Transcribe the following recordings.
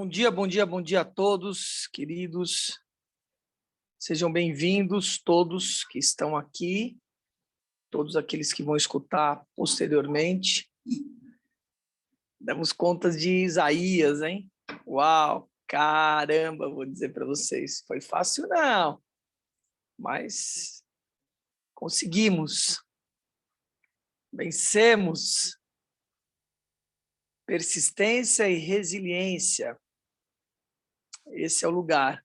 Bom dia, bom dia, bom dia a todos, queridos. Sejam bem-vindos todos que estão aqui, todos aqueles que vão escutar posteriormente. Damos contas de Isaías, hein? Uau, caramba, vou dizer para vocês, foi fácil não, mas conseguimos, vencemos. Persistência e resiliência, esse é o lugar.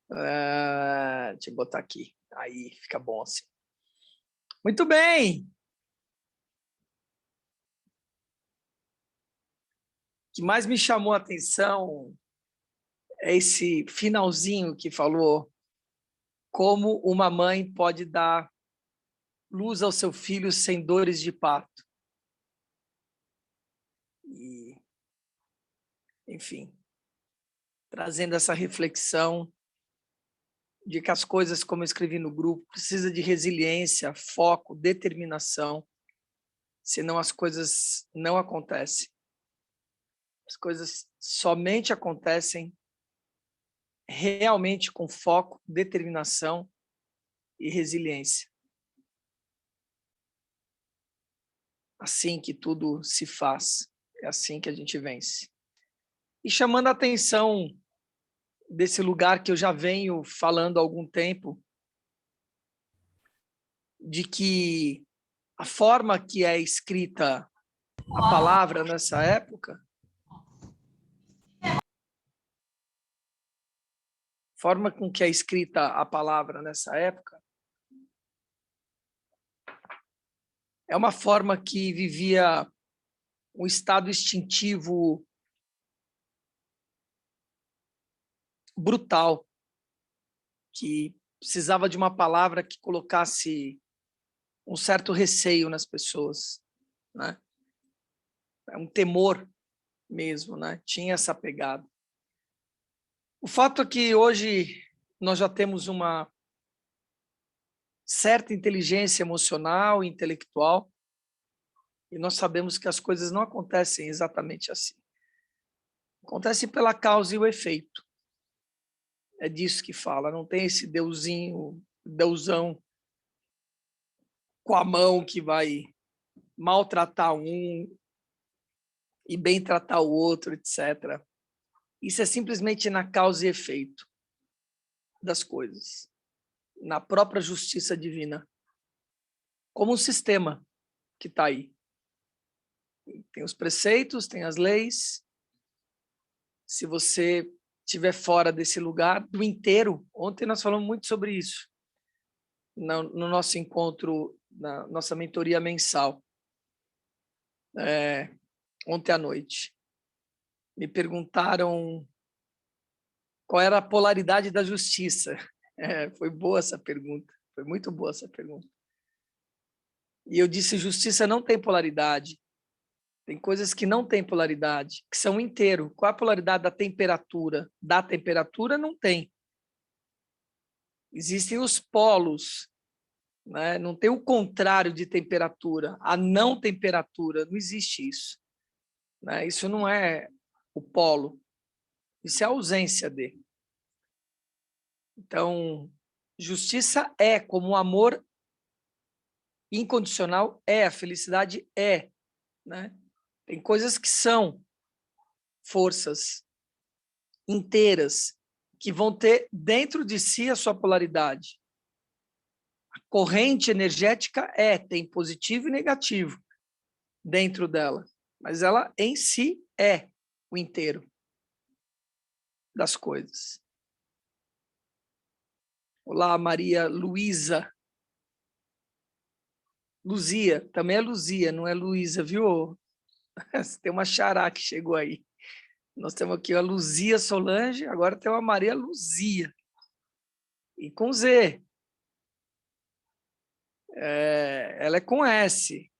Deixa eu botar aqui, aí fica bom assim. Muito bem! O que mais me chamou a atenção é esse finalzinho que falou como uma mãe pode dar luz ao seu filho sem dores de parto. E, enfim, trazendo essa reflexão de que as coisas, como eu escrevi no grupo, precisa de resiliência, foco, determinação, senão as coisas não acontecem. As coisas somente acontecem realmente com foco, determinação e resiliência. Assim que tudo se faz, é assim que a gente vence. E chamando a atenção desse lugar que eu já venho falando há algum tempo, de que a forma que é escrita a palavra nessa época, forma com que é escrita a palavra nessa época, é uma forma que vivia um estado instintivo brutal, que precisava de uma palavra que colocasse um certo receio nas pessoas, né? É um temor mesmo, né? Tinha essa pegada. O fato é que hoje nós já temos uma certa inteligência emocional e intelectual e nós sabemos que as coisas não acontecem exatamente assim. Acontece pela causa e o efeito. É disso que fala, não tem esse deusinho, deusão com a mão que vai maltratar um e bem tratar o outro, etc. Isso é simplesmente na causa e efeito das coisas, na própria justiça divina, como um sistema que está aí. Tem os preceitos, tem as leis. Se você estiver fora desse lugar, do inteiro, ontem nós falamos muito sobre isso, no nosso encontro, na nossa mentoria mensal, ontem à noite. Me perguntaram qual era a polaridade da justiça. Foi boa essa pergunta, foi muito boa essa pergunta. E eu disse, justiça não tem polaridade. Tem coisas que não têm polaridade, que são inteiro. Qual a polaridade da temperatura? Da temperatura não tem. Existem os polos, né? Não tem o contrário de temperatura, a não temperatura, não existe isso, né? Isso não é o polo, isso é a ausência de. Então, justiça é como o amor incondicional é, a felicidade é, né? Tem coisas que são forças inteiras que vão ter dentro de si a sua polaridade. A corrente energética tem positivo e negativo dentro dela, mas ela em si é o inteiro das coisas. Olá, Maria Luísa. Luzia, também é Luzia, não é Luísa, viu? Tem uma xará que chegou aí. Nós temos aqui a Luzia Solange, agora tem uma Maria Luzia. E com Z. Ela é com S.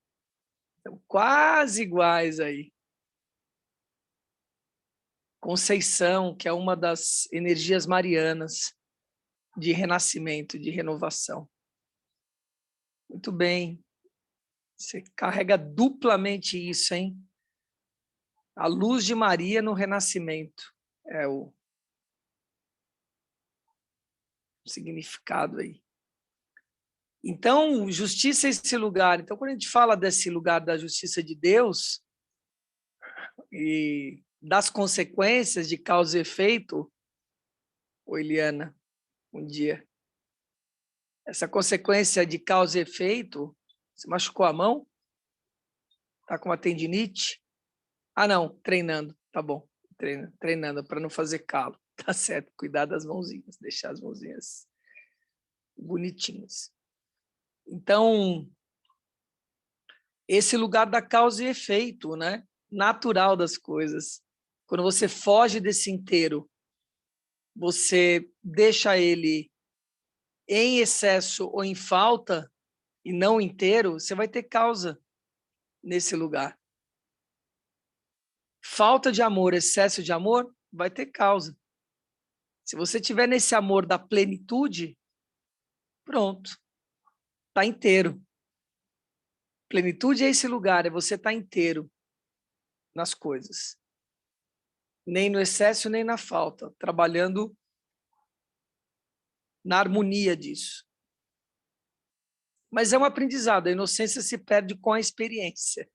Então, quase iguais aí. Conceição, que é uma das energias marianas de renascimento, de renovação. Muito bem. Você carrega duplamente isso, hein? A luz de Maria no renascimento. É o significado aí. Então, justiça é esse lugar. Então, quando a gente fala desse lugar da justiça de Deus e das consequências de causa e efeito, ô Eliana, um dia, essa consequência de causa e efeito, você machucou a mão? Tá com uma tendinite? Ah, não, treinando, tá bom, treinando para não fazer calo, tá certo, cuidar das mãozinhas, deixar as mãozinhas bonitinhas. Então, esse lugar da causa e efeito, né? Natural das coisas. Quando você foge desse inteiro, você deixa ele em excesso ou em falta e não inteiro, você vai ter causa nesse lugar. Falta de amor, excesso de amor, vai ter causa. Se você tiver nesse amor da plenitude, pronto, está inteiro. Plenitude é esse lugar, é você estar inteiro nas coisas. Nem no excesso, nem na falta, trabalhando na harmonia disso. Mas é um aprendizado, a inocência se perde com a experiência.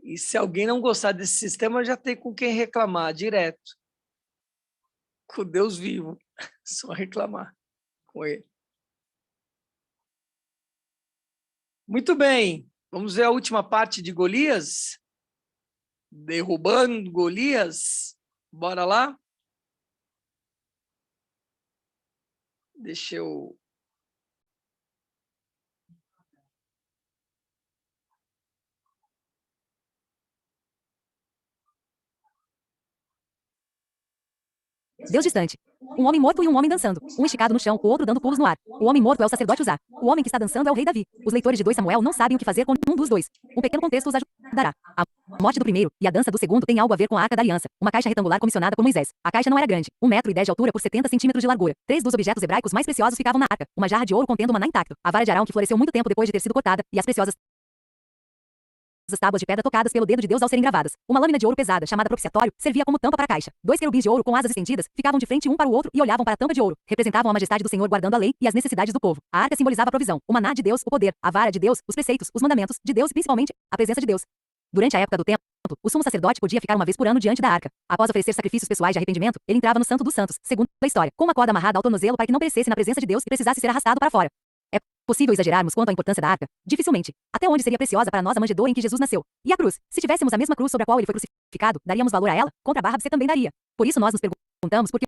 E se alguém não gostar desse sistema, já tem com quem reclamar direto. Com Deus vivo, só reclamar com ele. Muito bem, vamos ver a última parte de Golias? Derrubando Golias? Bora lá? Deixa eu... Deus distante. Um homem morto e um homem dançando. Um esticado no chão, o outro dando pulos no ar. O homem morto é o sacerdote Uzá. O homem que está dançando é o rei Davi. Os leitores de 2 Samuel não sabem o que fazer com um dos dois. Um pequeno contexto os ajudará. A morte do primeiro e a dança do segundo tem algo a ver com a Arca da Aliança, uma caixa retangular comissionada por Moisés. A caixa não era grande, 1,10 m de altura por 70 centímetros de largura. 3 dos objetos hebraicos mais preciosos ficavam na arca. Uma jarra de ouro contendo maná intacto. A vara de Arão que floresceu muito tempo depois de ter sido cortada, e as preciosas tábuas de pedra tocadas pelo dedo de Deus ao serem gravadas. Uma lâmina de ouro pesada, chamada propiciatório, servia como tampa para a caixa. 2 querubins de ouro com asas estendidas ficavam de frente um para o outro e olhavam para a tampa de ouro. Representavam a majestade do Senhor guardando a lei e as necessidades do povo. A arca simbolizava a provisão, o maná de Deus, o poder, a vara de Deus, os preceitos, os mandamentos de Deus e principalmente a presença de Deus. Durante a época do templo, o sumo sacerdote podia ficar uma vez por ano diante da arca. Após oferecer sacrifícios pessoais de arrependimento, ele entrava no Santo dos Santos, segundo a história, com uma corda amarrada ao tornozelo para que não perecesse na presença de Deus e precisasse ser arrastado para fora. É possível exagerarmos quanto à importância da arca? Dificilmente. Até onde seria preciosa para nós a manjedoura em que Jesus nasceu? E a cruz? Se tivéssemos a mesma cruz sobre a qual ele foi crucificado, daríamos valor a ela? Contra a barra você também daria. Por isso nós nos perguntamos por que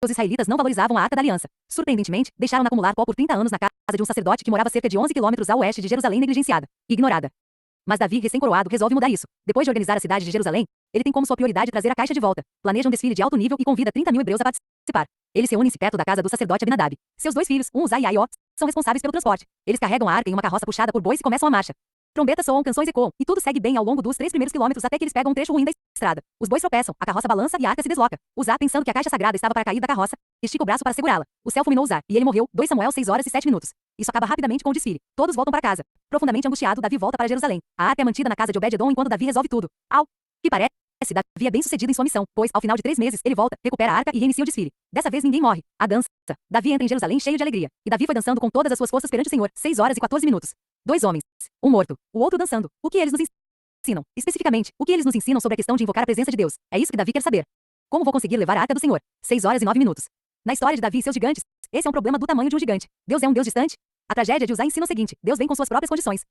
os israelitas não valorizavam a Arca da Aliança. Surpreendentemente, deixaram acumular pó por 30 anos na casa de um sacerdote que morava cerca de 11 quilômetros a oeste de Jerusalém, negligenciada e ignorada. Mas Davi, recém-coroado, resolve mudar isso. Depois de organizar a cidade de Jerusalém, ele tem como sua prioridade trazer a caixa de volta. Planeja um desfile de alto nível e convida 30 mil hebreus a participar. Eles se unem-se perto da casa do sacerdote Abinadab. Seus 2 filhos, Uzá e Aió, são responsáveis pelo transporte. Eles carregam a arca em uma carroça puxada por bois e começam a marcha. Trombetas soam, canções ecoam, e tudo segue bem ao longo dos 3 primeiros quilômetros até que eles pegam um trecho ruim da estrada. Os bois tropeçam, a carroça balança e a arca se desloca. Uzá, pensando que a caixa sagrada estava para cair da carroça, estica o braço para segurá-la. O céu fulminou Uzá, e ele morreu. 2 Samuel 6 horas e 7 minutos. Isso acaba rapidamente com o desfile. Todos voltam para casa. Profundamente angustiado, Davi volta para Jerusalém. A arca é mantida na casa de Obed-edom enquanto Davi resolve tudo. Ao que parece, Davi é bem sucedido em sua missão, pois, ao final de 3 meses, ele volta, recupera a arca e reinicia o desfile. Dessa vez ninguém morre. A dança. Davi entra em Jerusalém cheio de alegria. E Davi foi dançando com todas as suas forças perante o Senhor. 6 horas e 14 minutos. 2 homens. Um morto. O outro dançando. O que eles nos ensinam? Especificamente, o que eles nos ensinam sobre a questão de invocar a presença de Deus? É isso que Davi quer saber. Como vou conseguir levar a arca do Senhor? 6 horas e 9 minutos. Na história de Davi e seus gigantes, esse é um problema do tamanho de um gigante. Deus é um Deus distante? A tragédia de Uzá ensina o seguinte: Deus vem com suas próprias condições.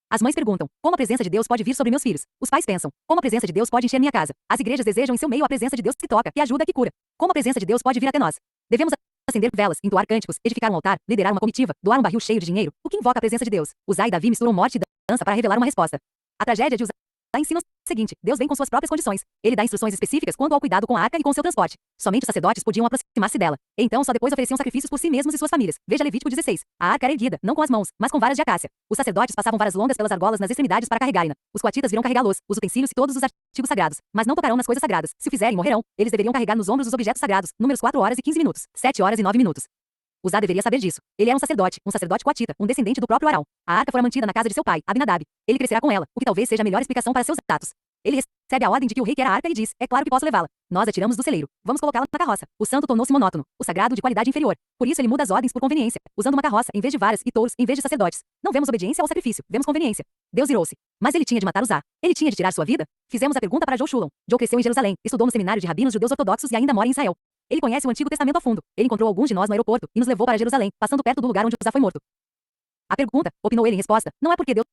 As mães perguntam: como a presença de Deus pode vir sobre meus filhos? Os pais pensam: como a presença de Deus pode encher minha casa? As igrejas desejam em seu meio a presença de Deus que toca, que ajuda, que cura. Como a presença de Deus pode vir até nós? Devemos acender velas, entoar cânticos, edificar um altar, liderar uma comitiva, doar um barril cheio de dinheiro. O que invoca a presença de Deus? Uzá e Davi misturam morte e dança para revelar uma resposta. A tragédia de Uzá ensina o seguinte: Deus vem com suas próprias condições. Ele dá instruções específicas quanto ao cuidado com a arca e com seu transporte. Somente os sacerdotes podiam aproximar-se dela. Então só depois ofereciam sacrifícios por si mesmos e suas famílias. Veja Levítico 16. A arca era erguida, não com as mãos, mas com varas de acácia. Os sacerdotes passavam varas longas pelas argolas nas extremidades para carregarem-na. Os coatitas virão carregá-los, os utensílios e todos os artigos sagrados, mas não tocarão nas coisas sagradas. Se o fizerem, morrerão. Eles deveriam carregar nos ombros os objetos sagrados. Números 4 horas e 15 minutos. 7 horas e 9 minutos. Uzá deveria saber disso. Ele era um sacerdote coatita, um descendente do próprio Arão. A arca fora mantida na casa de seu pai, Abinadab. Ele crescerá com ela, o que talvez seja a melhor explicação para seus atos. Ele recebe a ordem de que o rei quer a arca e diz, é claro que posso levá-la. Nós a tiramos do celeiro. Vamos colocá-la na carroça. O santo tornou-se monótono, o sagrado de qualidade inferior. Por isso ele muda as ordens por conveniência, usando uma carroça em vez de varas e touros em vez de sacerdotes. Não vemos obediência ao sacrifício, vemos conveniência. Deus irou-se. Mas ele tinha de matar Uzá. Ele tinha de tirar sua vida? Fizemos a pergunta para Joe Shulam. Joe cresceu em Jerusalém, estudou no seminário de rabinos judeus ortodoxos e ainda mora em Israel. Ele conhece o Antigo Testamento a fundo. Ele encontrou alguns de nós no aeroporto e nos levou para Jerusalém, passando perto do lugar onde Uzá foi morto. A pergunta, opinou ele em resposta, não é porque Deus...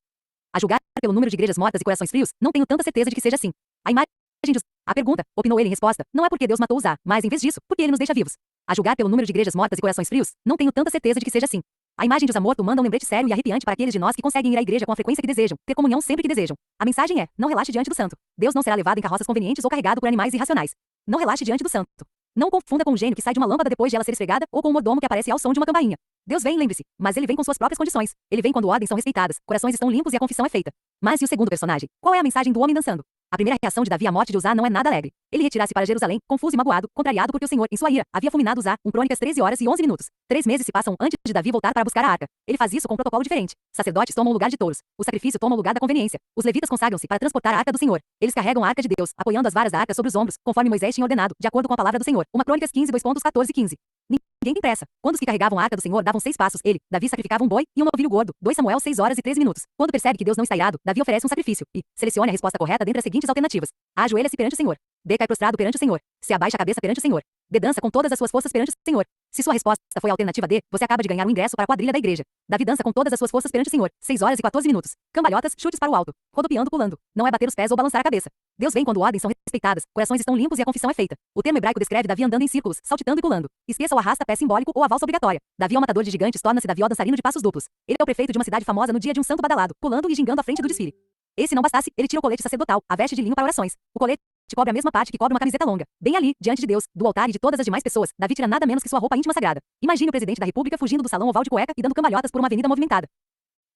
A julgar pelo número de igrejas mortas e corações frios, não tenho tanta certeza de que seja assim. A imagem de... A pergunta, opinou ele em resposta, não é porque Deus matou Uzá, mas em vez disso, porque ele nos deixa vivos. A julgar pelo número de igrejas mortas e corações frios, não tenho tanta certeza de que seja assim. A imagem de Uzá morto manda um lembrete sério e arrepiante para aqueles de nós que conseguem ir à igreja com a frequência que desejam, ter comunhão sempre que desejam. A mensagem é, não relaxe diante do santo. Deus não será levado em carroças convenientes ou carregado por animais irracionais. Não relaxe diante do santo. Não confunda com um gênio que sai de uma lâmpada depois de ela ser esfregada ou com um mordomo que aparece ao som de uma campainha. Deus vem, lembre-se, mas ele vem com suas próprias condições. Ele vem quando ordens são respeitadas, corações estão limpos e a confissão é feita. Mas e o segundo personagem? Qual é a mensagem do homem dançando? A primeira reação de Davi à morte de Uzá não é nada alegre. Ele retira-se para Jerusalém, confuso e magoado, contrariado porque o Senhor, em sua ira, havia fulminado Uzá, Crônicas 13 horas e 11 minutos. 3 meses se passam antes de Davi voltar para buscar a arca. Ele faz isso com um protocolo diferente. Sacerdotes tomam o lugar de touros. O sacrifício toma o lugar da conveniência. Os levitas consagram-se para transportar a arca do Senhor. Eles carregam a arca de Deus, apoiando as varas da arca sobre os ombros, conforme Moisés tinha ordenado, de acordo com a palavra do Senhor. 1 Crônicas 15, 2.14 e 15. Ninguém tem pressa. Quando os que carregavam a arca do Senhor davam 6 passos, ele, Davi, sacrificava um boi e um novilho gordo. 2 Samuel 6 horas e 13 minutos. Quando percebe que Deus não está irado, Davi oferece um sacrifício e selecione a resposta correta dentre as seguintes alternativas. A ajoelha-se perante o Senhor. B cai prostrado perante o Senhor. C abaixa a cabeça perante o Senhor. D dança com todas as suas forças perante o Senhor. Se sua resposta foi a alternativa D, você acaba de ganhar um ingresso para a quadrilha da igreja. Davi dança com todas as suas forças perante o Senhor. 6 horas e 14 minutos. Cambalhotas, chutes para o alto. Rodopiando, pulando. Não é bater os pés ou balançar a cabeça. Deus vem quando ordens são respeitadas, corações estão limpos e a confissão é feita. O termo hebraico descreve Davi andando em círculos, saltitando e pulando. Esqueça o arrasta-pé simbólico ou a valsa obrigatória. Davi é o matador de gigantes, torna-se Davi o dançarino de passos duplos. Ele é o prefeito de uma cidade famosa no dia de um santo badalado, pulando e gingando à frente do desfile. E se não bastasse, ele tira o colete sacerdotal, a veste de linho para orações. O colete cobre a mesma parte que cobre uma camiseta longa. Bem ali, diante de Deus, do altar e de todas as demais pessoas, Davi tira nada menos que sua roupa íntima sagrada. Imagine o presidente da República fugindo do salão oval de cueca e dando cambalhotas por uma avenida movimentada.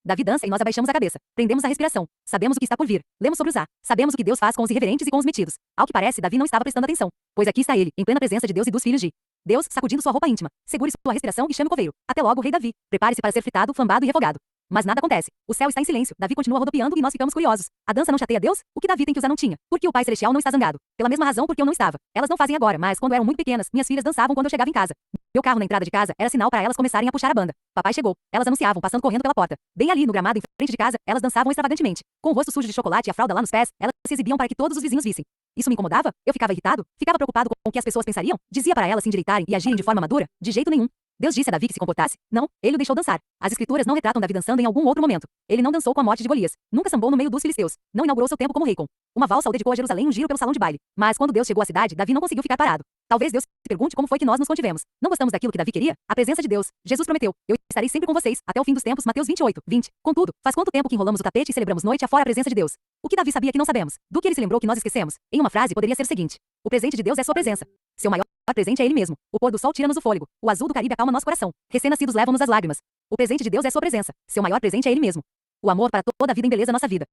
Davi dança e nós abaixamos a cabeça. Prendemos a respiração. Sabemos o que está por vir. Lemos sobre Uzá. Sabemos o que Deus faz com os irreverentes e com os metidos. Ao que parece, Davi não estava prestando atenção. Pois aqui está ele, em plena presença de Deus e dos filhos de Deus, sacudindo sua roupa íntima. Segure sua respiração e chame o coveiro. Até logo, rei Davi. Prepare-se para ser fritado, flambado e refogado. Mas nada acontece. O céu está em silêncio. Davi continua rodopiando e nós ficamos curiosos. A dança não chateia Deus? O que Davi tem que Uzá não tinha? Por que o Pai Celestial não está zangado? Pela mesma razão porque eu não estava. Elas não fazem agora, mas quando eram muito pequenas, minhas filhas dançavam quando eu chegava em casa. Meu carro na entrada de casa era sinal para elas começarem a puxar a banda. Papai chegou. Elas anunciavam, passando correndo pela porta. Bem ali, no gramado em frente de casa, elas dançavam extravagantemente. Com o rosto sujo de chocolate e a fralda lá nos pés, elas se exibiam para que todos os vizinhos vissem. Isso me incomodava? Eu ficava irritado? Ficava preocupado com o que as pessoas pensariam? Dizia para elas se endireitarem e agirem de forma madura? De jeito nenhum. Deus disse a Davi que se comportasse? Não, ele o deixou dançar. As escrituras não retratam Davi dançando em algum outro momento. Ele não dançou com a morte de Golias. Nunca sambou no meio dos filisteus. Não inaugurou seu tempo como rei com uma valsa ou dedicou a Jerusalém um giro pelo salão de baile. Mas quando Deus chegou à cidade, Davi não conseguiu ficar parado. Talvez Deus se pergunte como foi que nós nos contivemos. Não gostamos daquilo que Davi queria? A presença de Deus. Jesus prometeu, eu estarei sempre com vocês, até o fim dos tempos. Mateus 28, 20. Contudo, faz quanto tempo que enrolamos o tapete e celebramos noite afora a presença de Deus? O que Davi sabia que não sabemos? Do que ele se lembrou que nós esquecemos? Em uma frase poderia ser o seguinte: o presente de Deus é sua presença. Seu maior presente é ele mesmo. O pôr do sol tira-nos o fôlego. O azul do Caribe acalma nosso coração. Recém-nascidos levam-nos às lágrimas. O presente de Deus é sua presença. Seu maior presente é ele mesmo. O amor para toda a vida embeleza nossa vida.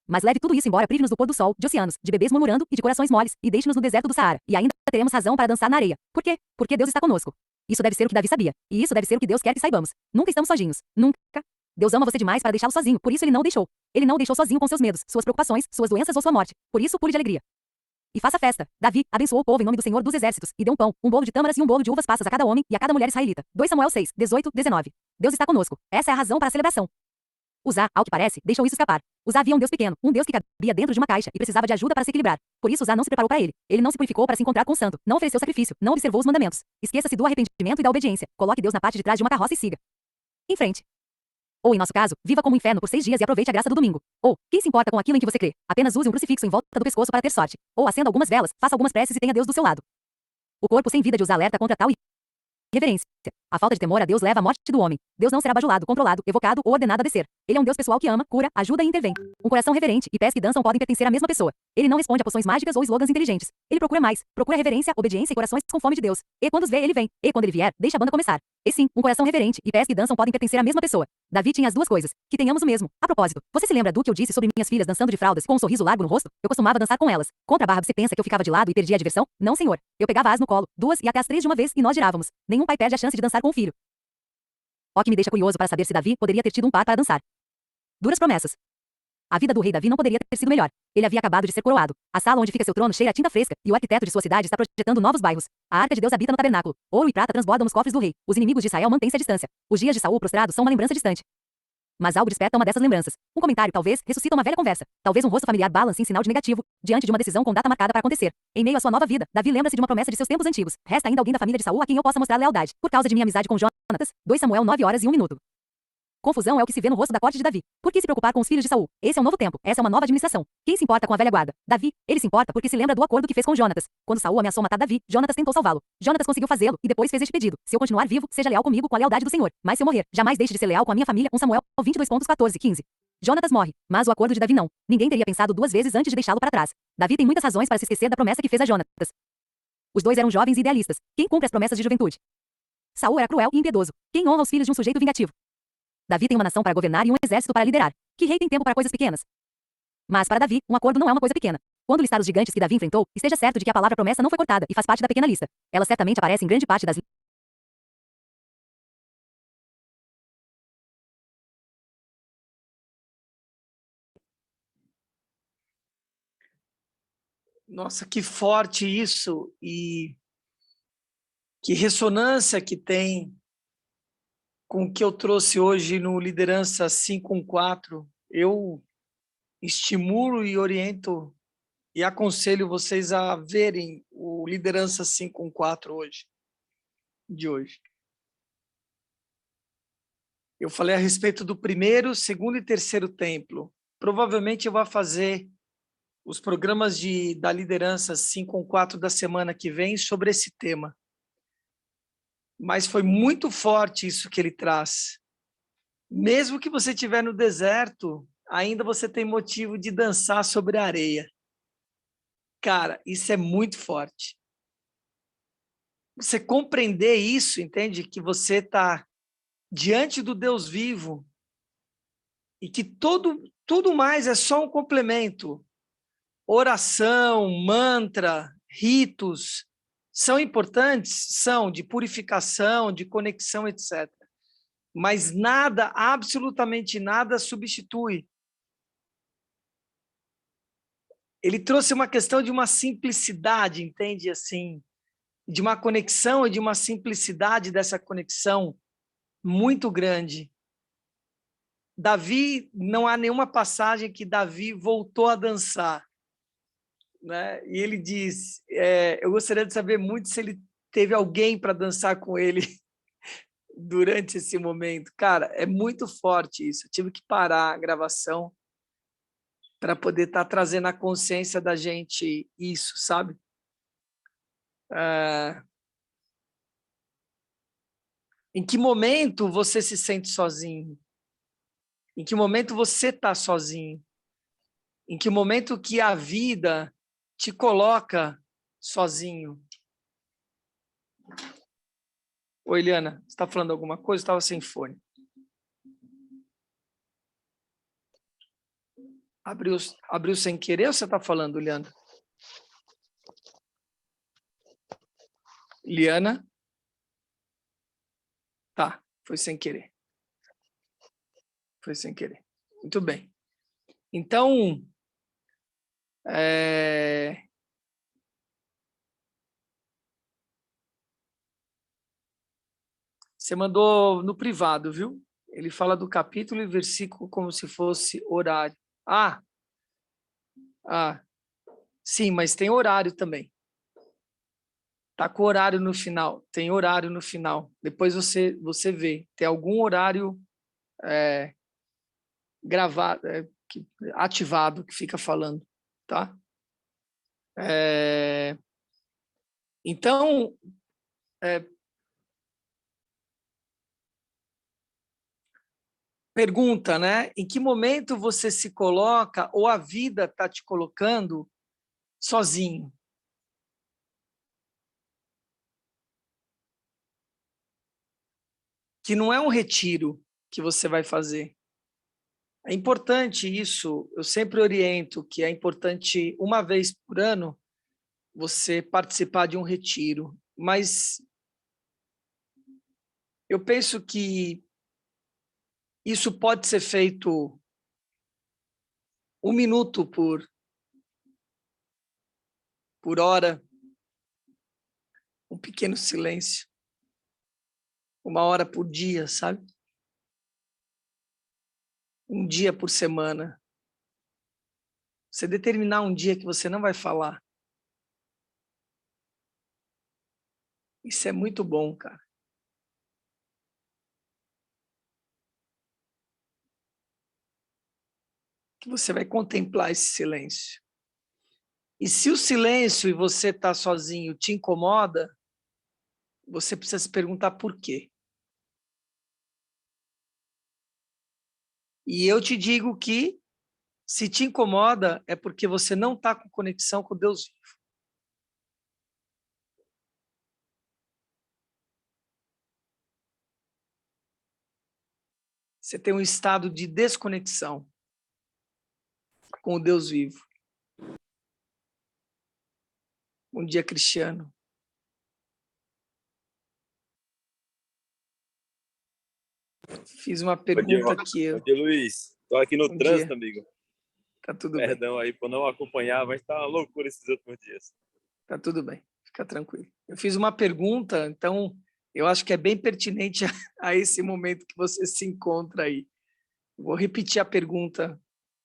Mas leve tudo isso embora, prive-nos do pôr do sol, de oceanos, de bebês murmurando e de corações moles, e deixe-nos no deserto do Saara. E ainda teremos razão para dançar na areia. Por quê? Porque Deus está conosco. Isso deve ser o que Davi sabia. E isso deve ser o que Deus quer que saibamos. Nunca estamos sozinhos. Nunca. Deus ama você demais para deixá-lo sozinho, por isso ele não o deixou. Ele não o deixou sozinho com seus medos, suas preocupações, suas doenças ou sua morte. Por isso, pule de alegria. E faça festa. Davi abençoou o povo em nome do Senhor dos Exércitos, e deu um pão, um bolo de tâmaras e um bolo de uvas passas a cada homem e a cada mulher israelita. 2 Samuel 6, 18, 19. Deus está conosco. Essa é a razão para a celebração. Uzá, ao que parece, deixou isso escapar. Uzá via um Deus pequeno, um Deus que cabia dentro de uma caixa e precisava de ajuda para se equilibrar. Por isso Uzá não se preparou para ele. Ele não se purificou para se encontrar com o santo, não ofereceu sacrifício, não observou os mandamentos. Esqueça-se do arrependimento e da obediência. Coloque Deus na parte de trás de uma carroça e siga em frente. Ou, em nosso caso, viva como um inferno por 6 dias e aproveite a graça do domingo. Ou, quem se importa com aquilo em que você crê? Apenas use um crucifixo em volta do pescoço para ter sorte. Ou, acenda algumas velas, faça algumas preces e tenha Deus do seu lado. O corpo sem vida de Uzá alerta contra tal irreverência. A falta de temor a Deus leva à morte do homem. Deus não será bajulado, controlado, evocado ou ordenado a descer. Ele é um Deus pessoal que ama, cura, ajuda e intervém. Um coração reverente e pés que dançam podem pertencer à mesma pessoa. Ele não responde a poções mágicas ou slogans inteligentes. Ele procura mais. Procura reverência, obediência e corações com fome de Deus. E quando os vê, ele vem. E quando ele vier, deixa a banda começar. E sim, um coração reverente e pés que dançam podem pertencer à mesma pessoa. Davi tinha as duas coisas. Que tenhamos o mesmo. A propósito, você se lembra do que eu disse sobre minhas filhas dançando de fraldas com um sorriso largo no rosto? Eu costumava dançar com elas. Contra a barra, você pensa que eu ficava de lado e perdia a diversão? Não, senhor. Eu pegava as no colo, 2 e até as 3 de uma vez e nós girávamos. Nenhum pai perde a chance de dançar com o filho. O que me deixa curioso para saber se Davi poderia ter tido um par para dançar. Duras promessas. A vida do rei Davi não poderia ter sido melhor. Ele havia acabado de ser coroado. A sala onde fica seu trono cheira a tinta fresca, e o arquiteto de sua cidade está projetando novos bairros. A arca de Deus habita no tabernáculo. Ouro e prata transbordam nos cofres do rei. Os inimigos de Israel mantêm-se à distância. Os dias de Saul prostrados são uma lembrança distante. Mas algo desperta uma dessas lembranças. Um comentário talvez ressuscita uma velha conversa. Talvez um rosto familiar balance em sinal de negativo, diante de uma decisão com data marcada para acontecer. Em meio à sua nova vida, Davi lembra-se de uma promessa de seus tempos antigos. Resta ainda alguém da família de Saul a quem eu possa mostrar lealdade, por causa de minha amizade com Jonatas. 2 Samuel 9h01. Confusão é o que se vê no rosto da corte de Davi. Por que se preocupar com os filhos de Saul? Esse é um novo tempo. Essa é uma nova administração. Quem se importa com a velha guarda? Davi. Ele se importa porque se lembra do acordo que fez com Jonatas. Quando Saul ameaçou matar Davi, Jonatas tentou salvá-lo. Jonatas conseguiu fazê-lo e depois fez este pedido: se eu continuar vivo, seja leal comigo com a lealdade do Senhor. Mas se eu morrer, jamais deixe de ser leal com a minha família. 1 Samuel 22.14-15. Jonatas morre, mas o acordo de Davi não. Ninguém teria pensado duas vezes antes de deixá-lo para trás. Davi tem muitas razões para se esquecer da promessa que fez a Jonatas. Os dois eram jovens e idealistas. Quem cumpre as promessas de juventude? Saul era cruel e impiedoso. Quem honra os filhos de um sujeito vingativo? Davi tem uma nação para governar e um exército para liderar. Que rei tem tempo para coisas pequenas? Mas para Davi, um acordo não é uma coisa pequena. Quando listar os gigantes que Davi enfrentou, esteja certo de que a palavra promessa não foi cortada e faz parte da pequena lista. Ela certamente aparece em grande parte das Nossa, que forte isso e que ressonância que tem com o que eu trouxe hoje no Liderança 514. Eu estimulo e oriento e aconselho vocês a verem o Liderança 514 hoje, de hoje. Eu falei a respeito do primeiro, segundo e terceiro templo. Provavelmente eu vou fazer os programas da Liderança 514 da semana que vem sobre esse tema. Mas foi muito forte isso que ele traz. Mesmo que você estiver no deserto, ainda você tem motivo de dançar sobre a areia. Cara, isso é muito forte. Você compreender isso, entende? Que você está diante do Deus vivo e que tudo mais é só um complemento. Oração, mantra, ritos, são importantes? São, de purificação, de conexão, etc. Mas nada, absolutamente nada, substitui. Ele trouxe uma questão de uma simplicidade, entende? Assim, de uma conexão e de uma simplicidade dessa conexão muito grande. Davi, não há nenhuma passagem que Davi voltou a dançar, né? E ele diz, eu gostaria de saber muito se ele teve alguém para dançar com ele durante esse momento. Cara, é muito forte isso. Eu tive que parar a gravação para poder estar trazendo a consciência da gente isso, sabe? Em que momento você se sente sozinho? Em que momento você está sozinho? Em que momento que a vida te coloca sozinho? Oi, Eliana, você está falando alguma coisa? Estava sem fone. Abriu sem querer ou você está falando, Eliana? Eliana? Tá, foi sem querer. Foi sem querer. Muito bem. Então, você mandou no privado, viu? Ele fala do capítulo e versículo como se fosse horário. Sim, mas tem horário também. Tá com horário no final. Tem horário no final. Depois você vê. Tem algum horário gravado, ativado, que fica falando, tá? Então, pergunta, né? Em que momento você se coloca ou a vida está te colocando sozinho? Que não é um retiro que você vai fazer. É importante isso, eu sempre oriento que é importante, uma vez por ano, você participar de um retiro. Mas eu penso que Isso pode ser feito 1 minuto por hora, um pequeno silêncio, 1 hora por dia, sabe? Um dia por semana. Você determinar um dia que você não vai falar. Isso é muito bom, cara. Que você vai contemplar esse silêncio. E se o silêncio e você está sozinho te incomoda, você precisa se perguntar por quê. E eu te digo que, se te incomoda, é porque você não está com conexão com Deus vivo. Você tem um estado de desconexão com o Deus vivo. Bom dia, Cristiano. Fiz uma pergunta aqui. Bom dia, Luiz. Estou aqui no trânsito, amigo. Tá tudo bem. Perdão aí por não acompanhar, mas tá uma loucura esses últimos dias. Tá tudo bem, fica tranquilo. Eu fiz uma pergunta, então eu acho que é bem pertinente a esse momento que você se encontra aí. Vou repetir a pergunta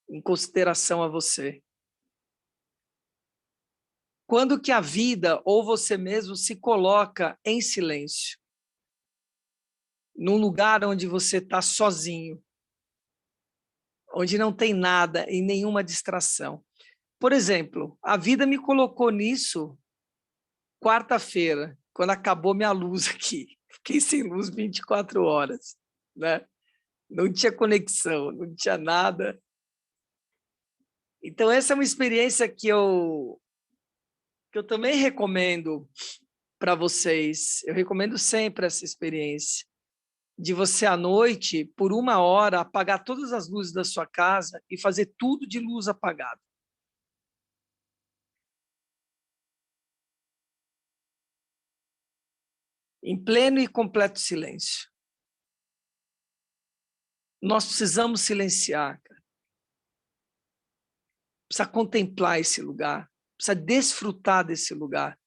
em consideração a você. Quando que a vida ou você mesmo se coloca em silêncio? Num lugar onde você está sozinho, onde não tem nada e nenhuma distração. Por exemplo, a vida me colocou nisso quarta-feira, quando acabou minha luz aqui. Fiquei sem luz 24 horas, né? Não tinha conexão, não tinha nada. Então, essa é uma experiência que eu também recomendo para vocês. Eu recomendo sempre essa experiência de você, à noite, por 1 hora, apagar todas as luzes da sua casa e fazer tudo de luz apagada. Em pleno e completo silêncio. Nós precisamos silenciar, cara. Precisa contemplar esse lugar, precisa desfrutar desse lugar.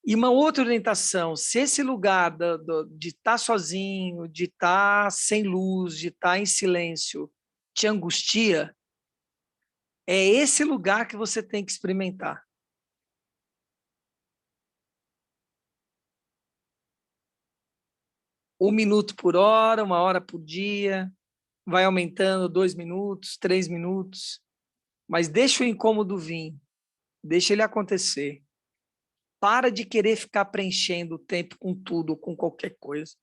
E uma outra orientação, se esse lugar de estar sozinho, de estar sem luz, de estar em silêncio, te angustia, é esse lugar que você tem que experimentar. Um minuto por hora, 1 hora por dia, vai aumentando 2 minutos, 3 minutos, mas deixa o incômodo vir, deixa ele acontecer. Para de querer ficar preenchendo o tempo com tudo, com qualquer coisa.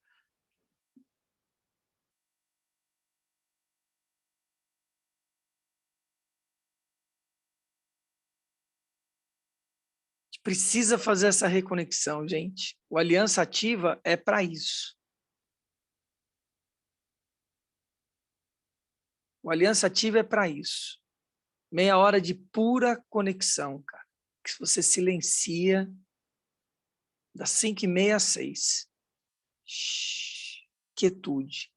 A gente precisa fazer essa reconexão, gente. O Aliança Ativa é para isso. O Aliança Ativa é para isso. 30 minutos de pura conexão, cara. Que você silencia das 5h30 às 6h. Quietude.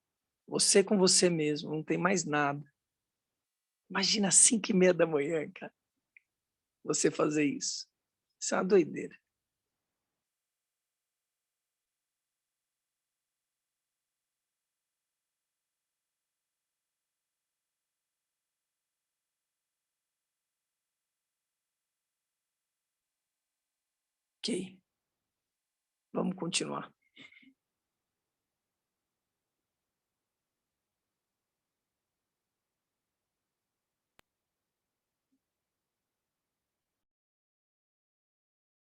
Você com você mesmo, não tem mais nada. Imagina às 5h30 da manhã, cara, você fazer isso. Isso é uma doideira. Ok. Vamos continuar.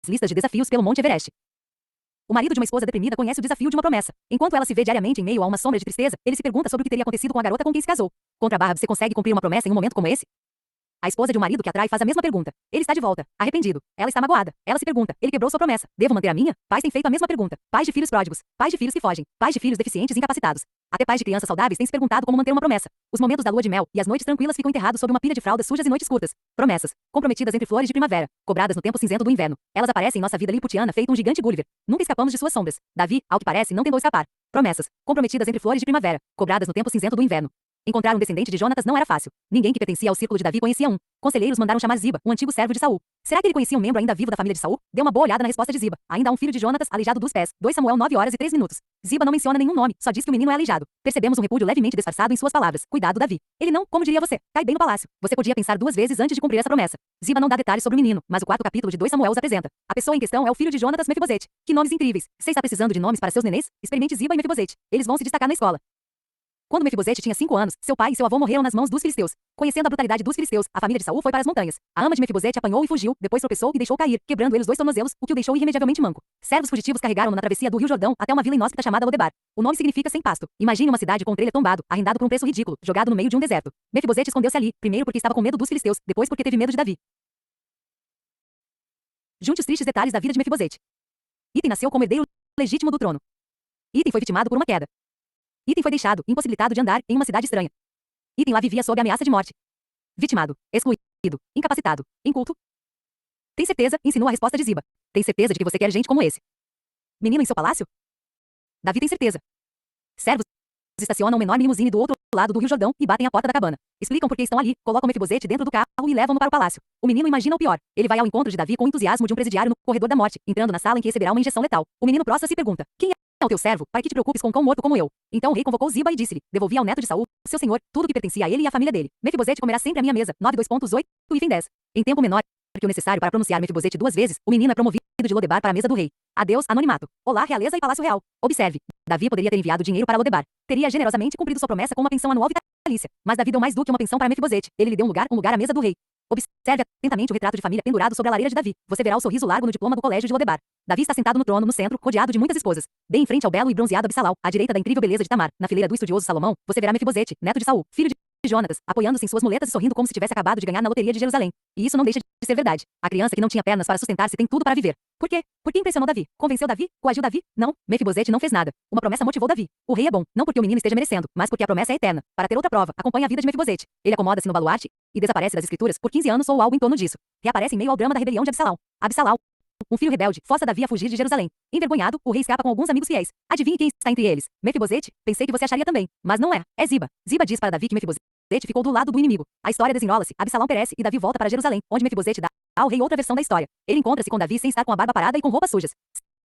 Listas de desafios pelo Monte Everest. O marido de uma esposa deprimida conhece o desafio de uma promessa. Enquanto ela se vê diariamente em meio a uma sombra de tristeza, ele se pergunta sobre o que teria acontecido com a garota com quem se casou. Contra a barra, você consegue cumprir uma promessa em um momento como esse? A esposa de um marido que atrai faz a mesma pergunta. Ele está de volta, arrependido. Ela está magoada. Ela se pergunta: ele quebrou sua promessa. Devo manter a minha? Pais têm feito a mesma pergunta. Pais de filhos pródigos. Pais de filhos que fogem. Pais de filhos deficientes e incapacitados. Até pais de crianças saudáveis têm se perguntado como manter uma promessa. Os momentos da lua de mel e as noites tranquilas ficam enterrados sob uma pilha de fraldas sujas e noites curtas. Promessas. Comprometidas entre flores de primavera. Cobradas no tempo cinzento do inverno. Elas aparecem em nossa vida liliputiana feito um gigante Gulliver. Nunca escapamos de suas sombras. Davi, ao que parece, não tentou escapar. Promessas. Comprometidas entre flores de primavera. Cobradas no tempo cinzento do inverno. Encontrar um descendente de Jonatas não era fácil. Ninguém que pertencia ao círculo de Davi conhecia um. Conselheiros mandaram chamar Ziba, um antigo servo de Saul. Será que ele conhecia um membro ainda vivo da família de Saul? Deu uma boa olhada na resposta de Ziba. Ainda há um filho de Jonatas, aleijado dos pés. 2 Samuel 9 horas e 3 minutos. Ziba não menciona nenhum nome, só diz que o menino é aleijado. Percebemos um repúdio levemente disfarçado em suas palavras. Cuidado, Davi. Ele não, como diria você, cai bem no palácio. Você podia pensar 2 vezes antes de cumprir essa promessa. Ziba não dá detalhes sobre o menino, mas o 4º capítulo de 2 Samuel os apresenta. A pessoa em questão é o filho de Jonatas, Mefibosete. Que nomes incríveis. Você está precisando de nomes para seus nenês? Experimente Ziba e Mefibosete. Eles vão se destacar na escola. Quando Mefibosete tinha 5 anos, seu pai e seu avô morreram nas mãos dos filisteus. Conhecendo a brutalidade dos filisteus, a família de Saul foi para as montanhas. A ama de Mefibosete apanhou e fugiu, depois tropeçou e deixou cair, quebrando ele os 2 tornozelos, o que o deixou irremediavelmente manco. Servos fugitivos carregaram-no na travessia do Rio Jordão até uma vila inóspita chamada Lodebar. O nome significa sem pasto. Imagine uma cidade com um trailer tombado, arrendado por um preço ridículo, jogado no meio de um deserto. Mefibosete escondeu-se ali, primeiro porque estava com medo dos filisteus, depois porque teve medo de Davi. Junte os tristes detalhes da vida de Mefibosete. Item nasceu como herdeiro legítimo do trono. Item foi vitimado por uma queda. Item foi deixado, impossibilitado de andar, em uma cidade estranha. Item lá vivia sob ameaça de morte. Vitimado, excluído, incapacitado, inculto. Tem certeza? Insinua a resposta de Ziba. Tem certeza de que você quer gente como esse? Menino em seu palácio? Davi tem certeza. Servos estacionam uma enorme limusine do outro lado do Rio Jordão e batem a porta da cabana. Explicam por que estão ali, colocam Mefibosete dentro do carro e levam-no para o palácio. O menino imagina o pior. Ele vai ao encontro de Davi com o entusiasmo de um presidiário no corredor da morte, entrando na sala em que receberá uma injeção letal. O menino prostra-se e pergunta: quem é o teu servo, para que te preocupes com um cão morto como eu? Então o rei convocou Ziba e disse-lhe: devolvi ao neto de Saul, seu senhor, tudo que pertencia a ele e à família dele. Mefibosete comerá sempre à minha mesa. 9:2.8, item 10. Em tempo menor que o necessário para pronunciar Mefibosete 2 vezes, o menino é promovido de Lodebar para a mesa do rei. Adeus, anonimato. Olá, realeza e palácio real. Observe. Davi poderia ter enviado dinheiro para Lodebar. Teria generosamente cumprido sua promessa com uma pensão anual vitalícia. Mas Davi deu mais do que uma pensão para Mefibosete. Ele lhe deu um lugar à mesa do rei. Observe atentamente o retrato de família pendurado sobre a lareira de Davi. Você verá o sorriso largo no diploma do colégio de Lodebar. Davi está sentado no trono, no centro, rodeado de muitas esposas. Bem em frente ao belo e bronzeado Absalão, à direita da incrível beleza de Tamar. Na fileira do estudioso Salomão, você verá Mefibosete, neto de Saul, filho de Jonatas, apoiando-se em suas muletas e sorrindo como se tivesse acabado de ganhar na loteria de Jerusalém. E isso não deixa de ser verdade. A criança que não tinha pernas para sustentar-se tem tudo para viver. Por quê? Porque impressionou Davi. Convenceu Davi? Coagiu Davi? Não. Mefibosete não fez nada. Uma promessa motivou Davi. O rei é bom, não porque o menino esteja merecendo, mas porque a promessa é eterna. Para ter outra prova, acompanhe a vida de Mefibosete. Ele acomoda-se no baluarte e desaparece das escrituras por 15 anos ou algo em torno disso. Reaparece em meio ao drama da rebelião de Absalão. Absalão, um filho rebelde, força Davi a fugir de Jerusalém. Envergonhado, o rei escapa com alguns amigos fiéis. Adivinhe quem está entre eles? Mefibosete? Pensei que você acharia também, mas não é. É Ziba. Ziba diz para Davi que Mefibosete ficou do lado do inimigo. A história desenrola-se. Absalão perece e Davi volta para Jerusalém, onde Mefibosete dá ao rei outra versão da história. Ele encontra-se com Davi sem estar com a barba parada e com roupas sujas.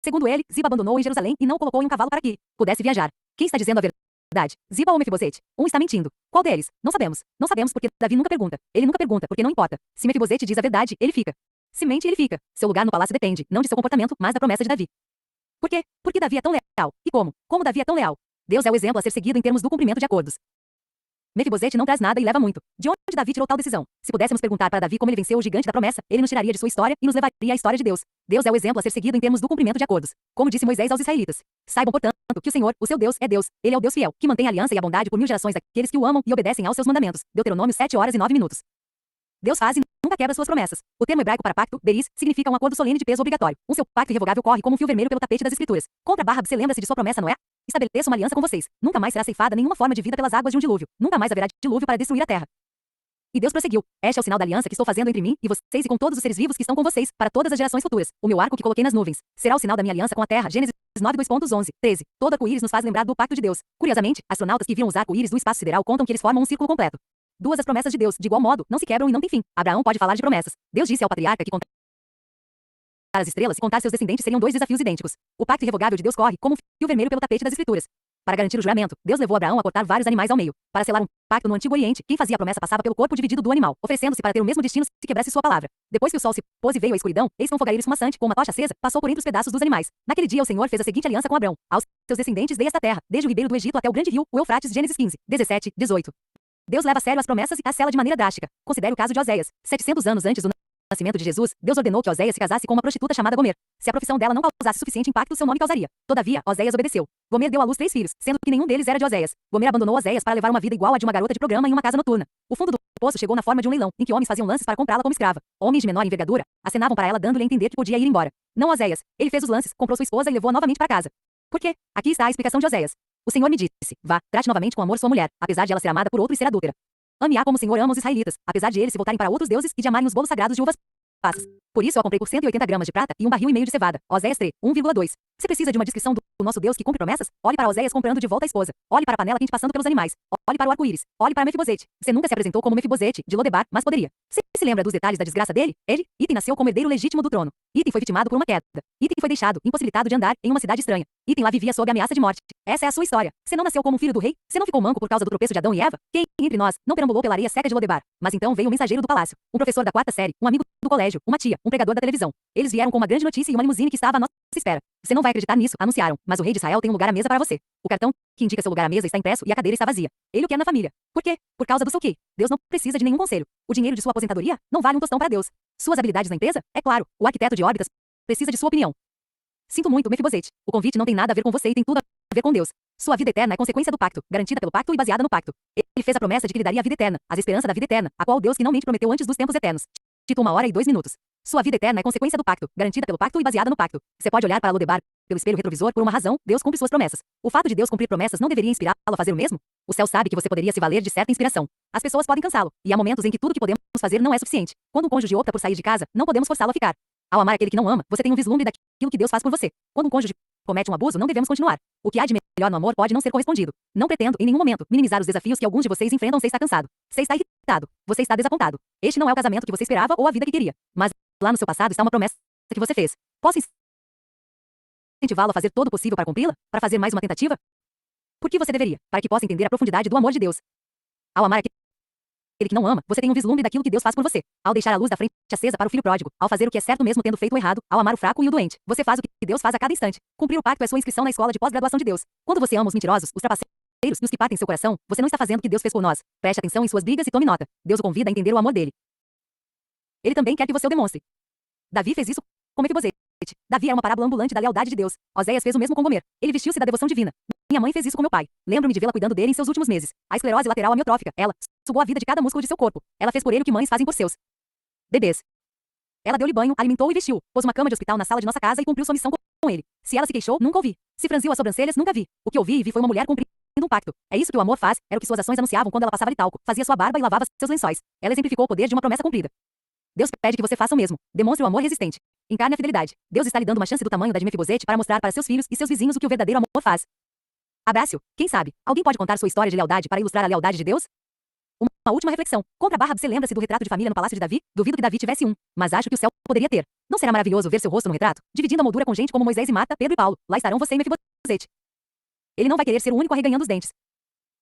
Segundo ele, Ziba abandonou em Jerusalém e não o colocou em um cavalo para que pudesse viajar. Quem está dizendo a verdade? Ziba ou Mefibosete? Um está mentindo. Qual deles? Não sabemos. Não sabemos porque Davi nunca pergunta. Ele nunca pergunta porque não importa. Se Mefibosete diz a verdade, ele fica. Se mente, ele fica. Seu lugar no palácio depende, não de seu comportamento, mas da promessa de Davi. Por quê? Porque Davi é tão leal. E como? Como Davi é tão leal? Deus é o exemplo a ser seguido em termos do cumprimento de acordos. Mefibosete não traz nada e leva muito. De onde Davi tirou tal decisão? Se pudéssemos perguntar para Davi como ele venceu o gigante da promessa, ele nos tiraria de sua história e nos levaria à história de Deus. Deus é o exemplo a ser seguido em termos do cumprimento de acordos. Como disse Moisés aos israelitas: saibam, portanto, que o Senhor, o seu Deus, é Deus. Ele é o Deus fiel, que mantém a aliança e a bondade por 1000 gerações daqueles que o amam e obedecem aos seus mandamentos. Deuteronômio 7 horas e 9 minutos. Deus faz e nunca quebra suas promessas. O termo hebraico para pacto, beris, significa um acordo solene de peso obrigatório. O seu pacto irrevogável corre como um fio vermelho pelo tapete das escrituras. Contra barra, você lembra-se de sua promessa, não é? Estabeleça uma aliança com vocês. Nunca mais será ceifada nenhuma forma de vida pelas águas de um dilúvio. Nunca mais haverá dilúvio para destruir a terra. E Deus prosseguiu: este é o sinal da aliança que estou fazendo entre mim e vocês e com todos os seres vivos que estão com vocês, para todas as gerações futuras. O meu arco que coloquei nas nuvens será o sinal da minha aliança com a terra. Gênesis 9:2.11-13. Todo arco-íris nos faz lembrar do pacto de Deus. Curiosamente, astronautas que viram os arco-íris do espaço sideral contam que eles formam um círculo completo. Duas as promessas de Deus, de igual modo, não se quebram e não têm fim. Abraão pode falar de promessas. Deus disse ao patriarca que contar as estrelas e contar seus descendentes seriam 2 desafios idênticos. O pacto irrevogável de Deus corre como um fio vermelho pelo tapete das escrituras. Para garantir o juramento, Deus levou Abraão a cortar vários animais ao meio. Para selar um pacto no Antigo Oriente, quem fazia a promessa passava pelo corpo dividido do animal, oferecendo-se para ter o mesmo destino se quebrasse sua palavra. Depois que o sol se pôs e veio a escuridão, eis que um fogareiro esfumaçante, com uma tocha acesa, passou por entre os pedaços dos animais. Naquele dia o Senhor fez a seguinte aliança com Abrão: aos seus descendentes dei esta terra, desde o ribeiro do Egito até o grande rio, o Eufrates. Gênesis 15:17-18. Deus leva a sério as promessas e as sela de maneira drástica. Considere o caso de Oséias. 700 anos antes do nascimento de Jesus, Deus ordenou que Oséias se casasse com uma prostituta chamada Gomer. Se a profissão dela não causasse suficiente impacto, seu nome causaria. Todavia, Oséias obedeceu. Gomer deu à luz 3 filhos, sendo que nenhum deles era de Oséias. Gomer abandonou Oséias para levar uma vida igual à de uma garota de programa em uma casa noturna. O fundo do poço chegou na forma de um leilão, em que homens faziam lances para comprá-la como escrava. Homens de menor envergadura acenavam para ela, dando-lhe a entender que podia ir embora. Não Oséias. Ele fez os lances, comprou sua esposa e levou-a novamente para casa. Por quê? Aqui está a explicação de Oséias. O Senhor me disse: vá, trate novamente com amor sua mulher, apesar de ela ser amada por outro e ser adúltera. Ame-a como o Senhor ama os israelitas, apesar de eles se voltarem para outros deuses e de amarem os bolos sagrados de uvas passas. Por isso eu a comprei por 180 gramas de prata e 1,5 barril de cevada. Oséias 3, 1,2. Você precisa de uma descrição do nosso Deus que cumpre promessas? Olhe para Oséias comprando de volta a esposa. Olhe para a panela quente passando pelos animais. Olhe para o arco-íris. Olhe para Mefibosete. Você nunca se apresentou como Mefibosete, de Lodebar, mas poderia. Você se lembra dos detalhes da desgraça dele? Item nasceu como herdeiro legítimo do trono. Item foi vitimado por uma queda. Item foi deixado, impossibilitado de andar, em uma cidade estranha. Item lá vivia sob ameaça de morte. Essa é a sua história. Você não nasceu como um filho do rei? Você não ficou manco por causa do tropeço de Adão e Eva? Quem, entre nós, não perambulou pela areia seca de Lodebar? Mas então veio um mensageiro do palácio, um professor da quarta série, um amigo do colégio, uma tia, um pregador da televisão. Eles vieram com uma grande notícia e uma limusine que estava à nossa espera. Você não vai acreditar nisso, anunciaram, mas o rei de Israel tem um lugar à mesa para você. O cartão que indica seu lugar à mesa está impresso e a cadeira está vazia. Ele o quer na família. Por quê? Por causa do seu quê? Deus não precisa de nenhum conselho. O dinheiro de sua aposentadoria não vale um tostão para Deus. Suas habilidades na empresa? É claro. O arquiteto de órbitas precisa de sua opinião. Sinto muito, Mefibosete. O convite não tem nada a ver com você e tem tudo a ver com Deus. Sua vida eterna é consequência do pacto, garantida pelo pacto e baseada no pacto. Ele fez a promessa de que lhe daria a vida eterna, as esperanças da vida eterna, a qual Deus finalmente prometeu antes dos tempos eternos. Tito 1 hora e 2 minutos. Sua vida eterna é consequência do pacto, garantida pelo pacto e baseada no pacto. Você pode olhar para Lodebar pelo espelho retrovisor por uma razão: Deus cumpre suas promessas. O fato de Deus cumprir promessas não deveria inspirá-lo a fazer o mesmo? O céu sabe que você poderia se valer de certa inspiração. As pessoas podem cansá-lo, e há momentos em que tudo que podemos fazer não é suficiente. Quando um cônjuge opta por sair de casa, não podemos forçá-lo a ficar. Ao amar aquele que não ama, você tem um vislumbre daquilo que Deus faz por você. Quando um cônjuge comete um abuso, não devemos continuar. O que há de melhor no amor pode não ser correspondido. Não pretendo, em nenhum momento, minimizar os desafios que alguns de vocês enfrentam. Você está cansado. Você está irritado. Você está desapontado. Este não é o casamento que você esperava ou a vida que queria. Mas lá no seu passado está uma promessa que você fez. Posso incentivá-lo a fazer todo o possível para cumpri-la? Para fazer mais uma tentativa? Por que você deveria? Para que possa entender a profundidade do amor de Deus. Ao amar aquele que não ama, você tem um vislumbre daquilo que Deus faz por você. Ao deixar a luz da frente acesa para o filho pródigo, ao fazer o que é certo mesmo tendo feito o errado, ao amar o fraco e o doente, você faz o que Deus faz a cada instante. Cumprir o pacto é sua inscrição na escola de pós-graduação de Deus. Quando você ama os mentirosos, os trapaceiros e os que partem seu coração, você não está fazendo o que Deus fez por nós. Preste atenção em suas brigas e tome nota. Deus o convida a entender o amor dele. Ele também quer que você o demonstre. Davi fez isso com Mefibosete. Davi era uma parábola ambulante da lealdade de Deus. Oséias fez o mesmo com Gomer. Ele vestiu-se da devoção divina. Minha mãe fez isso com meu pai. Lembro-me de vê-la cuidando dele em seus últimos meses. A esclerose lateral amiotrófica. Ela sugou a vida de cada músculo de seu corpo. Ela fez por ele o que mães fazem por seus bebês. Ela deu-lhe banho, alimentou e vestiu. Pôs uma cama de hospital na sala de nossa casa e cumpriu sua missão com ele. Se ela se queixou, nunca ouvi. Se franziu as sobrancelhas, nunca vi. O que ouvi e vi foi uma mulher cumprindo um pacto. É isso que o amor faz. Era o que suas ações anunciavam quando ela passava de talco, fazia sua barba e lavava seus lençóis. Ela exemplificou o poder de uma promessa cumprida. Deus pede que você faça o mesmo. Demonstre o amor resistente. Encarne a fidelidade. Deus está lhe dando uma chance do tamanho da de Mefibosete para mostrar para seus filhos e seus vizinhos o que o verdadeiro amor faz. Abrace-o. Quem sabe? Alguém pode contar sua história de lealdade para ilustrar a lealdade de Deus? Uma última reflexão. Contra a barra, você lembra-se do retrato de família no palácio de Davi? Duvido que Davi tivesse um, mas acho que o céu poderia ter. Não será maravilhoso ver seu rosto no retrato? Dividindo a moldura com gente como Moisés e Marta, Pedro e Paulo. Lá estarão você e Mefibosete. Ele não vai querer ser o único arreganhando os dentes.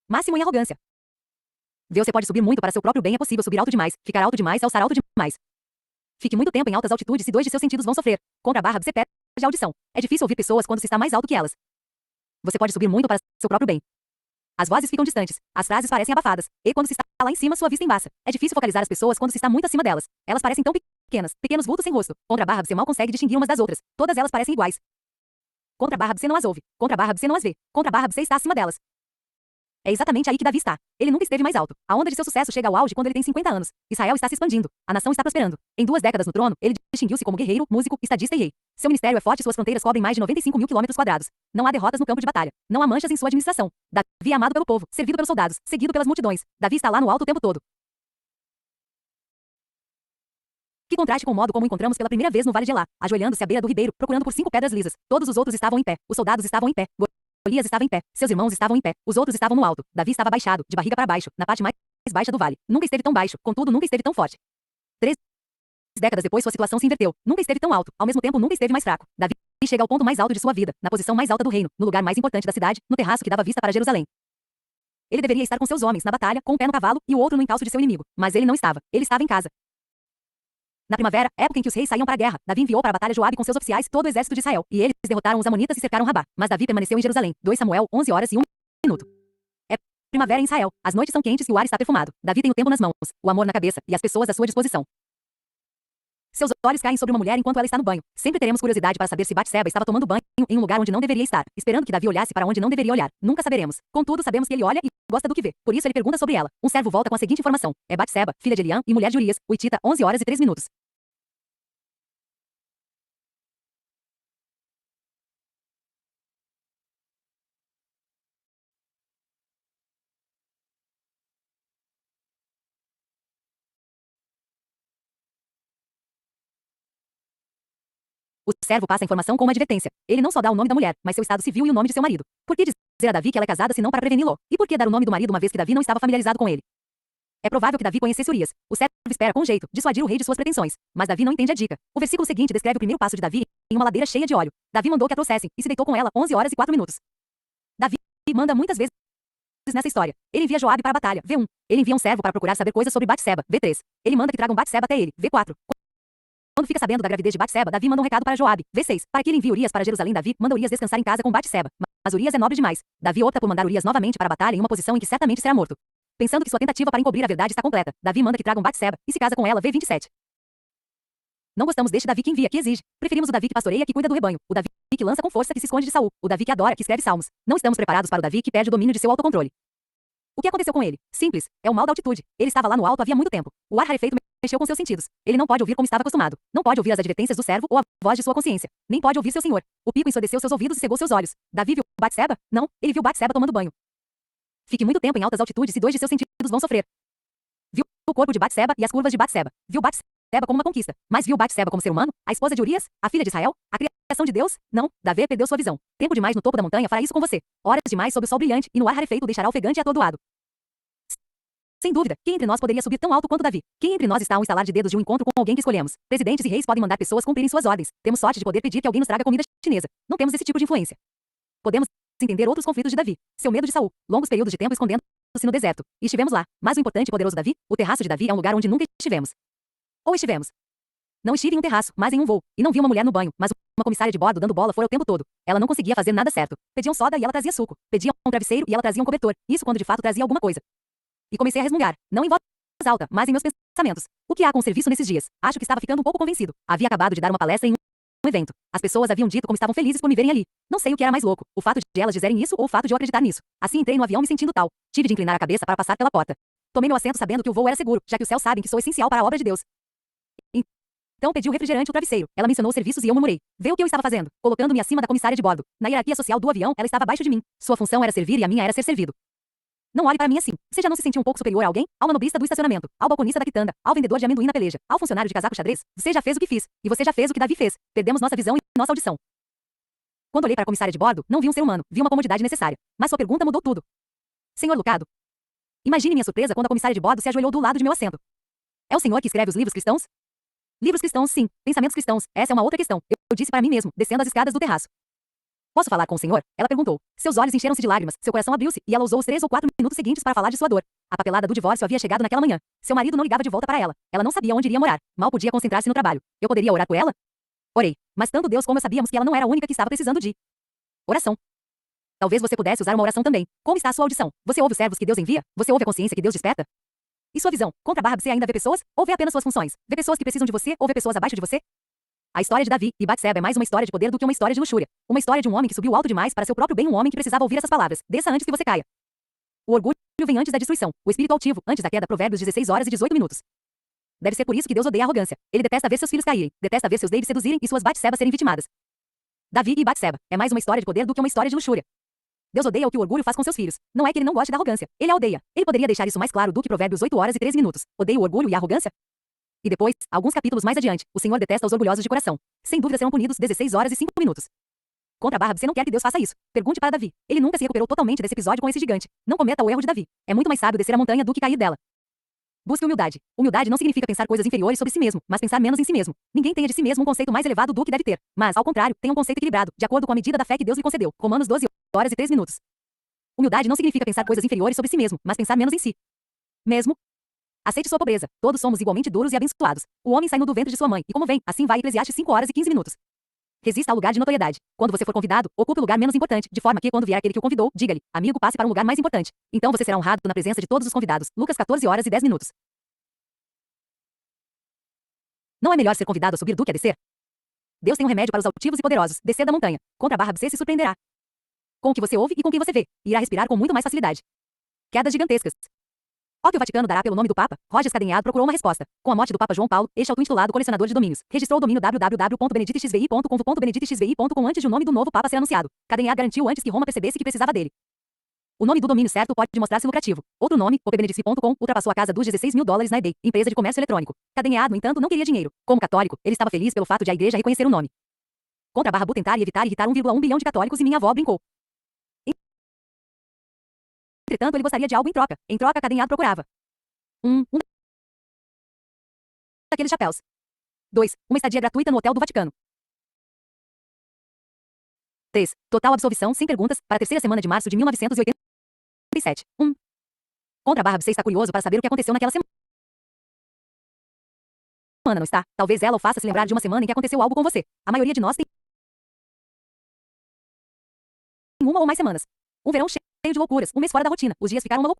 Máximo em arrogância. Você pode subir muito para seu próprio bem. É possível subir alto demais, ficar alto demais e alçar alto demais. Fique muito tempo em altas altitudes e 2 de seus sentidos vão sofrer. Contra a barra, você perde a audição. É difícil ouvir pessoas quando se está mais alto que elas. Você pode subir muito para seu próprio bem. As vozes ficam distantes, as frases parecem abafadas, e quando se está lá em cima, sua vista embaça. É difícil focalizar as pessoas quando se está muito acima delas. Elas parecem tão pequenas, pequenos vultos sem rosto. Contra a barra, você mal consegue distinguir umas das outras. Todas elas parecem iguais. Contra a barra, você não as ouve. Contra a barra, você não as vê. Contra a barra, você está acima delas. É exatamente aí que Davi está. Ele nunca esteve mais alto. A onda de seu sucesso chega ao auge quando ele tem 50 anos. Israel está se expandindo. A nação está prosperando. Em 2 décadas no trono, ele distinguiu-se como guerreiro, músico, estadista e rei. Seu ministério é forte e suas fronteiras cobrem mais de 95 mil quilômetros quadrados. Não há derrotas no campo de batalha. Não há manchas em sua administração. Davi é amado pelo povo, servido pelos soldados, seguido pelas multidões. Davi está lá no alto o tempo todo. Que contraste com o modo como encontramos pela primeira vez no Vale de Elá, ajoelhando-se à beira do ribeiro, procurando por 5 pedras lisas. Todos os outros estavam em pé. Os soldados estavam em pé. Golias estava em pé. Seus irmãos estavam em pé. Os outros estavam no alto. Davi estava baixado, de barriga para baixo, na parte mais baixa do vale. Nunca esteve tão baixo, contudo nunca esteve tão forte. 3 décadas depois sua situação se inverteu. Nunca esteve tão alto, ao mesmo tempo nunca esteve mais fraco. Davi chega ao ponto mais alto de sua vida, na posição mais alta do reino, no lugar mais importante da cidade, no terraço que dava vista para Jerusalém. Ele deveria estar com seus homens na batalha, com um pé no cavalo e o outro no encalço de seu inimigo. Mas ele não estava. Ele estava em casa. Na primavera, época em que os reis saíam para a guerra, Davi enviou para a batalha Joabe com seus oficiais todo o exército de Israel, e eles derrotaram os amonitas e cercaram Rabá. Mas Davi permaneceu em Jerusalém. 2 Samuel, 11 horas e 1 minuto. É primavera em Israel. As noites são quentes e o ar está perfumado. Davi tem o tempo nas mãos, o amor na cabeça e as pessoas à sua disposição. Seus olhos caem sobre uma mulher enquanto ela está no banho. Sempre teremos curiosidade para saber se Batseba estava tomando banho em um lugar onde não deveria estar, esperando que Davi olhasse para onde não deveria olhar. Nunca saberemos. Contudo, sabemos que ele olha e gosta do que vê. Por isso ele pergunta sobre ela. Um servo volta com a seguinte informação: é Batseba, filha de Eliam e mulher de Urias, o Hitita, 11 horas e 3 minutos. O servo passa a informação com uma advertência. Ele não só dá o nome da mulher, mas seu estado civil e o nome de seu marido. Por que dizer a Davi que ela é casada senão para preveni-lo? E por que dar o nome do marido uma vez que Davi não estava familiarizado com ele? É provável que Davi conhecesse Urias. O servo espera com jeito dissuadir o rei de suas pretensões, mas Davi não entende a dica. O versículo seguinte descreve o primeiro passo de Davi em uma ladeira cheia de óleo. Davi mandou que a trouxessem e se deitou com ela 11 horas e 4 minutos. Davi manda muitas vezes nessa história. Ele envia Joabe para a batalha, V1. Ele envia um servo para procurar saber coisas sobre Batseba, V3. Ele manda que tragam Batseba até ele, V4. Quando fica sabendo da gravidez de Batseba, Davi manda um recado para Joabe, V6. Para que ele envie Urias para Jerusalém, Davi manda Urias descansar em casa com Batseba. Mas Urias é nobre demais. Davi opta por mandar Urias novamente para a batalha em uma posição em que certamente será morto. Pensando que sua tentativa para encobrir a verdade está completa, Davi manda que tragam Batseba e se casa com ela, V27. Não gostamos deste Davi que envia, que exige. Preferimos o Davi que pastoreia, que cuida do rebanho. O Davi que lança com força, que se esconde de Saul. O Davi que adora, que escreve salmos. Não estamos preparados para o Davi que perde o domínio de seu autocontrole. O que aconteceu com ele? Simples. É o mal da altitude. Ele estava lá no alto havia muito tempo. O ar rarefeito mexeu com seus sentidos. Ele não pode ouvir como estava acostumado. Não pode ouvir as advertências do servo ou a voz de sua consciência. Nem pode ouvir seu senhor. O pico ensurdeceu seus ouvidos e cegou seus olhos. Davi viu Batseba? Não, ele viu Batseba tomando banho. Fique muito tempo em altas altitudes e 2 de seus sentidos vão sofrer. Viu o corpo de Batseba e as curvas de Batseba. Viu Batseba como uma conquista. Mas viu Batseba como ser humano? A esposa de Urias? A filha de Israel? A criação de Deus? Não, Davi perdeu sua visão. Tempo demais no topo da montanha fará isso com você. Horas demais sob o sol brilhante e no ar rarefeito o deixará ofegante e atordoado. Sem dúvida, quem entre nós poderia subir tão alto quanto Davi? Quem entre nós está a um estalar de dedos de um encontro com alguém que escolhemos? Presidentes e reis podem mandar pessoas cumprirem suas ordens. Temos sorte de poder pedir que alguém nos traga comida chinesa. Não temos esse tipo de influência. Podemos entender outros conflitos de Davi. Seu medo de Saul. Longos períodos de tempo escondendo-se no deserto. E estivemos lá. Mas o importante e poderoso Davi, o terraço de Davi é um lugar onde nunca estivemos. Ou estivemos. Não estive em um terraço, mas em um voo. E não vi uma mulher no banho, mas uma comissária de bordo dando bola fora o tempo todo. Ela não conseguia fazer nada certo. Pediam soda e ela trazia suco. Pediam um travesseiro e ela trazia um cobertor. Isso quando de fato trazia alguma coisa. E comecei a resmungar, não em voz alta, mas em meus pensamentos. O que há com o serviço nesses dias? Acho que estava ficando um pouco convencido. Havia acabado de dar uma palestra em um evento. As pessoas haviam dito como estavam felizes por me verem ali. Não sei o que era mais louco, o fato de elas dizerem isso ou o fato de eu acreditar nisso. Assim entrei no avião me sentindo tal. Tive de inclinar a cabeça para passar pela porta. Tomei meu assento sabendo que o voo era seguro, já que os céus sabem que sou essencial para a obra de Deus. Então pedi o refrigerante e o travesseiro. Ela mencionou os serviços e eu murmurei. Vê o que eu estava fazendo, colocando-me acima da comissária de bordo. Na hierarquia social do avião, ela estava abaixo de mim. Sua função era servir e a minha era ser servido. Não olhe para mim assim. Você já não se sentiu um pouco superior a alguém? Ao manobrista do estacionamento, ao balconista da quitanda, ao vendedor de amendoim na peleja, ao funcionário de casaco xadrez? Você já fez o que fiz. E você já fez o que Davi fez. Perdemos nossa visão e nossa audição. Quando olhei para a comissária de bordo, não vi um ser humano, vi uma comodidade necessária. Mas sua pergunta mudou tudo. Senhor Lucado. Imagine minha surpresa quando a comissária de bordo se ajoelhou do lado de meu assento. É o senhor que escreve os livros cristãos? Livros cristãos, sim. Pensamentos cristãos. Essa é uma outra questão. Eu disse para mim mesmo, descendo as escadas do terraço. Posso falar com o senhor? Ela perguntou. Seus olhos encheram-se de lágrimas, seu coração abriu-se, e ela usou os 3 ou 4 minutos seguintes para falar de sua dor. A papelada do divórcio havia chegado naquela manhã. Seu marido não ligava de volta para ela. Ela não sabia onde iria morar. Mal podia concentrar-se no trabalho. Eu poderia orar por ela? Orei. Mas tanto Deus como eu sabíamos que ela não era a única que estava precisando de oração. Talvez você pudesse usar uma oração também. Como está a sua audição? Você ouve os servos que Deus envia? Você ouve a consciência que Deus desperta? E sua visão? Você ainda vê pessoas? Ou vê apenas suas funções? Vê pessoas que precisam de você ou vê pessoas abaixo de você? A história de Davi e Batseba é mais uma história de poder do que uma história de luxúria. Uma história de um homem que subiu alto demais para seu próprio bem, um homem que precisava ouvir essas palavras. Desça antes que você caia. O orgulho vem antes da destruição. O espírito altivo, antes da queda. Provérbios 16 horas e 18 minutos. Deve ser por isso que Deus odeia a arrogância. Ele detesta ver seus filhos caírem. Detesta ver seus Davids seduzirem e suas Batsebas serem vitimadas. Davi e Batseba é mais uma história de poder do que uma história de luxúria. Deus odeia o que o orgulho faz com seus filhos. Não é que ele não goste da arrogância. Ele a odeia. Ele poderia deixar isso mais claro do que Provérbios 8 horas e 13 minutos. Odeia o orgulho e a arrogância? E depois, alguns capítulos mais adiante, o Senhor detesta os orgulhosos de coração. Sem dúvida serão punidos 16 horas e 5 minutos. Contra a barra, você não quer que Deus faça isso. Pergunte para Davi. Ele nunca se recuperou totalmente desse episódio com esse gigante. Não cometa o erro de Davi. É muito mais sábio descer a montanha do que cair dela. Busque humildade. Humildade não significa pensar coisas inferiores sobre si mesmo, mas pensar menos em si mesmo. Ninguém tenha de si mesmo um conceito mais elevado do que deve ter. Mas, ao contrário, tenha um conceito equilibrado, de acordo com a medida da fé que Deus lhe concedeu. Romanos 12 horas e 3 minutos. Humildade não significa pensar coisas inferiores sobre si mesmo, mas pensar menos em si mesmo. Aceite sua pobreza. Todos somos igualmente duros e abençoados. O homem sai nu do ventre de sua mãe, e como vem, assim vai. Eclesiastes 5 horas e 15 minutos. Resista ao lugar de notoriedade. Quando você for convidado, ocupe o lugar menos importante, de forma que, quando vier aquele que o convidou, diga-lhe: amigo, passe para um lugar mais importante. Então você será honrado na presença de todos os convidados. Lucas 14 horas e 10 minutos. Não é melhor ser convidado a subir do que a descer? Deus tem um remédio para os altivos e poderosos. Descer da montanha. Contra a barra você se surpreenderá. Com o que você ouve e com quem você vê. Irá respirar com muito mais facilidade. Quedas gigantescas. O que o Vaticano dará pelo nome do Papa? Roger Scadenhado procurou uma resposta. Com a morte do Papa João Paulo, este auto-intitulado colecionador de domínios registrou o domínio www.benedictxvi.com.benedictxvi.com antes de o nome do novo Papa ser anunciado. Scadenhado garantiu antes que Roma percebesse que precisava dele. O nome do domínio certo pode mostrar-se lucrativo. Outro nome, opbenedictxvi.com, ultrapassou a casa dos $16.000 na eBay, empresa de comércio eletrônico. Scadenhado, no entanto, não queria dinheiro. Como católico, ele estava feliz pelo fato de a igreja reconhecer o nome. Contra a barra tentar e evitar irritar 1,1 bilhão de católicos e minha avó brincou. Entretanto, ele gostaria de algo em troca. Em troca, Scadenhado procurava. Um daqueles chapéus. 2. Uma estadia gratuita no Hotel do Vaticano. 3. Total absolvição sem perguntas, para a terceira semana de março de 1987. 1. Contra a barra você está curioso para saber o que aconteceu naquela semana, não está? Talvez ela o faça se lembrar de uma semana em que aconteceu algo com você. A maioria de nós tem uma ou mais semanas. Um verão cheio de loucuras, um mês fora da rotina. Os dias ficaram uma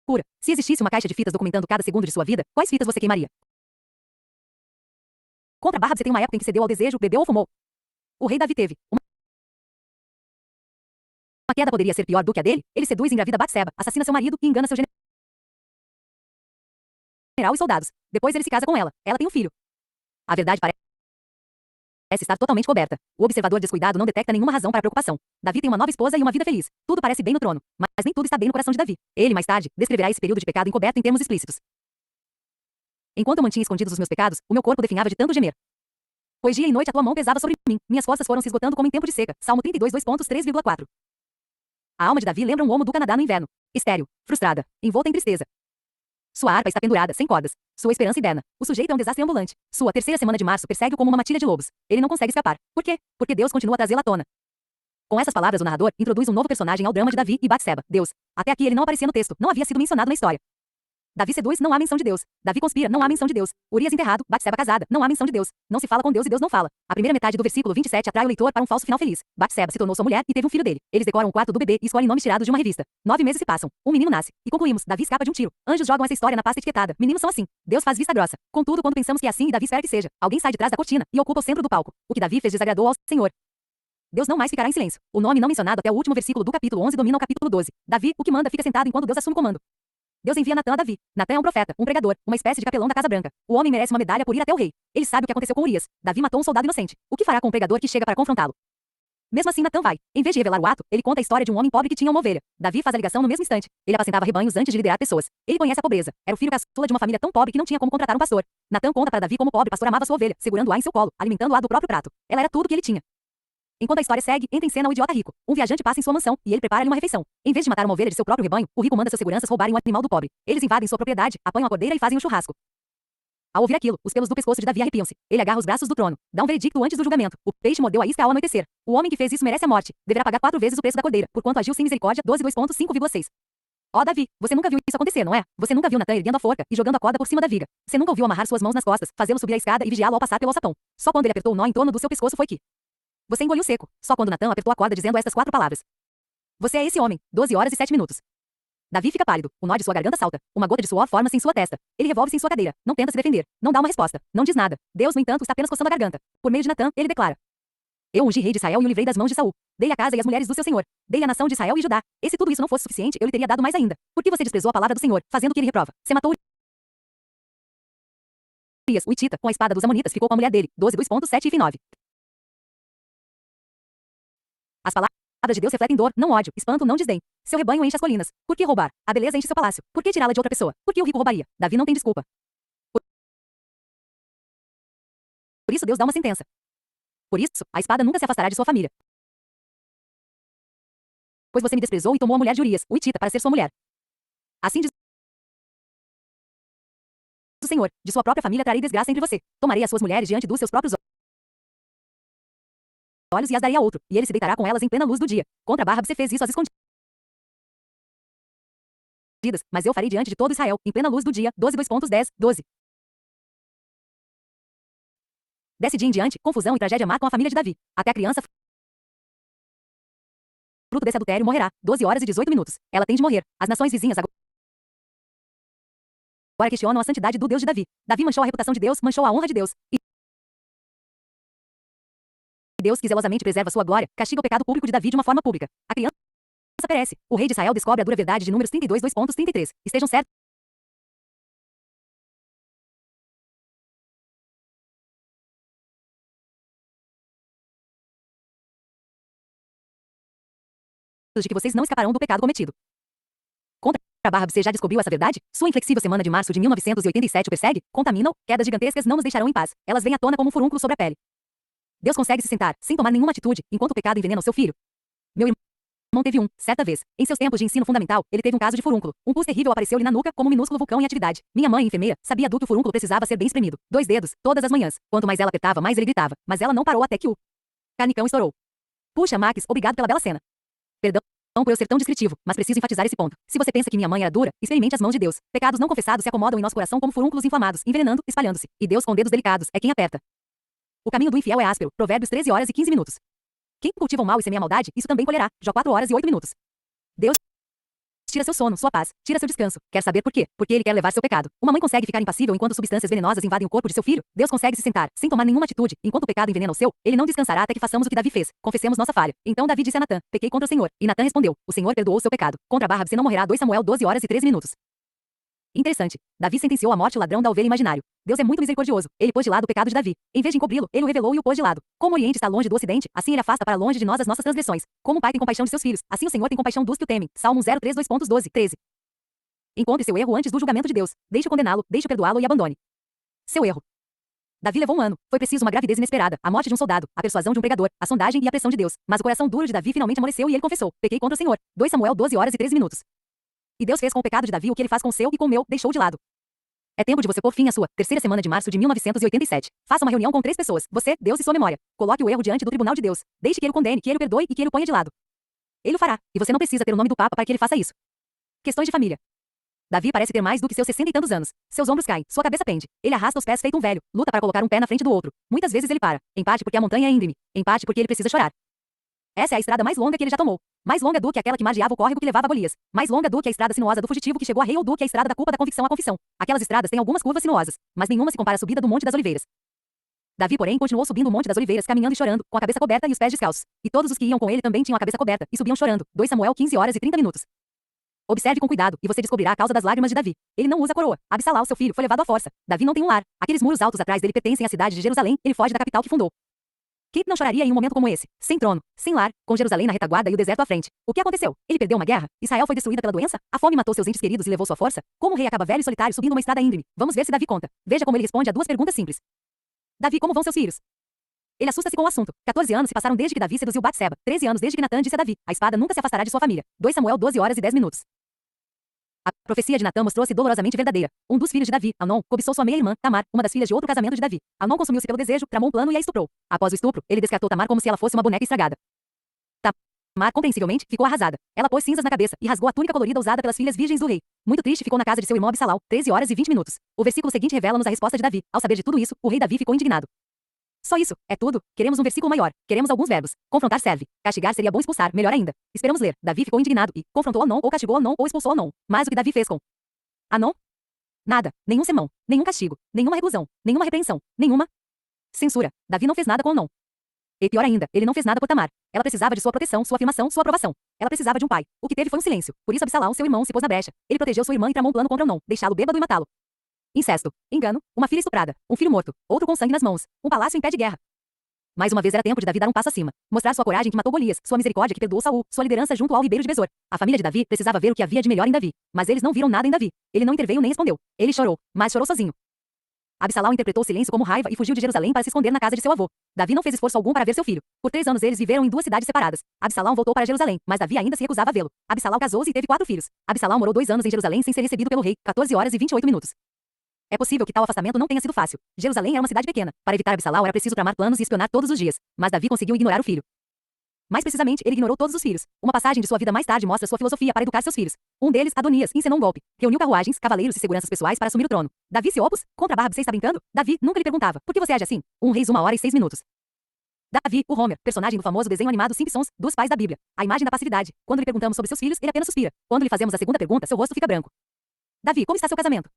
loucura. Se existisse uma caixa de fitas documentando cada segundo de sua vida, quais fitas você queimaria? Contra a barra você tem uma época em que cedeu ao desejo, bebeu ou fumou. O rei Davi teve uma queda poderia ser pior do que a dele. Ele seduz e engravida Batseba, assassina seu marido e engana seu general e soldados. Depois ele se casa com ela. Ela tem um filho. A verdade parece estar totalmente coberta. O observador descuidado não detecta nenhuma razão para preocupação. Davi tem uma nova esposa e uma vida feliz. Tudo parece bem no trono, mas nem tudo está bem no coração de Davi. Ele, mais tarde, descreverá esse período de pecado encoberto em termos explícitos. Enquanto eu mantinha escondidos os meus pecados, o meu corpo definhava de tanto gemer. Pois dia e noite a tua mão pesava sobre mim. Minhas forças foram se esgotando como em tempo de seca. Salmo 32, 2.3,4. A alma de Davi lembra um homo do Canadá no inverno. Estéril, frustrada, envolta em tristeza. Sua harpa está pendurada, sem cordas. Sua esperança hiberna. O sujeito é um desastre ambulante. Sua terceira semana de março persegue-o como uma matilha de lobos. Ele não consegue escapar. Por quê? Porque Deus continua a trazê-la à tona. Com essas palavras, o narrador introduz um novo personagem ao drama de Davi e Batseba. Deus. Até aqui ele não aparecia no texto, não havia sido mencionado na história. Davi seduz, não há menção de Deus. Davi conspira, não há menção de Deus. Urias enterrado, Batseba casada, não há menção de Deus. Não se fala com Deus e Deus não fala. A primeira metade do versículo 27 atrai o leitor para um falso final feliz. Batseba se tornou sua mulher e teve um filho dele. Eles decoram o quarto do bebê e escolhem nomes tirados de uma revista. 9 meses se passam. Um menino nasce. E concluímos, Davi escapa de um tiro. Anjos jogam essa história na pasta etiquetada. Meninos são assim. Deus faz vista grossa. Contudo, quando pensamos que é assim e Davi espera que seja, alguém sai de trás da cortina e ocupa o centro do palco. O que Davi fez desagradou ao Senhor. Deus não mais ficará em silêncio. O nome não mencionado até o último versículo do capítulo 11 domina o capítulo 12. Davi, o que manda, fica sentado enquanto Deus assume o comando. Deus envia Natã a Davi. Natã é um profeta, um pregador, uma espécie de capelão da Casa Branca. O homem merece uma medalha por ir até o rei. Ele sabe o que aconteceu com Urias. Davi matou um soldado inocente. O que fará com o pregador que chega para confrontá-lo? Mesmo assim, Natã vai. Em vez de revelar o ato, ele conta a história de um homem pobre que tinha uma ovelha. Davi faz a ligação no mesmo instante. Ele apacentava rebanhos antes de liderar pessoas. Ele conhece a pobreza. Era o filho caçula de uma família tão pobre que não tinha como contratar um pastor. Natã conta para Davi como o pobre pastor amava sua ovelha, segurando-a em seu colo, alimentando-a do próprio prato. Ela era tudo o que ele tinha. Enquanto a história segue, entra em cena o idiota rico. Um viajante passa em sua mansão, e ele prepara-lhe uma refeição. Em vez de matar uma ovelha de seu próprio rebanho, o rico manda seus seguranças roubarem um animal do pobre. Eles invadem sua propriedade, apanham a cordeira e fazem um churrasco. Ao ouvir aquilo, os pelos do pescoço de Davi arrepiam-se. Ele agarra os braços do trono. Dá um veredicto antes do julgamento. O peixe mordeu a isca ao anoitecer. O homem que fez isso merece a morte. Deverá pagar 4 vezes o preço da cordeira, porquanto agiu sem misericórdia. 12, 2.5,6. Ó Davi, você nunca viu isso acontecer, não é? Você nunca viu Natã erguendo a forca e jogando a corda por cima da viga. Você nunca ouviu amarrar suas mãos nas costas, fazê-lo subir a escada e vigiá-lo ao passar pelo alçapão. Só quando ele apertou o nó em torno do seu pescoço foi que você engoliu seco. Só quando Natã apertou a corda dizendo estas 4 palavras. Você é esse homem. 12 horas e 7 minutos. Davi fica pálido. O nó de sua garganta salta. Uma gota de suor forma-se em sua testa. Ele revolve-se em sua cadeira. Não tenta se defender. Não dá uma resposta. Não diz nada. Deus, no entanto, está apenas coçando a garganta. Por meio de Natã, ele declara: Eu ungi rei de Israel e o livrei das mãos de Saul. Dei a casa e as mulheres do seu senhor. Dei a nação de Israel e Judá. E se tudo isso não fosse suficiente, eu lhe teria dado mais ainda. Por que você desprezou a palavra do Senhor, fazendo o que ele reprova? Você matou Urias, o Hitita, com a espada dos amonitas, ficou com a mulher dele. 12, 2.7 e 9. As palavras de Deus refletem dor, não ódio, espanto, não desdém. Seu rebanho enche as colinas. Por que roubar? A beleza enche seu palácio. Por que tirá-la de outra pessoa? Por que o rico roubaria? Davi não tem desculpa. Por isso Deus dá uma sentença. Por isso, a espada nunca se afastará de sua família. Pois você me desprezou e tomou a mulher de Urias, o Hitita, para ser sua mulher. Assim diz o Senhor, de sua própria família trarei desgraça entre você. Tomarei as suas mulheres diante dos seus próprios olhos e as darei a outro, e ele se deitará com elas em plena luz do dia. Contra a barra você fez isso às escondidas, mas eu farei diante de todo Israel, em plena luz do dia. 12, 2.10, 12. Desse dia em diante, confusão e tragédia marcam a família de Davi. Até a criança fruto desse adultério morrerá. 12 horas e 18 minutos. Ela tem de morrer. As nações vizinhas agora Ora questionam a santidade do Deus de Davi. Davi manchou a reputação de Deus, manchou a honra de Deus. E Deus, que zelosamente preserva sua glória, castiga o pecado público de Davi de uma forma pública. A criança perece. O rei de Israel descobre a dura verdade de Números 32, 2.33. Estejam certos de que vocês não escaparão do pecado cometido. Contra Barra, você já descobriu essa verdade? Sua inflexível semana de março de 1987 o persegue? Contaminam? Quedas gigantescas não nos deixarão em paz. Elas vêm à tona como um furúnculo sobre a pele. Deus consegue se sentar, sem tomar nenhuma atitude, enquanto o pecado envenena o seu filho. Meu irmão teve certa vez. Em seus tempos de ensino fundamental, ele teve um caso de furúnculo. Um pus terrível apareceu-lhe na nuca como um minúsculo vulcão em atividade. Minha mãe, enfermeira, sabia que o furúnculo precisava ser bem espremido. 2 dedos, todas as manhãs. Quanto mais ela apertava, mais ele gritava. Mas ela não parou até que o canicão estourou. Puxa, Max, obrigado pela bela cena. Perdão por eu ser tão descritivo, mas preciso enfatizar esse ponto. Se você pensa que minha mãe era dura, experimente as mãos de Deus. Pecados não confessados se acomodam em nosso coração como furúnculos inflamados, envenenando, espalhando-se. E Deus com dedos delicados é quem aperta. O caminho do infiel é áspero. Provérbios 13 horas e 15 minutos. Quem cultiva o mal e semeia a maldade, isso também colherá. Jó 4 horas e 8 minutos. Deus tira seu sono, sua paz, tira seu descanso. Quer saber por quê? Porque ele quer levar seu pecado. Uma mãe consegue ficar impassível enquanto substâncias venenosas invadem o corpo de seu filho? Deus consegue se sentar, sem tomar nenhuma atitude, enquanto o pecado envenena o seu? Ele não descansará até que façamos o que Davi fez. Confessemos nossa falha. Então Davi disse a Natã: pequei contra o Senhor. E Natã respondeu: o Senhor perdoou seu pecado. Contra Barra, você não morrerá. 2 Samuel 12 horas e 13 minutos. Interessante. Davi sentenciou à morte o ladrão da ovelha imaginário. Deus é muito misericordioso. Ele pôs de lado o pecado de Davi. Em vez de encobri-lo, ele o revelou e o pôs de lado. Como o Oriente está longe do Ocidente, assim ele afasta para longe de nós as nossas transgressões. Como o pai tem compaixão de seus filhos, assim o Senhor tem compaixão dos que o temem. Salmo 03, 2.12, 13. Encontre seu erro antes do julgamento de Deus. Deixe-o condená-lo, deixe-o perdoá-lo e abandone seu erro. Davi levou 1 ano. Foi preciso uma gravidez inesperada, a morte de um soldado, a persuasão de um pregador, a sondagem e a pressão de Deus. Mas o coração duro de Davi finalmente amoleceu e ele confessou: pequei contra o Senhor. 2 Samuel 12 horas e 13 minutos. E Deus fez com o pecado de Davi o que ele faz com o seu e com o meu, deixou de lado. É tempo de você pôr fim à sua terceira semana de março de 1987. Faça uma reunião com 3 pessoas, você, Deus e sua memória. Coloque o erro diante do tribunal de Deus. Deixe que ele o condene, que ele o perdoe e que ele o ponha de lado. Ele o fará, e você não precisa ter o nome do Papa para que ele faça isso. Questões de família. Davi parece ter mais do que seus 60 e tantos anos. Seus ombros caem, sua cabeça pende. Ele arrasta os pés feito um velho, luta para colocar um pé na frente do outro. Muitas vezes ele para, em parte porque a montanha é íngreme, em parte porque ele precisa chorar. Essa é a estrada mais longa que ele já tomou. Mais longa do que aquela que margeava o córrego que levava a Golias. Mais longa do que a estrada sinuosa do fugitivo que chegou a rei ou do que a estrada da culpa da convicção à confissão. Aquelas estradas têm algumas curvas sinuosas, mas nenhuma se compara à subida do Monte das Oliveiras. Davi, porém, continuou subindo o Monte das Oliveiras, caminhando e chorando, com a cabeça coberta e os pés descalços. E todos os que iam com ele também tinham a cabeça coberta, e subiam chorando. 2 Samuel 15 horas e 30 minutos. Observe com cuidado, e você descobrirá a causa das lágrimas de Davi. Ele não usa coroa. Absalão, seu filho, foi levado à força. Davi não tem um lar. Aqueles muros altos atrás dele pertencem à cidade de Jerusalém. Ele foge da capital que fundou. Quem não choraria em um momento como esse? Sem trono, sem lar, com Jerusalém na retaguarda e o deserto à frente. O que aconteceu? Ele perdeu uma guerra? Israel foi destruída pela doença? A fome matou seus entes queridos e levou sua força? Como o rei acaba velho e solitário subindo uma estrada íngreme? Vamos ver se Davi conta. Veja como ele responde a 2 perguntas simples. Davi, como vão seus filhos? Ele assusta-se com o assunto. 14 anos se passaram desde que Davi seduziu Batseba. 13 anos desde que Natã disse a Davi: a espada nunca se afastará de sua família. 2 Samuel 12 horas e 10 minutos. A profecia de Natã mostrou-se dolorosamente verdadeira. Um dos filhos de Davi, Amnon, cobiçou sua meia-irmã, Tamar, uma das filhas de outro casamento de Davi. Amnon consumiu-se pelo desejo, tramou um plano e a estuprou. Após o estupro, ele descartou Tamar como se ela fosse uma boneca estragada. Tamar, compreensivelmente, ficou arrasada. Ela pôs cinzas na cabeça e rasgou a túnica colorida usada pelas filhas virgens do rei. Muito triste, ficou na casa de seu irmão Absalão, 13 horas e 20 minutos. O versículo seguinte revela-nos a resposta de Davi. Ao saber de tudo isso, o rei Davi ficou indignado. Só isso, é tudo. Queremos um versículo maior. Queremos alguns verbos. Confrontar serve. Castigar seria bom, expulsar, melhor ainda. Esperamos ler. Davi ficou indignado e confrontou Amnon ou castigou Amnon ou expulsou Amnon. Mas o que Davi fez com Amnon? Nada. Nenhum sermão. Nenhum castigo. Nenhuma reclusão. Nenhuma repreensão. Nenhuma censura. Davi não fez nada com Amnon. E pior ainda, ele não fez nada por Tamar. Ela precisava de sua proteção, sua afirmação, sua aprovação. Ela precisava de um pai. O que teve foi um silêncio. Por isso Absalão, seu irmão, se pôs na brecha. Ele protegeu sua irmã e tramou um plano contra Amnon, deixá-lo bêbado e matá-lo. Incesto, engano, uma filha estuprada, um filho morto, outro com sangue nas mãos, um palácio em pé de guerra. Mais uma vez era tempo de Davi dar um passo acima, mostrar sua coragem que matou Golias, sua misericórdia que perdoou Saul, sua liderança junto ao ribeiro de Besor. A família de Davi precisava ver o que havia de melhor em Davi, mas eles não viram nada em Davi. Ele não interveio nem respondeu. Ele chorou, mas chorou sozinho. Absalão interpretou o silêncio como raiva e fugiu de Jerusalém para se esconder na casa de seu avô. Davi não fez esforço algum para ver seu filho. Por 3 anos eles viveram em 2 cidades separadas. Absalão voltou para Jerusalém, mas Davi ainda se recusava a vê-lo. Absalão casou-se e teve 4 filhos. Absalão morou 2 anos em Jerusalém sem ser recebido pelo rei, 14 horas e 28 minutos. É possível que tal afastamento não tenha sido fácil. Jerusalém era uma cidade pequena. Para evitar Absalão era preciso tramar planos e espionar todos os dias. Mas Davi conseguiu ignorar o filho. Mais precisamente, ele ignorou todos os filhos. Uma passagem de sua vida mais tarde mostra sua filosofia para educar seus filhos. Um deles, Adonias, encenou um golpe. Reuniu carruagens, cavaleiros e seguranças pessoais para assumir o trono. Davi se opôs? Contra Barba, você está brincando? Davi nunca lhe perguntava: por que você age assim? 1 Reis 1 hora e 6 minutos. Davi, o Homer, personagem do famoso desenho animado Simpsons, dos pais da Bíblia. A imagem da passividade. Quando lhe perguntamos sobre seus filhos, ele apenas suspira. Quando lhe fazemos a segunda pergunta, seu rosto fica branco. Davi, como está seu casamento?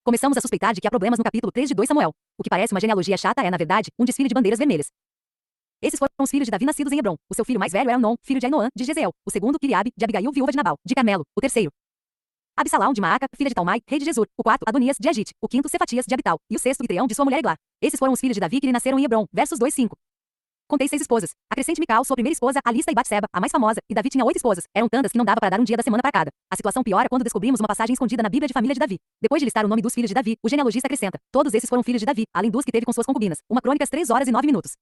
Começamos a suspeitar de que há problemas no capítulo 3 de 2 Samuel. O que parece uma genealogia chata é, na verdade, um desfile de bandeiras vermelhas. Esses foram os filhos de Davi nascidos em Hebrom. O seu filho mais velho era Amnon, filho de Ainoã, de Jezreel. O segundo, Eliabe, de Abigail, viúva de Nabal, de Carmelo. O terceiro, Absalão, de Maaca, filha de Talmai, rei de Gesur. O quarto, Adonias, de Agite. O quinto, Cefatias, de Abital. E o sexto, Itreão, de sua mulher Eglá. Esses foram os filhos de Davi que lhe nasceram em Hebrom. Versos 2-5. Contei 6 esposas. Acrescente Mical, sua primeira esposa, Alista e Batseba, a mais famosa, e Davi tinha 8 esposas. Eram tantas que não dava para dar um dia da semana para cada. A situação piora quando descobrimos uma passagem escondida na Bíblia de família de Davi. Depois de listar o nome dos filhos de Davi, o genealogista acrescenta: todos esses foram filhos de Davi, além dos que teve com suas concubinas. Uma Crônicas 3 horas e 9 minutos.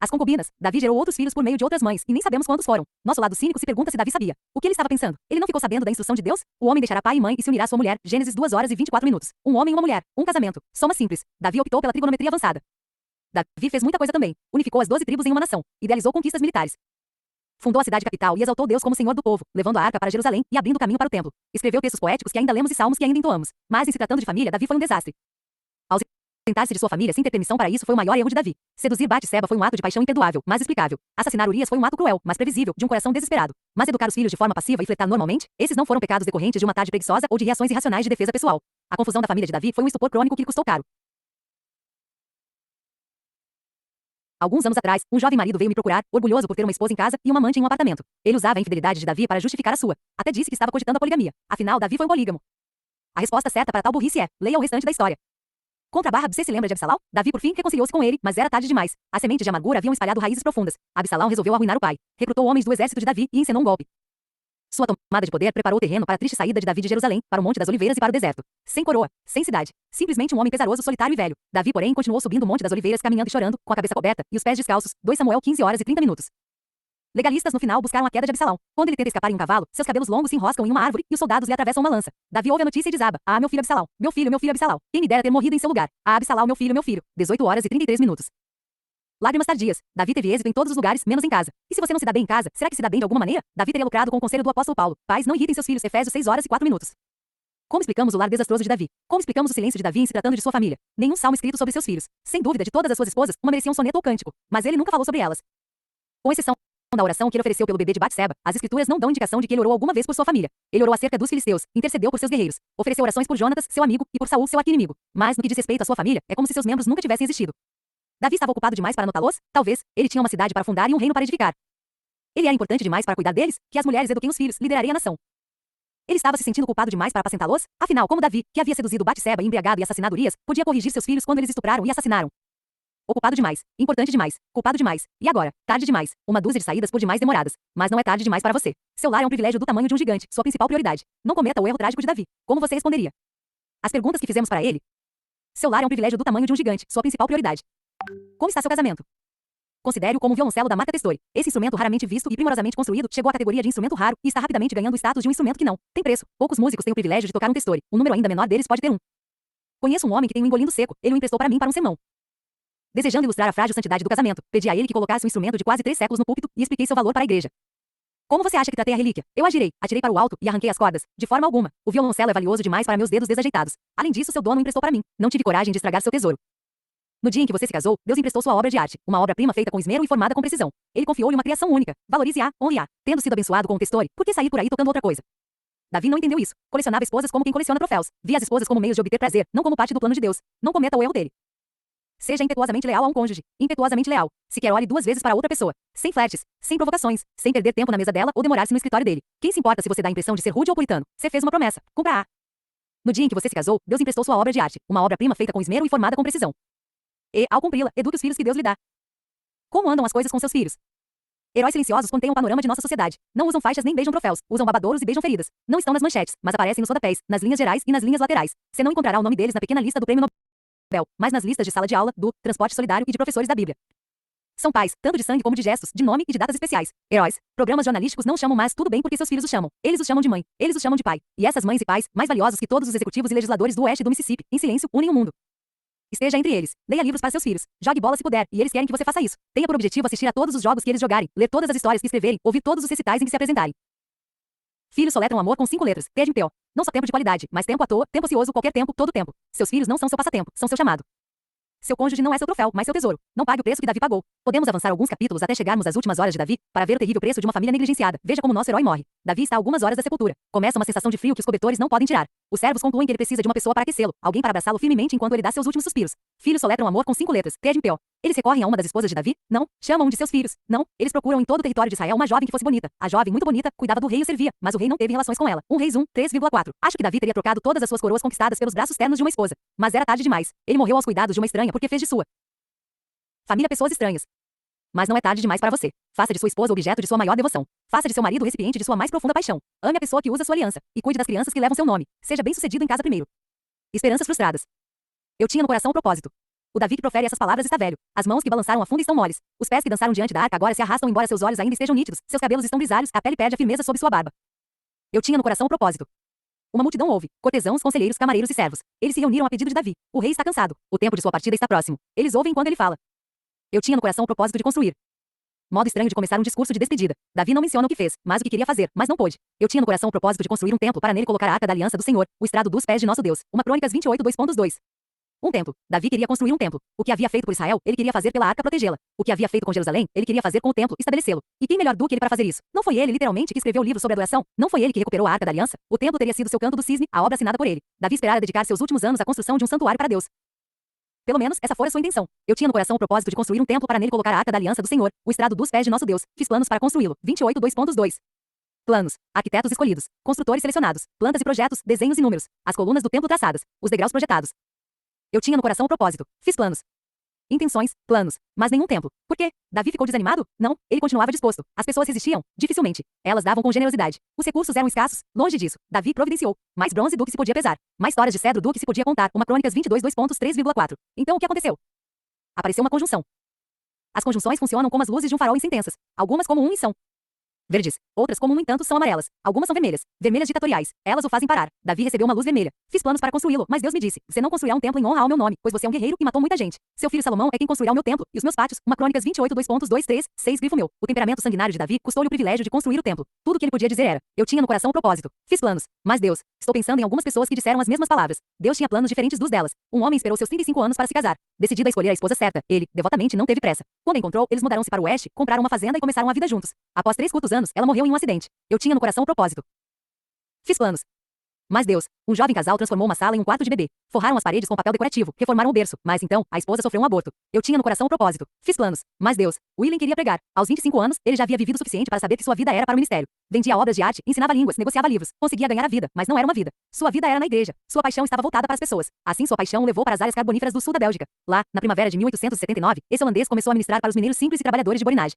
As concubinas, Davi gerou outros filhos por meio de outras mães, e nem sabemos quantos foram. Nosso lado cínico se pergunta se Davi sabia. O que ele estava pensando? Ele não ficou sabendo da instrução de Deus? O homem deixará pai e mãe e se unirá à sua mulher. Gênesis 2 horas e 24 minutos. Um homem e uma mulher. Um casamento. Soma simples. Davi optou pela trigonometria avançada. Davi fez muita coisa também. Unificou as 12 tribos em uma nação. Idealizou conquistas militares. Fundou a cidade capital e exaltou Deus como Senhor do povo, levando a arca para Jerusalém e abrindo caminho para o templo. Escreveu textos poéticos que ainda lemos e salmos que ainda entoamos. Mas em se tratando de família, Davi foi um desastre. Ausentar-se de sua família sem ter permissão para isso foi o maior erro de Davi. Seduzir Batseba foi um ato de paixão imperdoável, mas explicável. Assassinar Urias foi um ato cruel, mas previsível, de um coração desesperado. Mas educar os filhos de forma passiva e flertar normalmente, esses não foram pecados decorrentes de uma tarde preguiçosa ou de reações irracionais de defesa pessoal. A confusão da família de Davi foi um estupor crônico que lhe custou caro. Alguns anos atrás, um jovem marido veio me procurar, orgulhoso por ter uma esposa em casa e uma amante em um apartamento. Ele usava a infidelidade de Davi para justificar a sua. Até disse que estava cogitando a poligamia. Afinal, Davi foi um polígamo. A resposta certa para tal burrice é: leia o restante da história. Contra Barra, você se lembra de Absalão? Davi por fim reconciliou-se com ele, mas era tarde demais. As sementes de amargura haviam espalhado raízes profundas. Absalão resolveu arruinar o pai. Recrutou homens do exército de Davi e encenou um golpe. Sua tomada de poder preparou o terreno para a triste saída de Davi de Jerusalém, para o Monte das Oliveiras e para o deserto. Sem coroa, sem cidade. Simplesmente um homem pesaroso, solitário e velho. Davi, porém, continuou subindo o Monte das Oliveiras caminhando e chorando, com a cabeça coberta e os pés descalços. 2 Samuel 15 horas e 30 minutos. Legalistas no final buscaram a queda de Absalão. Quando ele tenta escapar em um cavalo, seus cabelos longos se enroscam em uma árvore e os soldados lhe atravessam uma lança. Davi ouve a notícia e desaba: ah, meu filho Absalão. Meu filho Absalão. Quem me dera ter morrido em seu lugar. Ah, Absalão, meu filho. 18 horas e 33 minutos. Lágrimas tardias. Davi teve êxito em todos os lugares, menos em casa. E se você não se dá bem em casa, será que se dá bem de alguma maneira? Davi teria lucrado com o conselho do apóstolo Paulo. Pais, não irritem seus filhos. Efésios 6 horas e 4 minutos. Como explicamos o lar desastroso de Davi? Como explicamos o silêncio de Davi em se tratando de sua família? Nenhum salmo escrito sobre seus filhos. Sem dúvida, de todas as suas esposas, uma merecia um soneto ou cântico. Mas ele nunca falou sobre elas. Com exceção da oração que ele ofereceu pelo bebê de Batseba, as escrituras não dão indicação de que ele orou alguma vez por sua família. Ele orou acerca dos filisteus, intercedeu por seus guerreiros, ofereceu orações por Jonatas, seu amigo, e por Saul, seu arqui-inimigo. Mas no que diz respeito à sua família, é como se seus membros nunca tivessem existido. Davi estava ocupado demais para anotá-los? Talvez. Ele tinha uma cidade para fundar e um reino para edificar. Ele era importante demais para cuidar deles, que as mulheres eduquem os filhos, lideraria a nação. Ele estava se sentindo culpado demais para apacentá-los? Afinal, como Davi, que havia seduzido Batseba, embriagado e assassinado Urias, podia corrigir seus filhos quando eles estupraram e assassinaram? Ocupado demais, importante demais, culpado demais, e agora, tarde demais, uma dúzia de saídas por demais demoradas, mas não é tarde demais para você. Seu lar é um privilégio do tamanho de um gigante, sua principal prioridade. Não cometa o erro trágico de Davi. Como você responderia? As perguntas que fizemos para ele. Seu lar é um privilégio do tamanho de um gigante, sua principal prioridade. Como está seu casamento? Considere-o como o violoncelo da marca Testore. Esse instrumento raramente visto e primorosamente construído chegou à categoria de instrumento raro e está rapidamente ganhando o status de um instrumento que não tem preço. Poucos músicos têm o privilégio de tocar um Testore. Um número ainda menor deles pode ter um. Conheço um homem que tem um engolindo seco. Ele o emprestou para mim para um sermão. Desejando ilustrar a frágil santidade do casamento, pedi a ele que colocasse um instrumento de quase 3 séculos no púlpito e expliquei seu valor para a igreja. Como você acha que tratei a relíquia? Eu agirei, atirei para o alto e arranquei as cordas. De forma alguma. O violoncelo é valioso demais para meus dedos desajeitados. Além disso, seu dono o emprestou para mim. Não tive coragem de estragar seu tesouro. No dia em que você se casou, Deus emprestou sua obra de arte, uma obra-prima feita com esmero e formada com precisão. Ele confiou-lhe uma criação única. Valorize-a, honre-a. Tendo sido abençoado com o Testore, por que sair por aí tocando outra coisa? Davi não entendeu isso. Colecionava esposas como quem coleciona troféus. Via as esposas como meios de obter prazer, não como parte do plano de Deus. Não cometa o erro dele. Seja impetuosamente leal a um cônjuge. Impetuosamente leal. Sequer olhe 2 vezes para outra pessoa. Sem flertes, sem provocações, sem perder tempo na mesa dela ou demorar-se no escritório dele. Quem se importa se você dá a impressão de ser rude ou puritano? Você fez uma promessa. Cumpra-a. No dia em que você se casou, Deus emprestou sua obra de arte, uma obra-prima feita com esmero e formada com precisão. E, ao cumpri-la, eduque os filhos que Deus lhe dá. Como andam as coisas com seus filhos? Heróis silenciosos contêm um panorama de nossa sociedade. Não usam faixas nem beijam troféus. Usam babadouros e beijam feridas. Não estão nas manchetes, mas aparecem nos rodapés, nas linhas gerais e nas linhas laterais. Você não encontrará o nome deles na pequena lista do Prêmio Nobel, mas nas listas de sala de aula, do transporte solidário e de professores da Bíblia. São pais, tanto de sangue como de gestos, de nome e de datas especiais. Heróis. Programas jornalísticos não chamam mais tudo bem porque seus filhos os chamam. Eles os chamam de mãe. Eles os chamam de pai. E essas mães e pais, mais valiosos que todos os executivos e legisladores do oeste do Mississippi, em silêncio, unem o mundo. Esteja entre eles. Leia livros para seus filhos. Jogue bola se puder, e eles querem que você faça isso. Tenha por objetivo assistir a todos os jogos que eles jogarem, ler todas as histórias que escreverem, ouvir todos os recitais em que se apresentarem. Filhos soletram amor com 5 letras. TMPO. Não só tempo de qualidade, mas tempo à toa, tempo ocioso, qualquer tempo, todo tempo. Seus filhos não são seu passatempo, são seu chamado. Seu cônjuge não é seu troféu, mas seu tesouro. Não pague o preço que Davi pagou. Podemos avançar alguns capítulos até chegarmos às últimas horas de Davi, para ver o terrível preço de uma família negligenciada. Veja como nosso herói morre. Davi está a algumas horas da sepultura. Começa uma sensação de frio que os cobertores não podem tirar. Os servos concluem que ele precisa de uma pessoa para aquecê-lo, alguém para abraçá-lo firmemente enquanto ele dá seus últimos suspiros. Filhos soletram amor com 5 letras, T-M-P-O. Eles recorrem a uma das esposas de Davi? Não. Chamam um de seus filhos? Não. Eles procuram em todo o território de Israel uma jovem que fosse bonita. A jovem, muito bonita, cuidava do rei e o servia, mas o rei não teve relações com ela. 1 Reis 1, 3,4. Acho que Davi teria trocado todas as suas coroas conquistadas pelos braços ternos de uma esposa. Mas era tarde demais. Ele morreu aos cuidados de uma estranha porque fez de sua família pessoas estranhas. Mas não é tarde demais para você. Faça de sua esposa objeto de sua maior devoção. Faça de seu marido o recipiente de sua mais profunda paixão. Ame a pessoa que usa sua aliança. E cuide das crianças que levam seu nome. Seja bem-sucedido em casa primeiro. Esperanças frustradas. Eu tinha no coração o propósito. O Davi que profere essas palavras está velho. As mãos que balançaram a fundo estão moles. Os pés que dançaram diante da arca agora se arrastam embora seus olhos ainda estejam nítidos. Seus cabelos estão grisalhos, a pele perde a firmeza sob sua barba. Eu tinha no coração o propósito. Uma multidão ouve. Cortesãos, conselheiros, camareiros e servos. Eles se reuniram a pedido de Davi. O rei está cansado. O tempo de sua partida está próximo. Eles ouvem quando ele fala. Eu tinha no coração o propósito de construir. Modo estranho de começar um discurso de despedida. Davi não menciona o que fez, mas o que queria fazer, mas não pôde. Eu tinha no coração o propósito de construir um templo para nele colocar a arca da aliança do Senhor, o estrado dos pés de nosso Deus. 1 Crônicas 28, 2.2. Um templo. Davi queria construir um templo. O que havia feito por Israel, ele queria fazer pela arca protegê-la. O que havia feito com Jerusalém, ele queria fazer com o templo, estabelecê-lo. E quem melhor do que ele para fazer isso? Não foi ele, literalmente, que escreveu o livro sobre adoração? Não foi ele que recuperou a arca da aliança? O templo teria sido seu canto do cisne, a obra assinada por ele. Davi esperara dedicar seus últimos anos à construção de um santuário para Deus. Pelo menos, essa fora sua intenção. Eu tinha no coração o propósito de construir um templo para nele colocar a arca da aliança do Senhor, o estrado dos pés de nosso Deus. Fiz planos para construí-lo. 28, 2.2. Planos. Arquitetos escolhidos. Construtores selecionados. Plantas e projetos, desenhos e números. As colunas do templo traçadas. Os degraus projetados. Eu tinha no coração o propósito. Fiz planos. Intenções, planos, mas nenhum templo. Por quê? Davi ficou desanimado? Não, ele continuava disposto. As pessoas resistiam? Dificilmente. Elas davam com generosidade. Os recursos eram escassos? Longe disso. Davi providenciou. Mais bronze do que se podia pesar. Mais toras de cedro do que se podia contar. 1 Crônicas 22, 2.3,4. Então o que aconteceu? Apareceu uma conjunção. As conjunções funcionam como as luzes de um farol em sentenças. Algumas como um e são verdes. Outras, como no entanto, são amarelas. Algumas são vermelhas. Vermelhas ditatoriais. Elas o fazem parar. Davi recebeu uma luz vermelha. Fiz planos para construí-lo, mas Deus me disse: você não construirá um templo em honra ao meu nome, pois você é um guerreiro e matou muita gente. Seu filho Salomão é quem construirá o meu templo e os meus pátios. 1 Crônicas 28, 2.23, 6 grifo meu. O temperamento sanguinário de Davi custou-lhe o privilégio de construir o templo. Tudo o que ele podia dizer era: eu tinha no coração o propósito. Fiz planos. Mas Deus, estou pensando em algumas pessoas que disseram as mesmas palavras. Deus tinha planos diferentes dos delas. Um homem esperou seus 35 anos para se casar. Decidido a escolher a esposa certa, ele, devotamente, não teve pressa. Quando a encontrou, eles mudaram-se para o oeste, compraram uma fazenda e começaram a vida juntos. Após 3 curtos anos, ela morreu em um acidente. Eu tinha no coração o propósito. Fiz planos. Mas Deus, um jovem casal transformou uma sala em um quarto de bebê. Forraram as paredes com papel decorativo, reformaram o berço, mas então, a esposa sofreu um aborto. Eu tinha no coração o propósito. Fiz planos. Mas Deus, William queria pregar. Aos 25 anos, ele já havia vivido o suficiente para saber que sua vida era para o ministério. Vendia obras de arte, ensinava línguas, negociava livros, conseguia ganhar a vida, mas não era uma vida. Sua vida era na igreja. Sua paixão estava voltada para as pessoas. Assim sua paixão o levou para as áreas carboníferas do sul da Bélgica. Lá, na primavera de 1879, esse holandês começou a ministrar para os mineiros simples e trabalhadores de borinagem.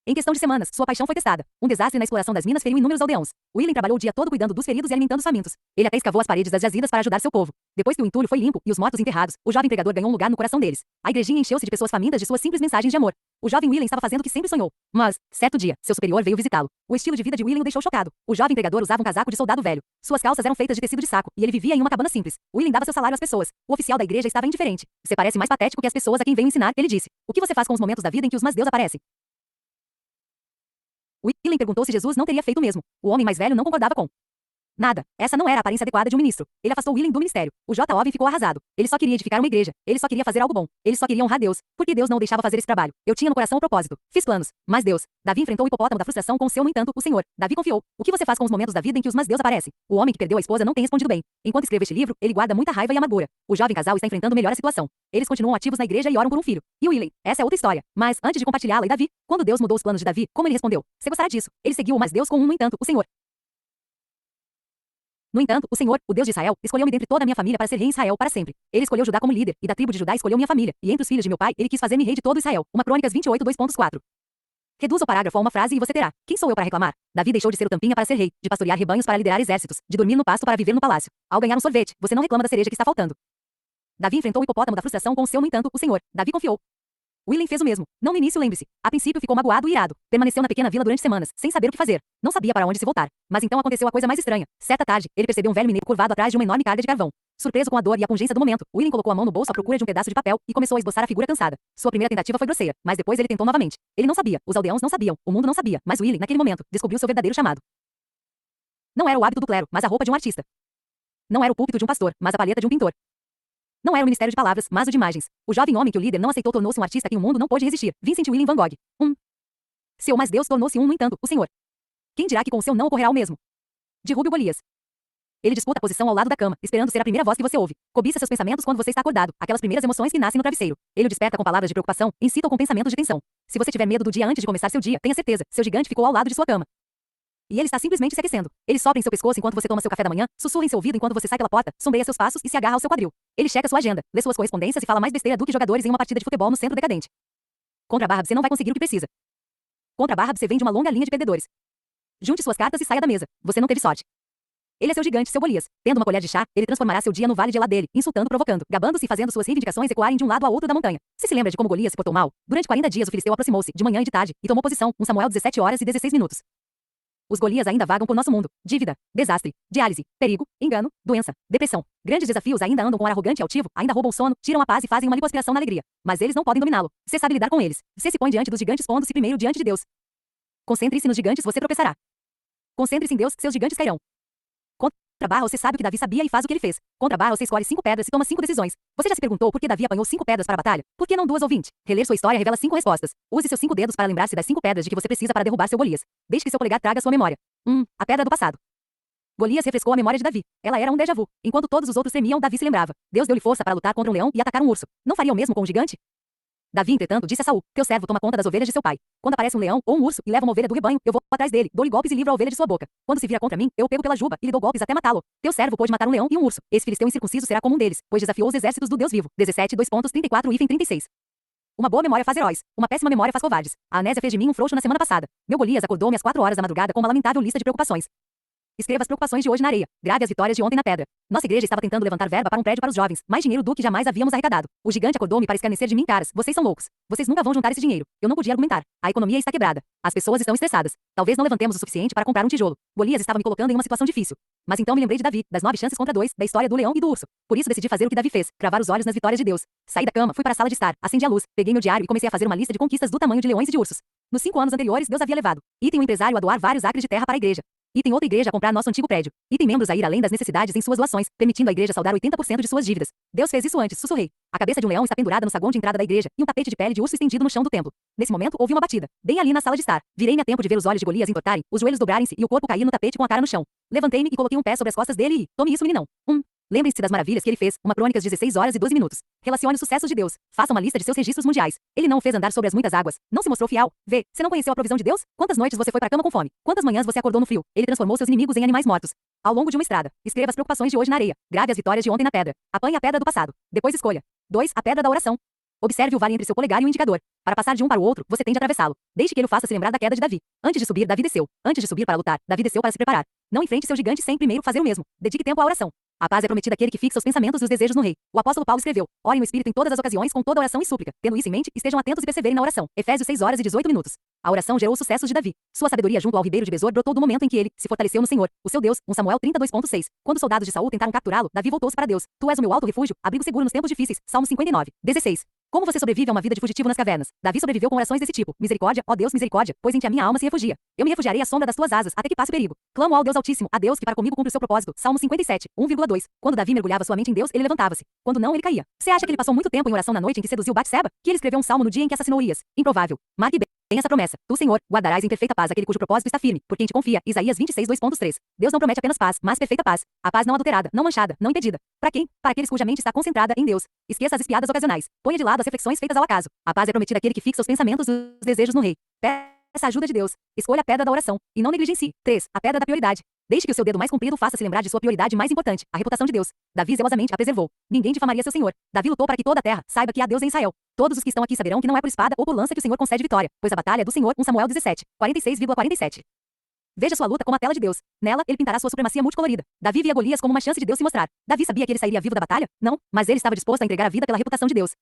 Em questão de semanas, sua paixão foi testada. Um desastre na exploração das minas feriu inúmeros aldeões. William trabalhou o dia todo cuidando dos feridos e alimentando os famintos. Ele até escavou as paredes das jazidas para ajudar seu povo. Depois que o entulho foi limpo e os mortos enterrados, o jovem pregador ganhou um lugar no coração deles. A igrejinha encheu-se de pessoas famintas de suas simples mensagens de amor. O jovem William estava fazendo o que sempre sonhou. Mas, certo dia, seu superior veio visitá-lo. O estilo de vida de William o deixou chocado. O jovem pregador usava um casaco de soldado velho. Suas calças eram feitas de tecido de saco, e ele vivia em uma cabana simples. William dava seu salário às pessoas. O oficial da igreja estava indiferente. Você parece mais patético que as pessoas a quem veio ensinar, ele disse. O que você faz com os momentos da vida em que os mas Deus aparecem? William perguntou se Jesus não teria feito o mesmo. O homem mais velho não concordava com nada. Essa não era a aparência adequada de um ministro. Ele afastou William do ministério. O jovem ficou arrasado. Ele só queria edificar uma igreja. Ele só queria fazer algo bom. Ele só queria honrar Deus. Porque Deus não o deixava fazer esse trabalho. Eu tinha no coração o propósito. Fiz planos. Mas Deus. Davi enfrentou o hipopótamo da frustração com o seu, no entanto, o Senhor. Davi confiou. O que você faz com os momentos da vida em que os mas Deus aparecem? O homem que perdeu a esposa não tem respondido bem. Enquanto escreve este livro, ele guarda muita raiva e amargura. O jovem casal está enfrentando melhor a situação. Eles continuam ativos na igreja e oram por um filho. E William. Essa é outra história. Mas, antes de compartilhá-la e Davi, quando Deus mudou os planos de Davi, como ele respondeu? Você gostará disso. Ele seguiu o mas Deus com um, no entanto, o Senhor. No entanto, o Senhor, o Deus de Israel, escolheu-me dentre toda a minha família para ser rei em Israel para sempre. Ele escolheu Judá como líder, e da tribo de Judá escolheu minha família, e entre os filhos de meu pai, ele quis fazer-me rei de todo Israel. 1 Crônicas 28, 2.4. Reduza o parágrafo a uma frase e você terá: quem sou eu para reclamar? Davi deixou de ser o tampinha para ser rei, de pastorear rebanhos para liderar exércitos, de dormir no pasto para viver no palácio. Ao ganhar um sorvete, você não reclama da cereja que está faltando. Davi enfrentou o hipopótamo da frustração com o seu, no entanto, o Senhor. Davi confiou. William fez o mesmo. Não no início, lembre-se. A princípio ficou magoado e irado. Permaneceu na pequena vila durante semanas, sem saber o que fazer. Não sabia para onde se voltar. Mas então aconteceu a coisa mais estranha. Certa tarde, ele percebeu um velho mineiro curvado atrás de uma enorme carga de carvão. Surpreso com a dor e a pungência do momento, William colocou a mão no bolso à procura de um pedaço de papel e começou a esboçar a figura cansada. Sua primeira tentativa foi grosseira, mas depois ele tentou novamente. Ele não sabia, os aldeãos não sabiam, o mundo não sabia, mas William, naquele momento, descobriu seu verdadeiro chamado. Não era o hábito do clero, mas a roupa de um artista. Não era o púlpito de um pastor, mas a palheta de um pintor. Não era o ministério de palavras, mas o de imagens. O jovem homem que o líder não aceitou tornou-se um artista que o mundo não pôde resistir. Vincent William Van Gogh. Seu mas Deus tornou-se um, no entanto, o Senhor. Quem dirá que com o seu não ocorrerá o mesmo? De Rubio Golias. Ele disputa a posição ao lado da cama, esperando ser a primeira voz que você ouve. Cobiça seus pensamentos quando você está acordado, aquelas primeiras emoções que nascem no travesseiro. Ele o desperta com palavras de preocupação, incita-o com pensamentos de tensão. Se você tiver medo do dia antes de começar seu dia, tenha certeza, seu gigante ficou ao lado de sua cama. E ele está simplesmente se aquecendo. Ele sopra em seu pescoço enquanto você toma seu café da manhã, sussurra em seu ouvido enquanto você sai pela porta, sombreia seus passos e se agarra ao seu quadril. Ele checa sua agenda, lê suas correspondências e fala mais besteira do que jogadores em uma partida de futebol no centro decadente. Contra a barra você não vai conseguir o que precisa. Contra a barra você vem de uma longa linha de perdedores. Junte suas cartas e saia da mesa. Você não teve sorte. Ele é seu gigante, seu Golias. Tendo uma colher de chá, ele transformará seu dia no vale de dele, insultando, provocando, gabando-se e fazendo suas reivindicações ecoarem de um lado a outro da montanha. Você se lembra de como Golias se portou mal? Durante 40 dias o filisteu aproximou-se, de manhã e de tarde, e tomou posição, 1 Samuel 17 horas e 16 minutos. Os Golias ainda vagam por nosso mundo. Dívida, desastre, diálise, perigo, engano, doença, depressão. Grandes desafios ainda andam com ar arrogante e altivo, ainda roubam o sono, tiram a paz e fazem uma lipoaspiração na alegria. Mas eles não podem dominá-lo. Você sabe lidar com eles. Você se põe diante dos gigantes pondo-se primeiro diante de Deus. Concentre-se nos gigantes, você tropeçará. Concentre-se em Deus, seus gigantes cairão. Contra a barra você sabe o que Davi sabia e faz o que ele fez. Contra a barra você escolhe 5 pedras e toma 5 decisões. Você já se perguntou por que Davi apanhou 5 pedras para a batalha? Por que não 2 ou 20? Reler sua história revela 5 respostas. Use seus 5 dedos para lembrar-se das 5 pedras de que você precisa para derrubar seu Golias. Deixe que seu polegar traga sua memória. A pedra do passado. Golias refrescou a memória de Davi. Ela era um déjà vu. Enquanto todos os outros tremiam, Davi se lembrava. Deus deu-lhe força para lutar contra um leão e atacar um urso. Não faria o mesmo com um gigante? Davi, entretanto, disse a Saul: teu servo toma conta das ovelhas de seu pai. Quando aparece um leão ou um urso e leva uma ovelha do rebanho, eu vou atrás dele, dou-lhe golpes e livro a ovelha de sua boca. Quando se vira contra mim, eu o pego pela juba e lhe dou golpes até matá-lo. Teu servo pôde matar um leão e um urso. Esse filisteu incircunciso será como um deles, pois desafiou os exércitos do Deus vivo. 17, 2.34 e 36. Uma boa memória faz heróis. Uma péssima memória faz covardes. A amnésia fez de mim um frouxo na semana passada. Meu Golias acordou-me às 4 horas da madrugada com uma lamentável lista de preocupações. Escreva as preocupações de hoje na areia. Grave as vitórias de ontem na pedra. Nossa igreja estava tentando levantar verba para um prédio para os jovens. Mais dinheiro do que jamais havíamos arrecadado. O gigante acordou-me para escarnecer de mim, caras. Vocês são loucos. Vocês nunca vão juntar esse dinheiro. Eu não podia argumentar. A economia está quebrada. As pessoas estão estressadas. Talvez não levantemos o suficiente para comprar um tijolo. Golias estava me colocando em uma situação difícil. Mas então me lembrei de Davi, das 9 chances contra 2, da história do leão e do urso. Por isso decidi fazer o que Davi fez, cravar os olhos nas vitórias de Deus. Saí da cama, fui para a sala de estar, acendi a luz, peguei meu diário e comecei a fazer uma lista de conquistas do tamanho de leões e de ursos. Nos 5 anos anteriores, Deus havia levado. Item um empresário a doar vários acres de terra para a igreja. Item outra igreja a comprar nosso antigo prédio. Item membros a ir além das necessidades em suas doações, permitindo a igreja saldar 80% de suas dívidas. Deus fez isso antes, sussurrei. A cabeça de um leão está pendurada no saguão de entrada da igreja, e um tapete de pele de urso estendido no chão do templo. Nesse momento, ouvi uma batida, bem ali na sala de estar. Virei-me a tempo de ver os olhos de Golias entortarem, os joelhos dobrarem-se e o corpo cair no tapete com a cara no chão. Levantei-me e coloquei um pé sobre as costas dele e, tome isso, meninão. Lembrem-se das maravilhas que ele fez, uma Crônicas 16 horas e 12 minutos. Relacione os sucessos de Deus. Faça uma lista de seus registros mundiais. Ele não o fez andar sobre as muitas águas. Não se mostrou fiel. Vê, você não conheceu a provisão de Deus? Quantas noites você foi para a cama com fome? Quantas manhãs você acordou no frio? Ele transformou seus inimigos em animais mortos. Ao longo de uma estrada. Escreva as preocupações de hoje na areia. Grave as vitórias de ontem na pedra. Apanhe a pedra do passado. Depois escolha. 2. A pedra da oração. Observe o vale entre seu polegar e o indicador. Para passar de um para o outro, você tem de atravessá-lo. Deixe que ele o faça se lembrar da queda de Davi. Antes de subir, Davi desceu. Antes de subir para lutar, Davi desceu para se preparar. Não enfrente seu gigante sem primeiro fazer o mesmo. Dedique tempo à oração. A paz é prometida àquele que fixa os pensamentos e os desejos no rei. O apóstolo Paulo escreveu: orem no Espírito em todas as ocasiões com toda oração e súplica. Tendo isso em mente, estejam atentos e perseverem na oração. Efésios 6 horas e 18 minutos. A oração gerou os sucessos de Davi. Sua sabedoria junto ao ribeiro de Besor brotou do momento em que ele se fortaleceu no Senhor, o seu Deus. 1 Samuel 32.6. Quando os soldados de Saul tentaram capturá-lo, Davi voltou-se para Deus. Tu és o meu alto refúgio, abrigo seguro nos tempos difíceis. Salmo 59. 16. Como você sobrevive a uma vida de fugitivo nas cavernas? Davi sobreviveu com orações desse tipo: misericórdia, ó Deus, misericórdia, pois em ti a minha alma se refugia. Eu me refugiarei à sombra das tuas asas, até que passe o perigo. Clamo ao Deus Altíssimo, a Deus que para comigo cumpre o seu propósito. Salmo 57, 1,2. Quando Davi mergulhava sua mente em Deus, ele levantava-se. Quando não, ele caía. Você acha que ele passou muito tempo em oração na noite em que seduziu Batseba? Que ele escreveu um salmo no dia em que assassinou Urias? Improvável. Marque bem essa promessa. Tu, Senhor, guardarás em perfeita paz aquele cujo propósito está firme, por quem te confia. Isaías 26, 2.3. Deus não promete apenas paz, mas perfeita paz. A paz não adulterada, não manchada, não impedida. Para quem? Para aqueles cuja mente está concentrada em Deus. Esqueça as espiadas ocasionais. Ponha de lado as reflexões feitas ao acaso. A paz é prometida àquele que fixa os pensamentos e os desejos no rei. Peça a ajuda de Deus. Escolha a pedra da oração. E não negligencie. 3. A pedra da prioridade. Deixe que o seu dedo mais comprido faça se lembrar de sua prioridade mais importante, a reputação de Deus. Davi zelosamente a preservou. Ninguém difamaria seu Senhor. Davi lutou para que toda a terra saiba que há Deus em Israel. Todos os que estão aqui saberão que não é por espada ou por lança que o Senhor concede vitória, pois a batalha é do Senhor. 1 Samuel 17, 46,47. Veja sua luta como a tela de Deus. Nela, ele pintará sua supremacia multicolorida. Davi via Golias como uma chance de Deus se mostrar. Davi sabia que ele sairia vivo da batalha? Não, mas ele estava disposto a entregar a vida pela reputação de Deus.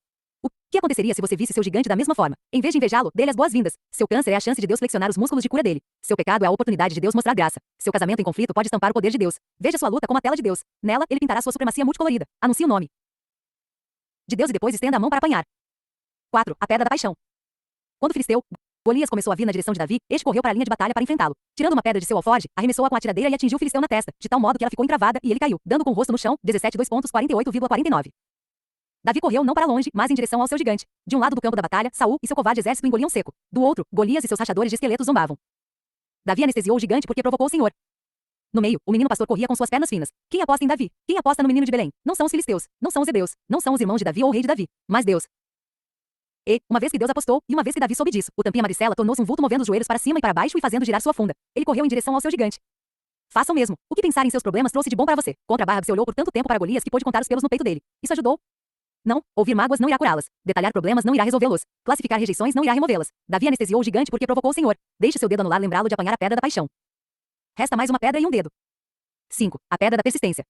O que aconteceria se você visse seu gigante da mesma forma? Em vez de invejá-lo, dê-lhe as boas-vindas. Seu câncer é a chance de Deus flexionar os músculos de cura dele. Seu pecado é a oportunidade de Deus mostrar graça. Seu casamento em conflito pode estampar o poder de Deus. Veja sua luta como a tela de Deus. Nela, ele pintará sua supremacia multicolorida. Anuncie o nome de Deus e depois estenda a mão para apanhar. 4. A pedra da paixão. Quando o filisteu Golias começou a vir na direção de Davi, este correu para a linha de batalha para enfrentá-lo. Tirando uma pedra de seu alforje, arremessou-a com a tiradeira e atingiu o filisteu na testa, de tal modo que ela ficou encravada e ele caiu, dando com o rosto no chão. 17, 2.48,49. Davi correu não para longe, mas em direção ao seu gigante. De um lado do campo da batalha, Saul e seu covarde exército engoliam seco. Do outro, Golias e seus rachadores de esqueletos zombavam. Davi anestesiou o gigante porque provocou o Senhor. No meio, o menino pastor corria com suas pernas finas. Quem aposta em Davi? Quem aposta no menino de Belém? Não são os filisteus, não são os hebeus, não são os irmãos de Davi ou o rei de Davi, mas Deus. E, uma vez que Deus apostou, e uma vez que Davi soube disso, o tampinha Maricela tornou-se um vulto movendo os joelhos para cima e para baixo e fazendo girar sua funda. Ele correu em direção ao seu gigante. Faça o mesmo. O que pensar em seus problemas trouxe de bom para você? Contra Barrab se olhou por tanto tempo para Golias que pôde contar os pelos no peito dele. Isso ajudou? Não. Ouvir mágoas não irá curá-las. Detalhar problemas não irá resolvê-los. Classificar rejeições não irá removê-las. Davi anestesiou o gigante porque provocou o Senhor. Deixe seu dedo anular lembrá-lo de apanhar a pedra da paixão. Resta mais uma pedra e um dedo. 5. A pedra da persistência.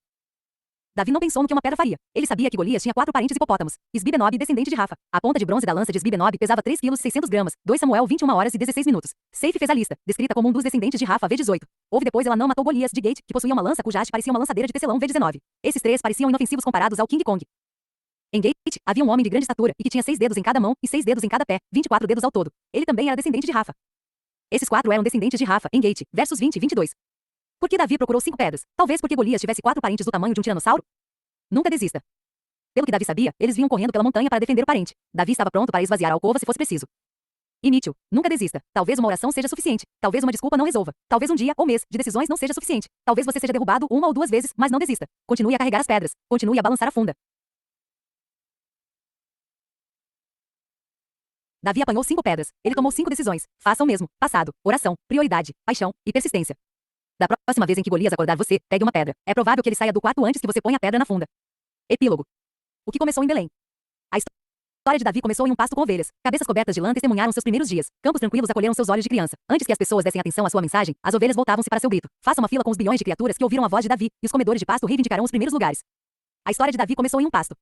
Davi não pensou no que uma pedra faria. Ele sabia que Golias tinha 4 parentes hipopótamos. Isbi-Benob, descendente de Rafa. A ponta de bronze da lança de Isbi-Benob pesava 3 quilos e 600 gramas. 2 Samuel 21 horas e 16 minutos. Seife fez a lista, descrita como um dos descendentes de Rafa V18. Houve depois ela não matou Golias de Gate, que possuía uma lança cuja haste parecia uma lançadeira de tecelão V19. Esses 3 pareciam inofensivos comparados ao King Kong. Em Gate, havia um homem de grande estatura e que tinha 6 dedos em cada mão e 6 dedos em cada pé, 24 dedos ao todo. Ele também era descendente de Rafa. Esses 4 eram descendentes de Rafa, em Gate, versos 20 e 22. Por que Davi procurou 5 pedras? Talvez porque Golias tivesse 4 parentes do tamanho de um tiranossauro? Nunca desista. Pelo que Davi sabia, eles vinham correndo pela montanha para defender o parente. Davi estava pronto para esvaziar a alcova se fosse preciso. Imite-o. Nunca desista. Talvez uma oração seja suficiente. Talvez uma desculpa não resolva. Talvez um dia ou mês de decisões não seja suficiente. Talvez você seja derrubado 1 ou 2 vezes, mas não desista. Continue a carregar as pedras. Continue a balançar a funda. Davi apanhou 5 pedras. Ele tomou 5 decisões. Faça o mesmo. Passado, oração, prioridade, paixão e persistência. Da próxima vez em que Golias acordar você, pegue uma pedra. É provável que ele saia do quarto antes que você ponha a pedra na funda. Epílogo. O que começou em Belém. A história de Davi começou em um pasto com ovelhas. Cabeças cobertas de lã testemunharam seus primeiros dias. Campos tranquilos acolheram seus olhos de criança. Antes que as pessoas dessem atenção à sua mensagem, as ovelhas voltavam-se para seu grito. Faça uma fila com os bilhões de criaturas que ouviram a voz de Davi, e os comedores de pasto reivindicarão os primeiros lugares. A história de Davi começou em um pasto.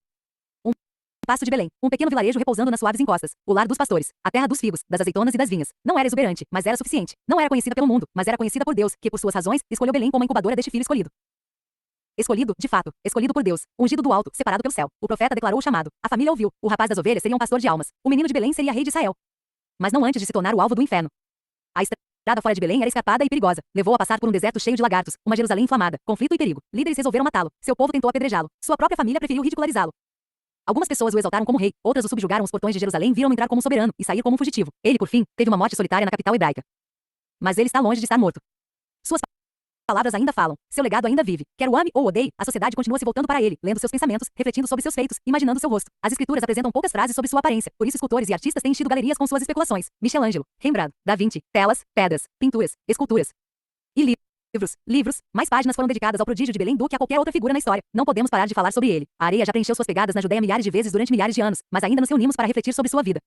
Pasto de Belém, um pequeno vilarejo repousando nas suaves encostas, o lar dos pastores, a terra dos figos, das azeitonas e das vinhas. Não era exuberante, mas era suficiente. Não era conhecida pelo mundo, mas era conhecida por Deus, que por suas razões, escolheu Belém como a incubadora deste filho escolhido. Escolhido, de fato, escolhido por Deus, ungido do alto, separado pelo céu. O profeta declarou o chamado. A família ouviu. O rapaz das ovelhas seria um pastor de almas. O menino de Belém seria rei de Israel. Mas não antes de se tornar o alvo do inferno. A estrada fora de Belém era escarpada e perigosa. Levou a passar por um deserto cheio de lagartos, uma Jerusalém inflamada, conflito e perigo. Líderes resolveram matá-lo. Seu povo tentou apedrejá-lo. Sua própria família preferiu ridicularizá-lo. Algumas pessoas o exaltaram como rei, outras o subjugaram. Os portões de Jerusalém viram entrar como soberano e sair como um fugitivo. Ele, por fim, teve uma morte solitária na capital hebraica. Mas ele está longe de estar morto. Suas palavras ainda falam. Seu legado ainda vive. Quer o ame ou o odeie, a sociedade continua se voltando para ele, lendo seus pensamentos, refletindo sobre seus feitos, imaginando seu rosto. As escrituras apresentam poucas frases sobre sua aparência, por isso escultores e artistas têm enchido galerias com suas especulações. Michelangelo, Rembrandt, Da Vinci, telas, pedras, pinturas, esculturas. E livros, mais páginas foram dedicadas ao prodígio de Belém do que a qualquer outra figura na história. Não podemos parar de falar sobre ele. A areia já preencheu suas pegadas na Judéia milhares de vezes durante milhares de anos, mas ainda nos reunimos para refletir sobre sua vida.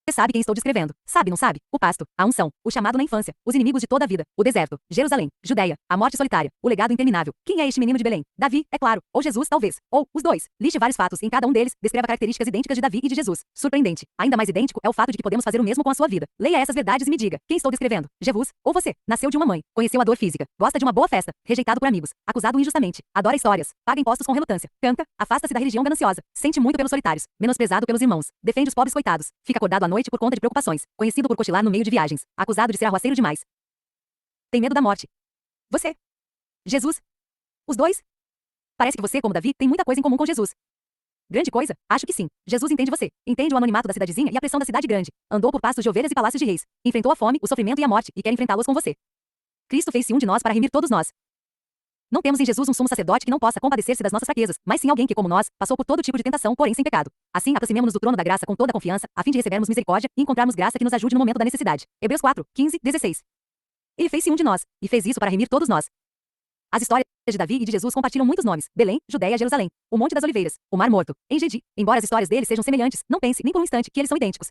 Você sabe quem estou descrevendo. Sabe, não sabe? O pasto, a unção, o chamado na infância, os inimigos de toda a vida, o deserto, Jerusalém, Judéia, a morte solitária, o legado interminável. Quem é este menino de Belém? Davi, é claro. Ou Jesus, talvez. Ou os dois. Liste vários fatos. Em cada um deles, descreva características idênticas de Davi e de Jesus. Surpreendente. Ainda mais idêntico é o fato de que podemos fazer o mesmo com a sua vida. Leia essas verdades e me diga. Quem estou descrevendo? Jesus, ou você? Nasceu de uma mãe. Conheceu a dor física. Gosta de uma boa festa. Rejeitado por amigos. Acusado injustamente. Adora histórias. Paga impostos com relutância. Canta. Afasta-se da religião gananciosa. Sente muito pelos solitários. Menosprezado pelos irmãos. Defende os pobres coitados. Fica acordado à noite por conta de preocupações. Conhecido por cochilar no meio de viagens. Acusado de ser arruaceiro demais. Tem medo da morte. Você. Jesus. Os dois. Parece que você, como Davi, tem muita coisa em comum com Jesus. Grande coisa? Acho que sim. Jesus entende você. Entende o anonimato da cidadezinha e a pressão da cidade grande. Andou por pastos de ovelhas e palácios de reis. Enfrentou a fome, o sofrimento e a morte, e quer enfrentá-los com você. Cristo fez-se um de nós para remir todos nós. Não temos em Jesus um sumo sacerdote que não possa compadecer-se das nossas fraquezas, mas sim alguém que, como nós, passou por todo tipo de tentação, porém sem pecado. Assim, aproximemo-nos do trono da graça com toda a confiança, a fim de recebermos misericórdia e encontrarmos graça que nos ajude no momento da necessidade. Hebreus 4, 15, 16. Ele fez-se um de nós, e fez isso para remir todos nós. As histórias de Davi e de Jesus compartilham muitos nomes: Belém, Judéia, Jerusalém, o Monte das Oliveiras, o Mar Morto, Engedi. Embora as histórias deles sejam semelhantes, não pense, nem por um instante, que eles são idênticos.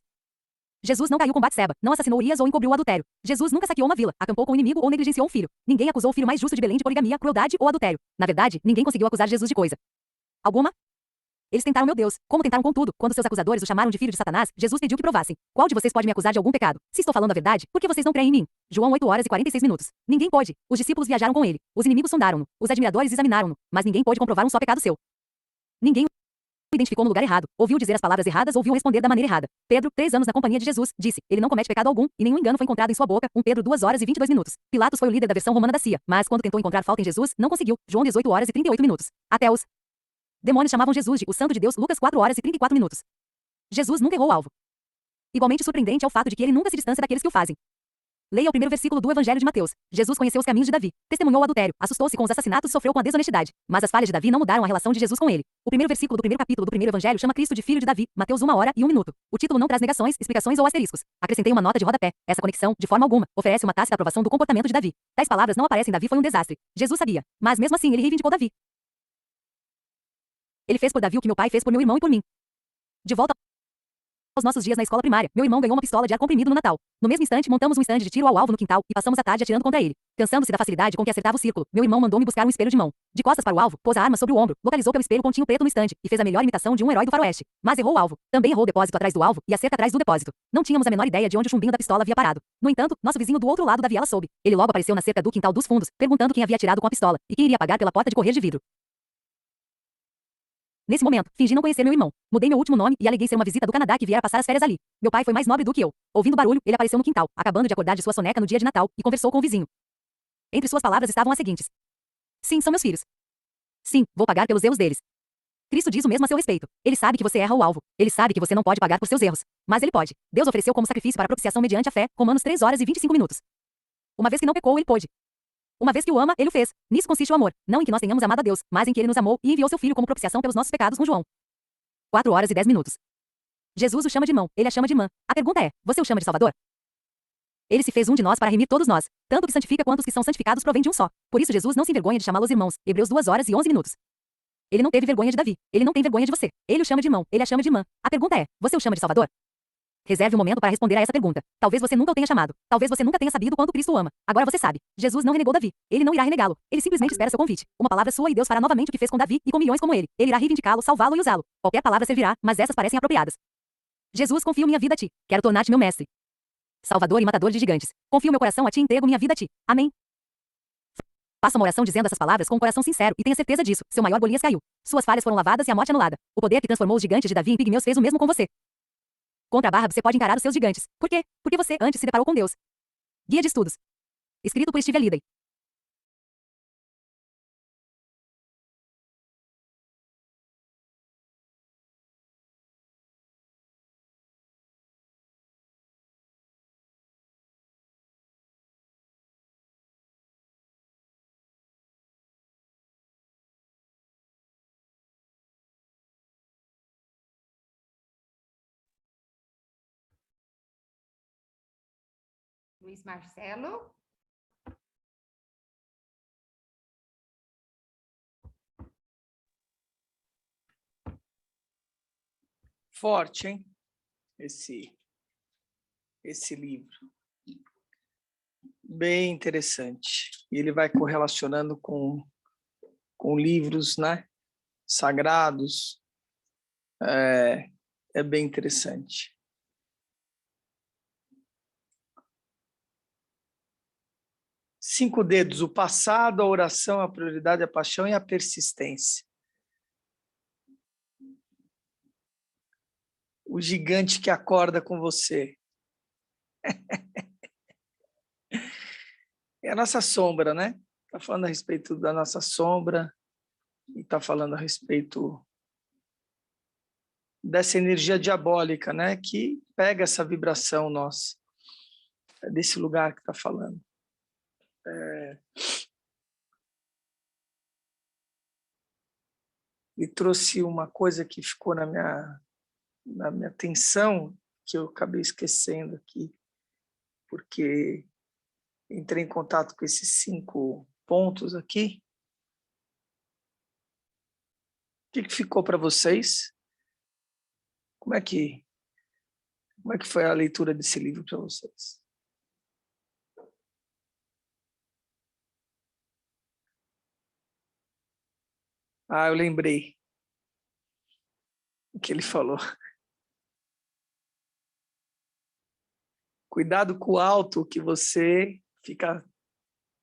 Jesus não caiu com Batseba, não assassinou Urias ou encobriu o adultério. Jesus nunca saqueou uma vila, acampou com o inimigo ou negligenciou um filho. Ninguém acusou o filho mais justo de Belém de poligamia, crueldade ou adultério. Na verdade, ninguém conseguiu acusar Jesus de coisa alguma. Eles tentaram, meu Deus, como tentaram com tudo. Quando seus acusadores o chamaram de filho de Satanás, Jesus pediu que provassem. Qual de vocês pode me acusar de algum pecado? Se estou falando a verdade, por que vocês não creem em mim? João 8 horas e 46 minutos. Ninguém pôde. Os discípulos viajaram com ele. Os inimigos sondaram-no. Os admiradores examinaram-no. Mas ninguém pôde comprovar um só pecado seu. Ninguém o identificou no lugar errado. Ouviu dizer as palavras erradas, ouviu responder da maneira errada. Pedro, 3 anos na companhia de Jesus, disse: ele não comete pecado algum, e nenhum engano foi encontrado em sua boca. 1 Pedro 2 horas e 22 minutos. Pilatos foi o líder da versão romana da CIA, mas quando tentou encontrar falta em Jesus, não conseguiu. João 18 horas e 38 minutos. Até os demônios chamavam Jesus de o Santo de Deus. Lucas 4 horas e 34 minutos. Jesus nunca errou o alvo. Igualmente surpreendente é o fato de que ele nunca se distancia daqueles que o fazem. Leia o primeiro versículo do Evangelho de Mateus. Jesus conheceu os caminhos de Davi, testemunhou o adultério, assustou-se com os assassinatos e sofreu com a desonestidade. Mas as falhas de Davi não mudaram a relação de Jesus com ele. O primeiro versículo do primeiro capítulo do primeiro Evangelho chama Cristo de Filho de Davi, Mateus 1h01. O título não traz negações, explicações ou asteriscos. Acrescentei uma nota de rodapé. Essa conexão, de forma alguma, oferece uma tácita aprovação do comportamento de Davi. Tais palavras não aparecem. Davi foi um desastre. Jesus sabia. Mas mesmo assim ele reivindicou Davi. Ele fez por Davi o que meu pai fez por meu irmão e por mim. De volta aos nossos dias na escola primária, meu irmão ganhou uma pistola de ar comprimido no Natal. No mesmo instante, montamos um stand de tiro ao alvo no quintal e passamos a tarde atirando contra ele. Cansando-se da facilidade com que acertava o círculo, meu irmão mandou-me buscar um espelho de mão. De costas para o alvo, pôs a arma sobre o ombro, localizou que o espelho continha um preto no stand e fez a melhor imitação de um herói do faroeste. Mas errou o alvo. Também errou o depósito atrás do alvo e a cerca atrás do depósito. Não tínhamos a menor ideia de onde o chumbinho da pistola havia parado. No entanto, nosso vizinho do outro lado da viela soube. Ele logo apareceu na cerca do quintal dos fundos, perguntando quem havia atirado com a pistola e quem iria pagar pela porta de correr de vidro. Nesse momento, fingi não conhecer meu irmão. Mudei meu último nome e aleguei ser uma visita do Canadá que viera passar as férias ali. Meu pai foi mais nobre do que eu. Ouvindo barulho, ele apareceu no quintal, acabando de acordar de sua soneca no dia de Natal, e conversou com o vizinho. Entre suas palavras estavam as seguintes: sim, são meus filhos. Sim, vou pagar pelos erros deles. Cristo diz o mesmo a seu respeito. Ele sabe que você erra o alvo. Ele sabe que você não pode pagar por seus erros. Mas ele pode. Deus ofereceu como sacrifício para a propiciação mediante a fé, Romanos 3h25. Uma vez que não pecou, ele pôde. Uma vez que o ama, ele o fez. Nisso consiste o amor. Não em que nós tenhamos amado a Deus, mas em que ele nos amou e enviou seu filho como propiciação pelos nossos pecados, com João 4h10. Jesus o chama de irmão, ele a chama de irmã. A pergunta é: você o chama de Salvador? Ele se fez um de nós para remir todos nós. Tanto que santifica quanto os que são santificados provém de um só. Por isso Jesus não se envergonha de chamá-los irmãos. Hebreus 2h11. Ele não teve vergonha de Davi. Ele não tem vergonha de você. Ele o chama de irmão, ele a chama de irmã. A pergunta é: você o chama de Salvador? Reserve um momento para responder a essa pergunta. Talvez você nunca o tenha chamado. Talvez você nunca tenha sabido quanto Cristo o ama. Agora você sabe. Jesus não renegou Davi. Ele não irá renegá-lo. Ele simplesmente espera seu convite. Uma palavra sua e Deus fará novamente o que fez com Davi e com milhões como ele. Ele irá reivindicá-lo, salvá-lo e usá-lo. Qualquer palavra servirá, mas essas parecem apropriadas. Jesus, confio minha vida a ti. Quero tornar-te meu mestre, Salvador e matador de gigantes. Confio meu coração a ti e entrego minha vida a ti. Amém. Faça uma oração dizendo essas palavras com um coração sincero e tenha certeza disso. Seu maior Golias caiu. Suas falhas foram lavadas e a morte anulada. O poder que transformou os gigantes de Davi em pigmeus fez o mesmo com você. Contra a barra você pode encarar os seus gigantes. Por quê? Porque você antes se deparou com Deus. Guia de estudos. Escrito por Steve Halliday. Luiz Marcelo. Forte, hein? Esse livro. Bem interessante. E ele vai correlacionando com livros, né, sagrados. É bem interessante. Cinco dedos: o passado, a oração, a prioridade, a paixão e a persistência. O gigante que acorda com você. É a nossa sombra, né? Está falando a respeito da nossa sombra e está falando a respeito dessa energia diabólica, né? Que pega essa vibração nossa. É desse lugar que está falando. E trouxe uma coisa que ficou na minha atenção, que eu acabei esquecendo aqui, porque entrei em contato com esses 5 pontos aqui. O que ficou para vocês? Como é que foi a leitura desse livro para vocês? Ah, eu lembrei o que ele falou. Cuidado com o alto, que você fica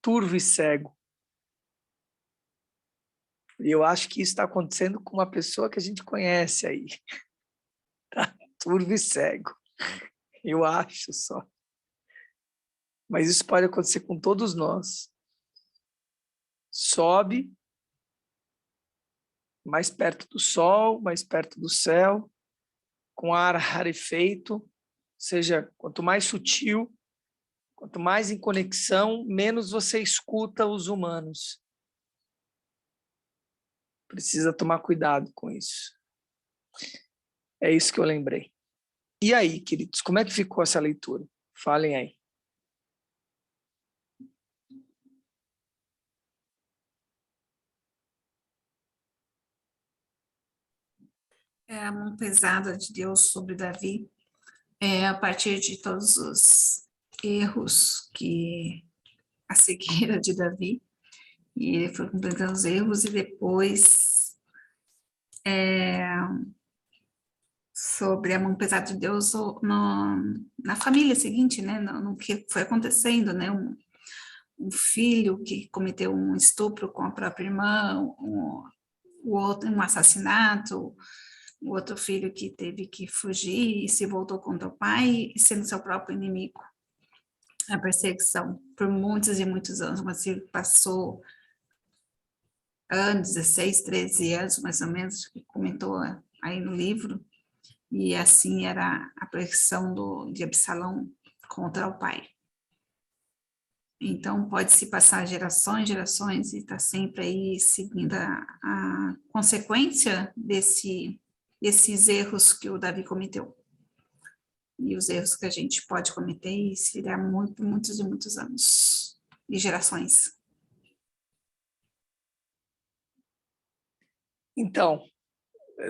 turvo e cego. E eu acho que isso está acontecendo com uma pessoa que a gente conhece aí. Tá turvo e cego. Eu acho só. Mas isso pode acontecer com todos nós. Sobe mais perto do sol, mais perto do céu, com ar rarefeito, ou seja, quanto mais sutil, Quanto mais em conexão, menos você escuta os humanos. Precisa tomar cuidado com isso. É isso que eu lembrei. E aí, queridos, como é que ficou essa leitura? Falem aí. É a mão pesada de Deus sobre Davi, a partir de todos os erros a cegueira de Davi, e ele foi completando os erros, e depois sobre a mão pesada de Deus na família seguinte, né, no que foi acontecendo, né, um filho que cometeu um estupro com a própria irmã, um assassinato, o outro filho que teve que fugir e se voltou contra o pai, sendo seu próprio inimigo. A perseguição por muitos e muitos anos, mas ele passou anos, 16, 13 anos, mais ou menos, que comentou aí no livro, e assim era a perseguição de Absalão contra o pai. Então, pode-se passar gerações, e está sempre aí seguindo a consequência desses erros que o Davi cometeu. E os erros que a gente pode cometer e se virar muitos e muitos anos e gerações. Então,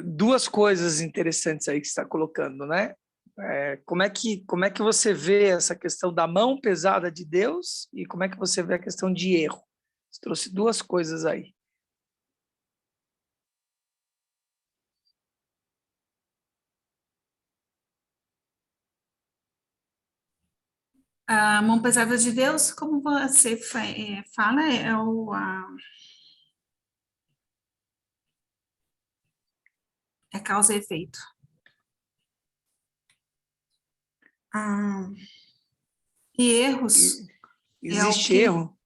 duas coisas interessantes aí que você está colocando, né? Como é que você vê essa questão da mão pesada de Deus e como é que você vê a questão de erro? Você trouxe duas coisas aí. A mão pesada de Deus, como você fala, é causa e efeito. E erros Existe que erro?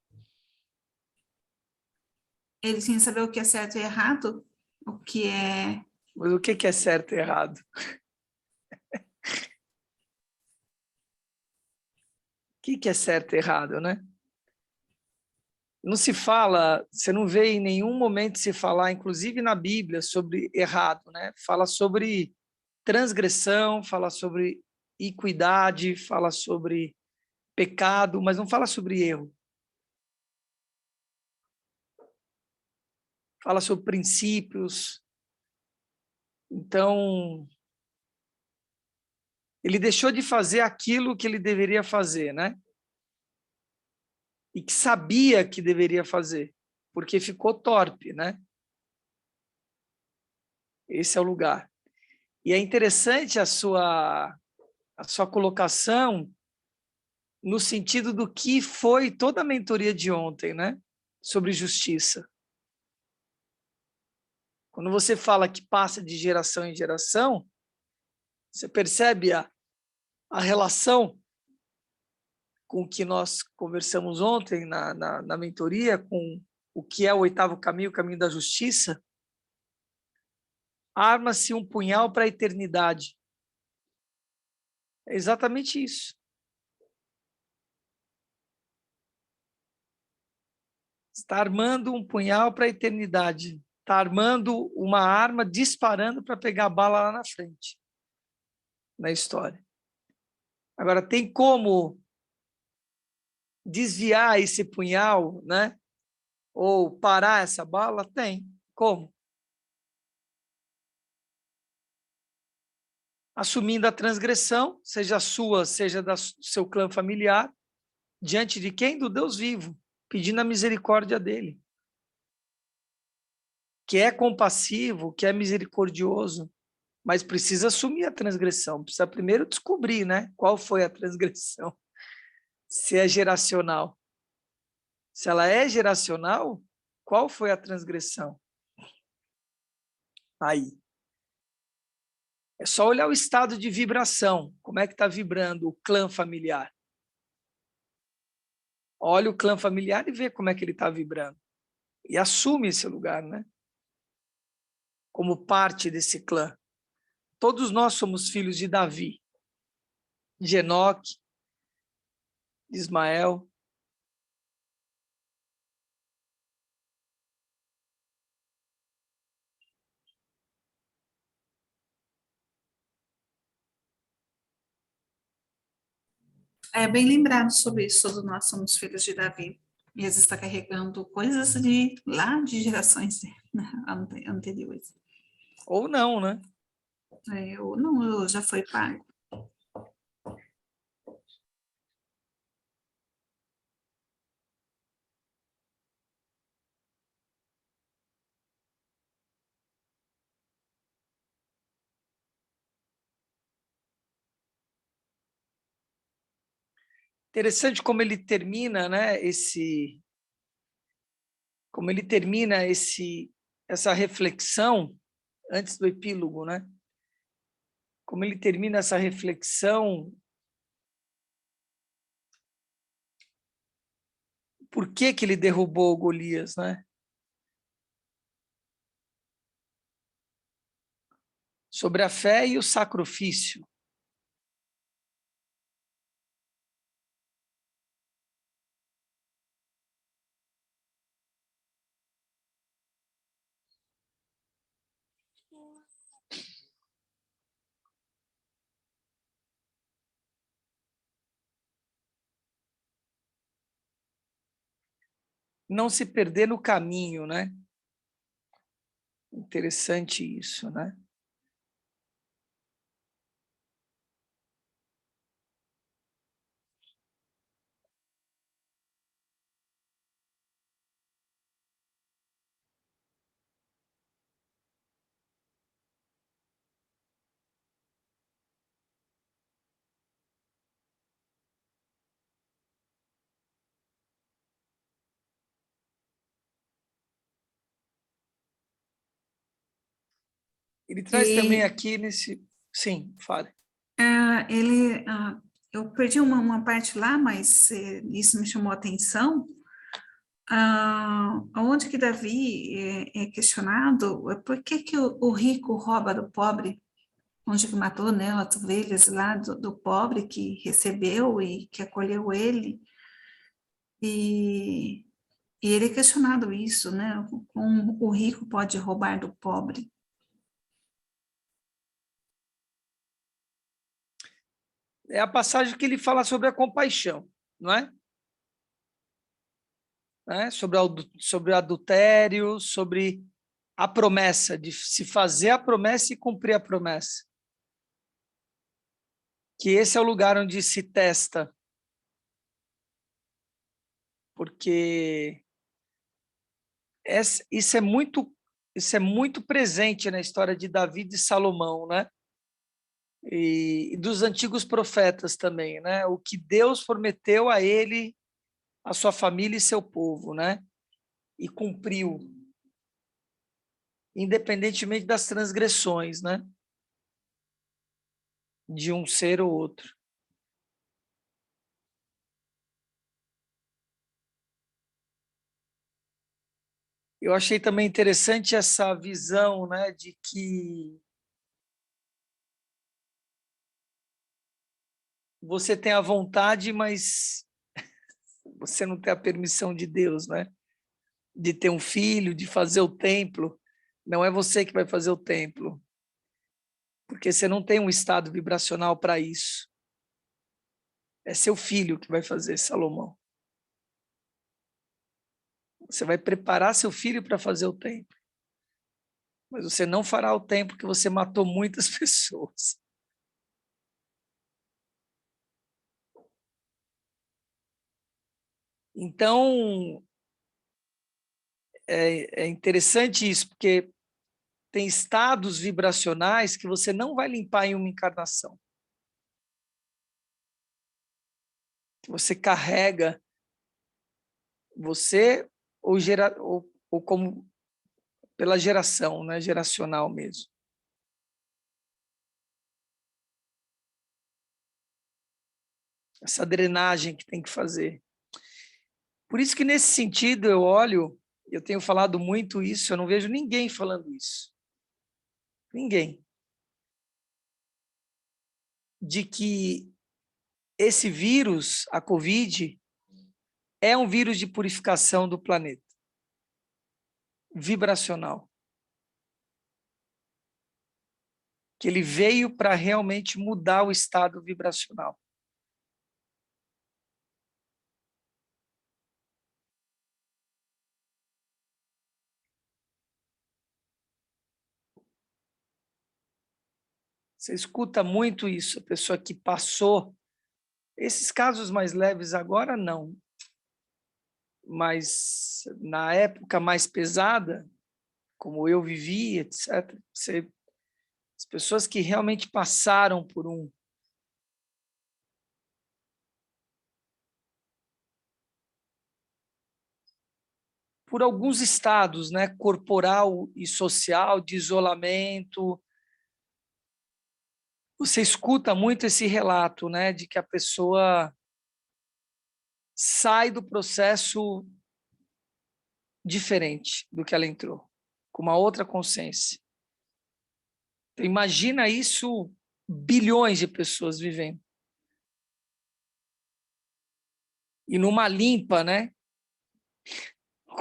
ele sem saber o que é certo e errado, o que é... Mas o que é certo e errado? O que é certo e errado, né? Não se fala, você não vê em nenhum momento se falar, inclusive na Bíblia, sobre errado, né? Fala sobre transgressão, fala sobre iniquidade, fala sobre pecado, mas não fala sobre erro. Fala sobre princípios. Então, ele deixou de fazer aquilo que ele deveria fazer, né? E que sabia que deveria fazer, porque ficou torpe, né? Esse é o lugar. E é interessante a sua colocação no sentido do que foi toda a mentoria de ontem, né? Sobre justiça. Quando você fala que passa de geração em geração, você percebe a relação com o que nós conversamos ontem na mentoria, com o que é o oitavo caminho, o caminho da justiça. Arma-se um punhal para a eternidade. É exatamente isso. Está armando um punhal para a eternidade. Está armando uma arma, disparando para pegar a bala lá na frente, na história. Agora, tem como desviar esse punhal, né? Ou parar essa bala? Tem. Como? Assumindo a transgressão, seja sua, seja do seu clã familiar, diante de quem? Do Deus vivo, pedindo a misericórdia dele. Que é compassivo, que é misericordioso, mas precisa assumir a transgressão, precisa primeiro descobrir, né? Qual foi a transgressão, se é geracional. Se ela é geracional, qual foi a transgressão? Aí. É só olhar o estado de vibração, como é que está vibrando o clã familiar. Olha o clã familiar e vê como é que ele está vibrando. E assume esse lugar, né? Como parte desse clã. Todos nós somos filhos de Davi, de Enoque, de Ismael. É bem lembrado sobre isso, todos nós somos filhos de Davi. E eles está carregando coisas de lá de gerações anteriores. Ou não, né? Eu não, eu já foi pago. Interessante como ele termina, né? Como ele termina essa reflexão antes do epílogo, né? Como ele termina essa reflexão, por que que ele derrubou Golias, né? Sobre a fé e o sacrifício. Não se perder no caminho, né? Interessante isso, né? Ele traz também E aqui nesse... Sim, fale. eu perdi uma parte lá, mas isso me chamou a atenção. Onde que Davi é questionado, por que que o rico rouba do pobre? Onde que matou, né, as ovelhas lá do pobre que recebeu e que acolheu ele. E, e ele é questionado isso, né? Como o rico pode roubar do pobre? É a passagem que ele fala sobre a compaixão, não é? Sobre adultério, sobre a promessa, de se fazer a promessa e cumprir a promessa. Que esse é o lugar onde se testa. Porque isso é muito presente na história de Davi e de Salomão, né? E dos antigos profetas também, né? O que Deus prometeu a ele, a sua família e seu povo, né? E cumpriu, independentemente das transgressões, né? De um ser ou outro. Eu achei também interessante essa visão, né, de que você tem a vontade, mas você não tem a permissão de Deus, né? De ter um filho, de fazer o templo. Não é você que vai fazer o templo, porque você não tem um estado vibracional para isso. É seu filho que vai fazer, Salomão. Você vai preparar seu filho para fazer o templo, mas você não fará o templo que você matou muitas pessoas. Então, é interessante isso, porque tem estados vibracionais que você não vai limpar em uma encarnação. Que você carrega, você ou como pela geração, né, geracional mesmo. Essa drenagem que tem que fazer. Por isso que nesse sentido eu tenho falado muito isso, eu não vejo ninguém falando isso. Ninguém. De que esse vírus, a Covid, é um vírus de purificação do planeta, vibracional. Que ele veio para realmente mudar o estado vibracional. Você escuta muito isso, a pessoa que passou. Esses casos mais leves agora, não. Mas na época mais pesada, como eu vivi, etc., as pessoas que realmente passaram por alguns estados, né, corporal e social, de isolamento. Você escuta muito esse relato, né, de que a pessoa sai do processo diferente do que ela entrou, com uma outra consciência. Então, imagina isso, bilhões de pessoas vivendo. E numa limpa, né,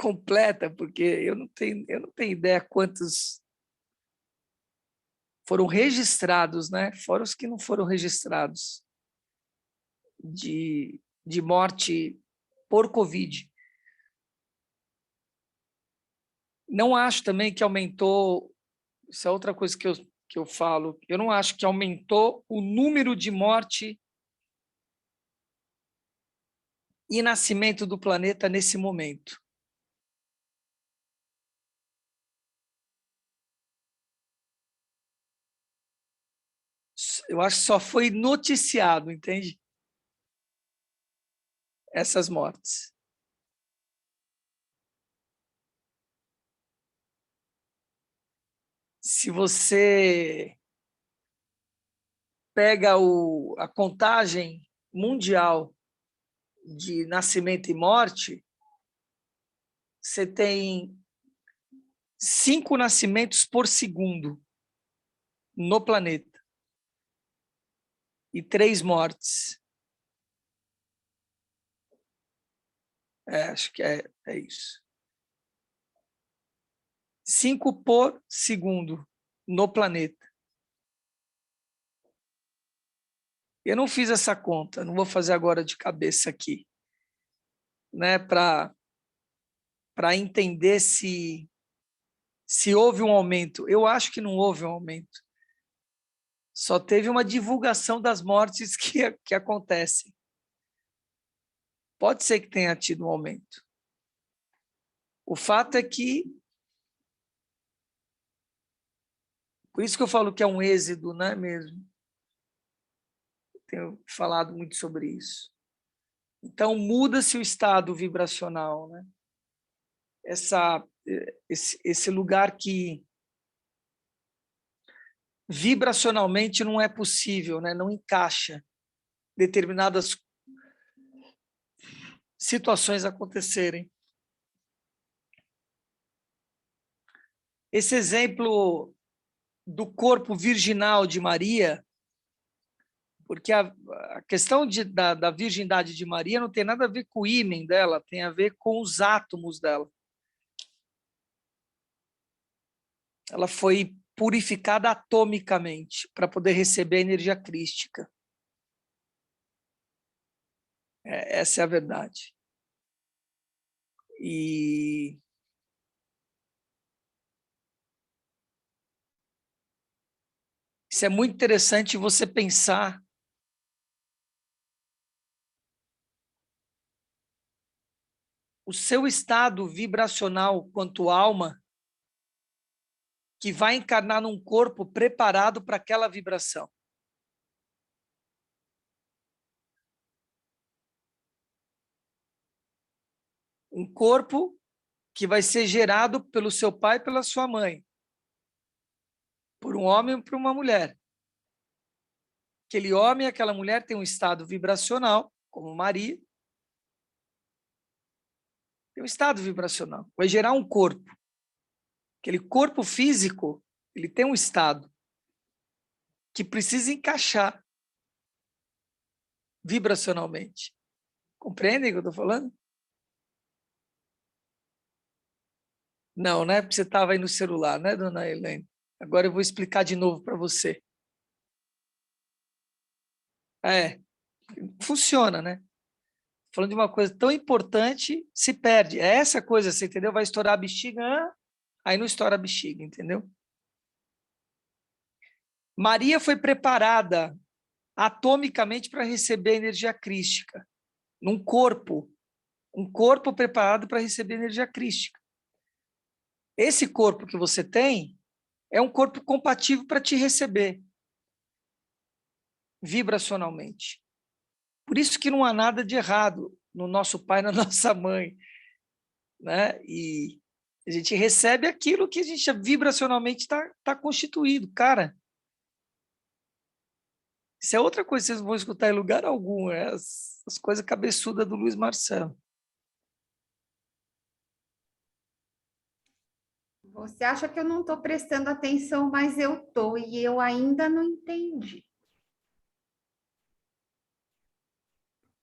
completa, porque eu não tenho ideia quantos foram registrados, né, fora os que não foram registrados, de morte por Covid. Não acho também que aumentou, isso é outra coisa que eu falo, eu não acho que aumentou o número de morte e nascimento do planeta nesse momento. Eu acho que só foi noticiado, entende? Essas mortes. Se você pega a contagem mundial de nascimento e morte, você tem 5 nascimentos por segundo no planeta e 3 mortes. Acho que é isso. 5 por segundo no planeta. Eu não fiz essa conta, não vou fazer agora de cabeça aqui, né, para entender se houve um aumento. Eu acho que não houve um aumento. Só teve uma divulgação das mortes que acontecem. Pode ser que tenha tido um aumento. O fato é que, por isso que eu falo que é um êxodo, não é mesmo? Tenho falado muito sobre isso. Então, muda-se o estado vibracional, né? Esse lugar que vibracionalmente não é possível, né? Não encaixa determinadas situações acontecerem. Esse exemplo do corpo virginal de Maria, porque a questão da virgindade de Maria não tem nada a ver com o ímen dela, tem a ver com os átomos dela. Ela foi purificada atomicamente para poder receber a energia crística. Essa é a verdade. E isso é muito interessante você pensar o seu estado vibracional quanto alma, que vai encarnar num corpo preparado para aquela vibração. Um corpo que vai ser gerado pelo seu pai e pela sua mãe, por um homem ou por uma mulher. Aquele homem e aquela mulher têm um estado vibracional, como Maria, tem um estado vibracional, vai gerar um corpo. Aquele corpo físico, ele tem um estado que precisa encaixar vibracionalmente. Compreendem o que eu estou falando? Não, né? Porque você estava aí no celular, né, dona Helene? Agora eu vou explicar de novo para você. Funciona, né? Falando de uma coisa tão importante, se perde. É essa coisa, você entendeu? Vai estourar a bexiga, aí não estoura a bexiga, entendeu? Maria foi preparada atomicamente para receber energia crística, num corpo, um corpo preparado para receber energia crística. Esse corpo que você tem é um corpo compatível para te receber vibracionalmente. Por isso que não há nada de errado no nosso pai, na nossa mãe, né? E a gente recebe aquilo que a gente vibracionalmente tá constituído. Cara, isso é outra coisa que vocês não vão escutar em lugar algum, é as coisas cabeçudas do Luiz Marcelo. Você acha que eu não estou prestando atenção, mas eu estou, e eu ainda não entendi.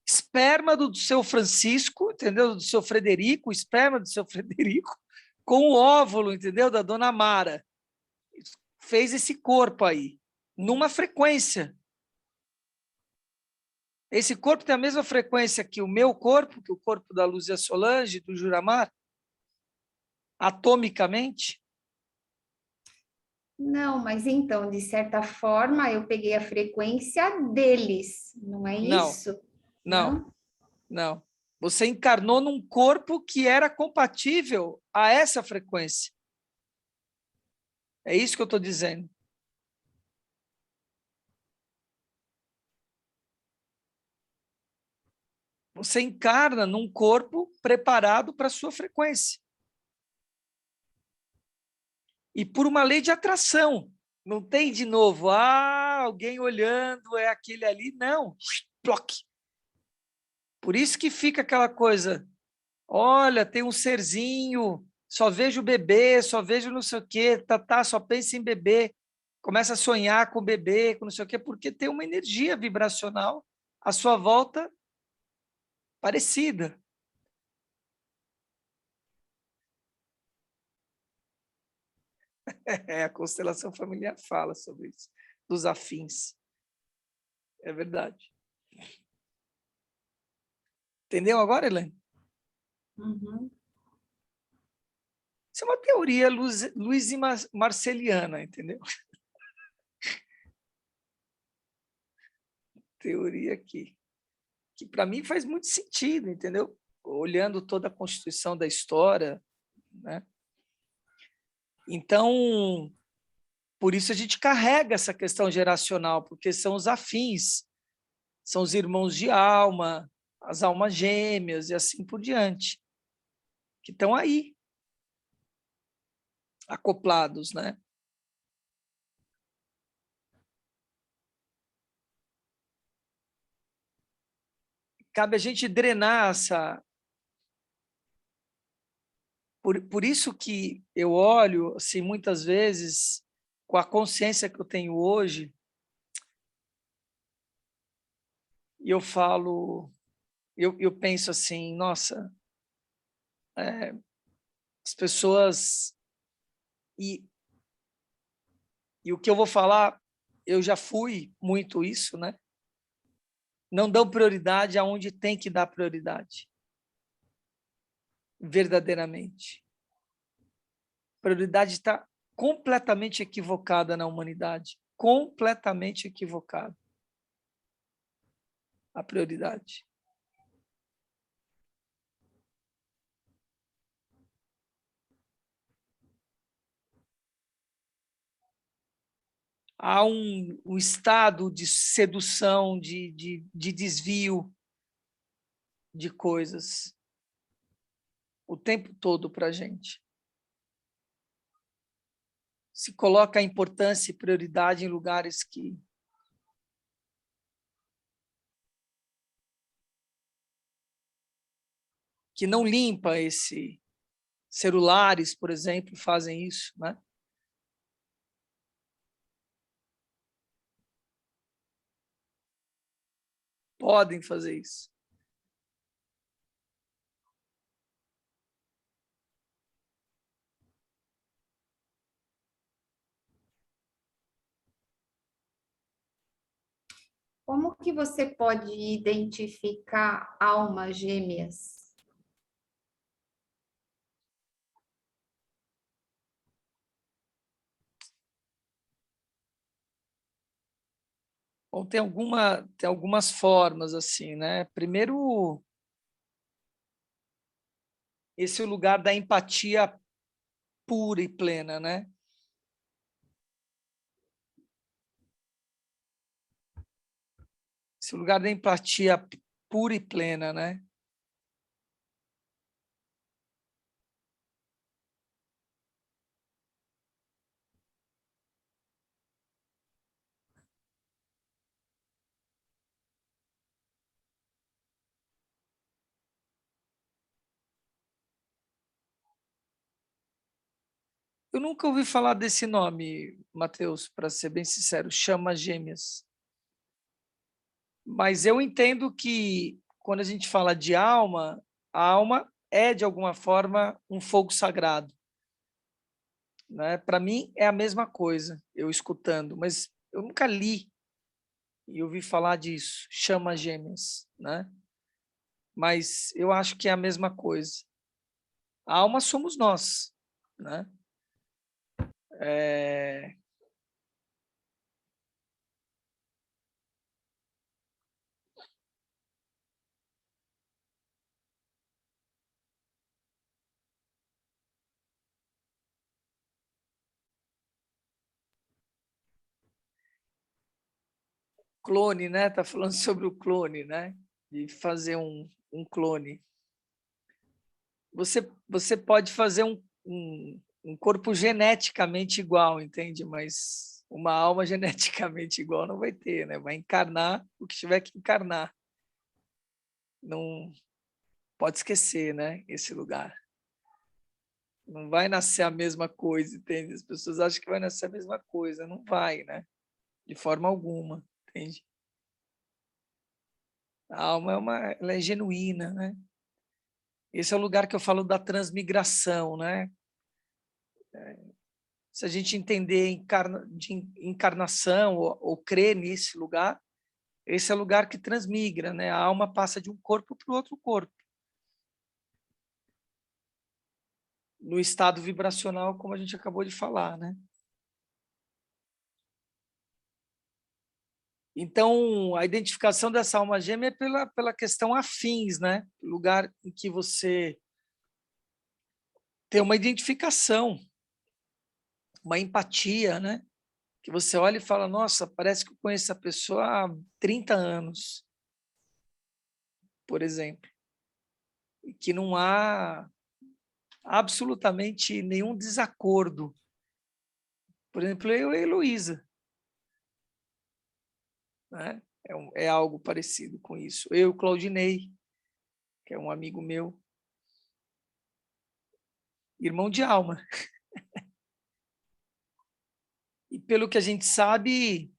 Esperma do seu Francisco, entendeu? Do seu Frederico, esperma do seu Frederico, com o óvulo, entendeu? Da dona Mara. Fez esse corpo aí, numa frequência. Esse corpo tem a mesma frequência que o meu corpo, que o corpo da Luzia Solange, do Juramar, atomicamente. Não, mas então, de certa forma, eu peguei a frequência deles, não é Não, isso? não, não. Você encarnou num corpo que era compatível a essa frequência. É isso que eu estou dizendo. Você encarna num corpo preparado para a sua frequência. E por uma lei de atração. Não tem de novo, alguém olhando, é aquele ali. Não. Ploc. Por isso que fica aquela coisa, olha, tem um serzinho, só vejo bebê, só vejo não sei o quê, só pensa em bebê, começa a sonhar com o bebê, com não sei o quê, porque tem uma energia vibracional à sua volta parecida. A constelação familiar fala sobre isso, dos afins. É verdade. Entendeu agora, Helene? Uhum. Isso é uma teoria Luiz Marceliana, entendeu? Teoria que para mim faz muito sentido, entendeu? Olhando toda a constituição da história, né? Então, por isso a gente carrega essa questão geracional, porque são os afins, são os irmãos de alma, as almas gêmeas e assim por diante, que estão aí, acoplados, né? Cabe a gente drenar essa... Por isso que eu olho, assim, muitas vezes, com a consciência que eu tenho hoje, e eu falo, eu penso assim, nossa, as pessoas... E o que eu vou falar, eu já fui muito isso, né? Não dão prioridade aonde tem que dar prioridade. Verdadeiramente. A prioridade está completamente equivocada na humanidade. Completamente equivocada. A prioridade. Há um estado de sedução, de desvio de coisas o tempo todo para a gente. Se coloca a importância e prioridade em lugares que não limpa esse... Celulares, por exemplo, fazem isso, né? podem fazer isso. Como que você pode identificar almas gêmeas? Bom, tem algumas formas, assim, né? Primeiro, esse é o lugar da empatia pura e plena, né? Esse lugar da empatia pura e plena, né? Eu nunca ouvi falar desse nome, Matheus, para ser bem sincero, chama gêmeas. Mas eu entendo que quando a gente fala de alma, a alma é, de alguma forma, um fogo sagrado, né? Para mim é a mesma coisa, eu escutando, mas eu nunca li e ouvi falar disso, chama gêmeas, né? Mas eu acho que é a mesma coisa. A alma somos nós, né? É... Clone, né? Tá falando sobre o clone, né? De fazer um clone. Você pode fazer um corpo geneticamente igual, entende? Mas uma alma geneticamente igual não vai ter, né? Vai encarnar o que tiver que encarnar. Não pode esquecer, né? Esse lugar. Não vai nascer a mesma coisa, entende? As pessoas acham que vai nascer a mesma coisa. Não vai, né? De forma alguma, entende? A alma ela é genuína, né? Esse é o lugar que eu falo da transmigração, né? Se a gente entender de encarnação ou crer nesse lugar, esse é o lugar que transmigra, né? A alma passa de um corpo para o outro corpo. No estado vibracional, como a gente acabou de falar, né? Então, a identificação dessa alma gêmea é pela questão afins, né? Lugar em que você tem uma identificação, uma empatia, né? Que você olha e fala, nossa, parece que eu conheço essa pessoa há 30 anos, por exemplo. E que não há absolutamente nenhum desacordo. Por exemplo, eu e a Heloísa, né? É algo parecido com isso. Eu e o Claudinei, que é um amigo meu, irmão de alma. E pelo que a gente sabe,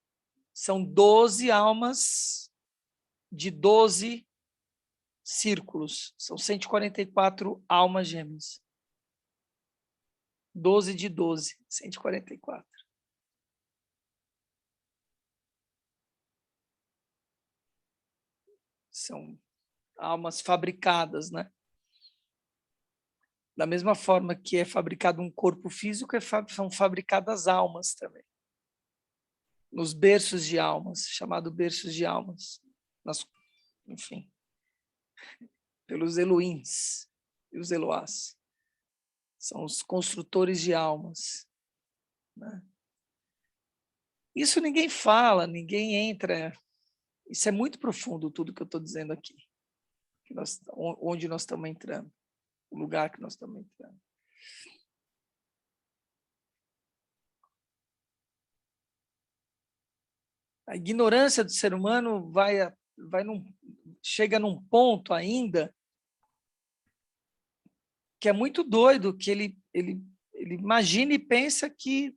são 12 almas de 12 círculos. São 144 almas gêmeas. 12 de 12, 144. São almas fabricadas, né? Da mesma forma que é fabricado um corpo físico, são fabricadas almas também. Nos berços de almas, chamado berços de almas. Enfim, pelos Elohims e os Eloás. São os construtores de almas, né? Isso ninguém fala, ninguém entra. Isso é muito profundo, tudo que eu estou dizendo aqui. Onde nós estamos entrando. O lugar que nós estamos entrando. A ignorância do ser humano chega num ponto ainda que é muito doido, que ele imagina e pensa que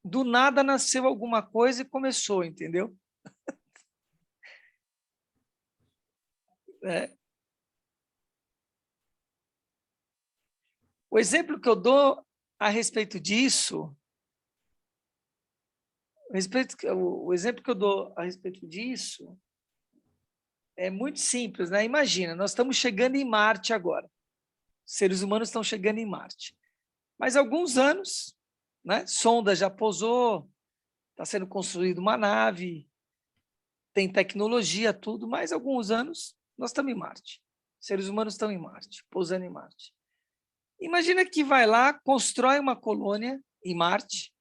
do nada nasceu alguma coisa e começou, entendeu? né? O exemplo que eu dou a respeito disso, o exemplo que eu dou a respeito disso é muito simples, né? Imagina, nós estamos chegando em Marte agora. Os seres humanos estão chegando em Marte. Mas há alguns anos, né? Sonda já pousou, está sendo construída uma nave, tem tecnologia, tudo, mas há alguns anos nós estamos em Marte. Os seres humanos estão em Marte, pousando em Marte. Imagina que vai lá, constrói uma colônia em Marte,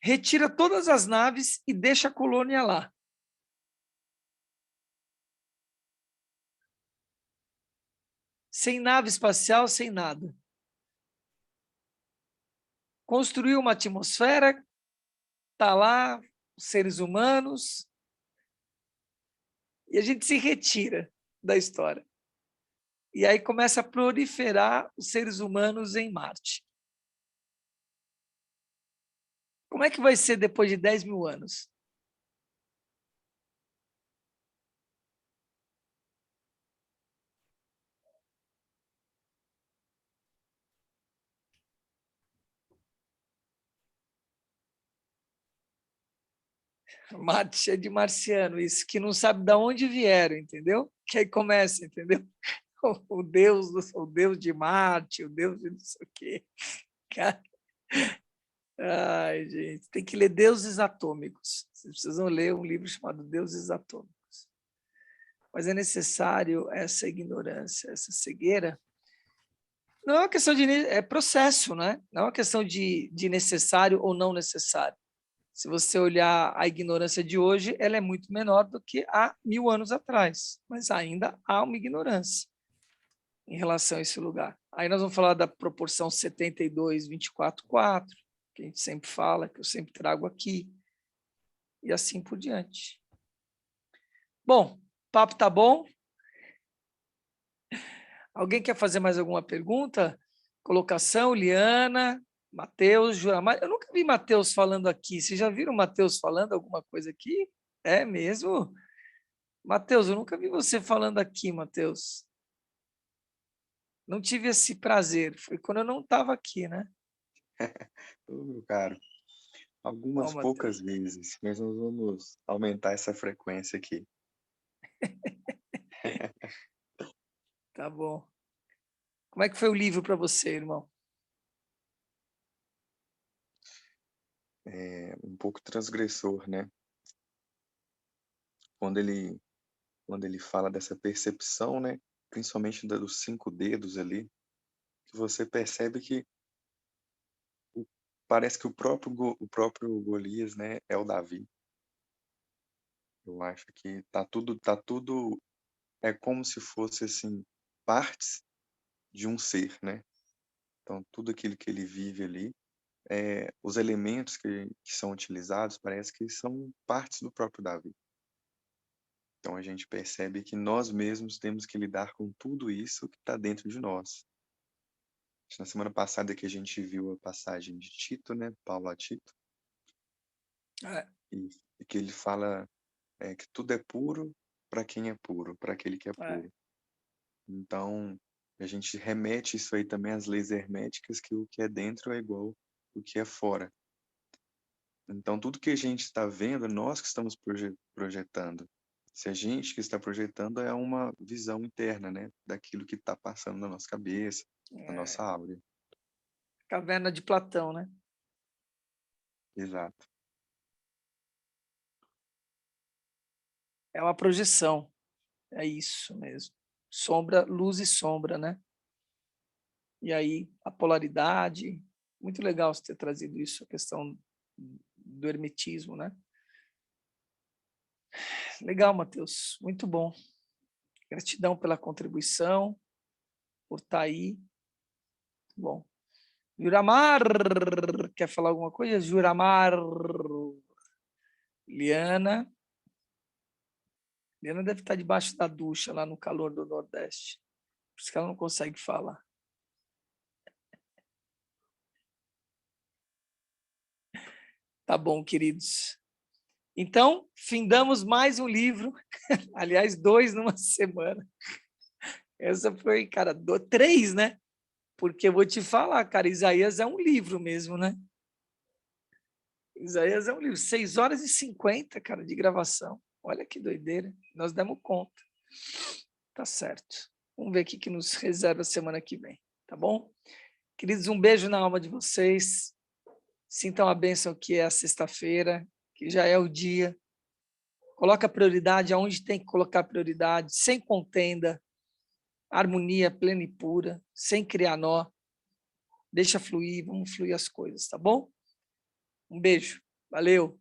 retira todas as naves e deixa a colônia lá. Sem nave espacial, sem nada. Construiu uma atmosfera, está lá, os seres humanos, e a gente se retira da história. E aí começa a proliferar os seres humanos em Marte. Como é que vai ser depois de 10 mil anos? Marte cheio de marciano, isso que não sabe de onde vieram, entendeu? Que aí começa, entendeu? O Deus de Marte, o Deus de não sei o quê. Cara, ai, gente, tem que ler Deuses Atômicos. Vocês precisam ler um livro chamado Deuses Atômicos. Mas é necessário essa ignorância, essa cegueira. Não é uma questão de é processo, né? Não é uma questão de necessário ou não necessário. Se você olhar a ignorância de hoje, ela é muito menor do que há 1000 anos atrás, mas ainda há uma ignorância em relação a esse lugar. Aí nós vamos falar da proporção 72, 24, 4, que a gente sempre fala, que eu sempre trago aqui, e assim por diante. Bom, o papo tá bom? Alguém quer fazer mais alguma pergunta? Colocação, Liana, Matheus, Juramar. Eu nunca vi Matheus falando aqui. Vocês já viram Matheus falando alguma coisa aqui? É mesmo? Matheus, eu nunca vi você falando aqui, Matheus. Não tive esse prazer. Foi quando eu não estava aqui, né? Ô, meu caro, Ó, algumas Matheus. poucas vezes, mas nós vamos aumentar essa frequência aqui. Tá bom. Como é que foi o livro para você, irmão? É um pouco transgressor, né? Quando ele fala dessa percepção, né? Principalmente dos 5 dedos ali, que você percebe que parece que o próprio Golias, né, é o Davi. Eu acho que tá tudo é como se fosse assim partes de um ser, né? Então tudo aquilo que ele vive ali, os elementos que são utilizados parece que são partes do próprio Davi. Então a gente percebe que nós mesmos temos que lidar com tudo isso que está dentro de nós. Na semana passada que a gente viu a passagem de Tito, né, Paulo a Tito, É, e que ele fala que tudo é puro para quem é puro, para aquele que é é. puro. Então a gente remete isso aí também às leis herméticas, que o que é dentro é igual o que é fora. Então tudo que a gente está vendo, nós que estamos projetando. Se a gente que está projetando é uma visão interna, né, daquilo que está passando na nossa cabeça, na nossa áurea. Caverna de Platão, né? Exato. É uma projeção. É isso mesmo. Sombra, luz e sombra, né? E aí a polaridade. Muito legal você ter trazido isso, a questão do hermetismo, né? Legal, Matheus. Muito bom. Gratidão pela contribuição, por estar aí. Bom. Juramar, quer falar alguma coisa? Juramar. Liana. Liana deve estar debaixo da ducha, lá no calor do Nordeste. Por isso que ela não consegue falar. Tá bom, queridos. Então, findamos mais um livro, aliás, 2 numa semana. Essa foi, cara, 3, né? Porque eu vou te falar, cara, Isaías é um livro mesmo, né? Isaías é um livro, 6 horas e 50, cara, de gravação. Olha que doideira, nós demos conta. Tá certo. Vamos ver o que nos reserva a semana que vem, tá bom? Queridos, um beijo na alma de vocês. Sintam a bênção que é a sexta-feira, que já é o dia. Coloca prioridade aonde tem que colocar prioridade, sem contenda, harmonia plena e pura, sem criar nó. Deixa fluir, vamos fluir as coisas, tá bom? Um beijo, valeu!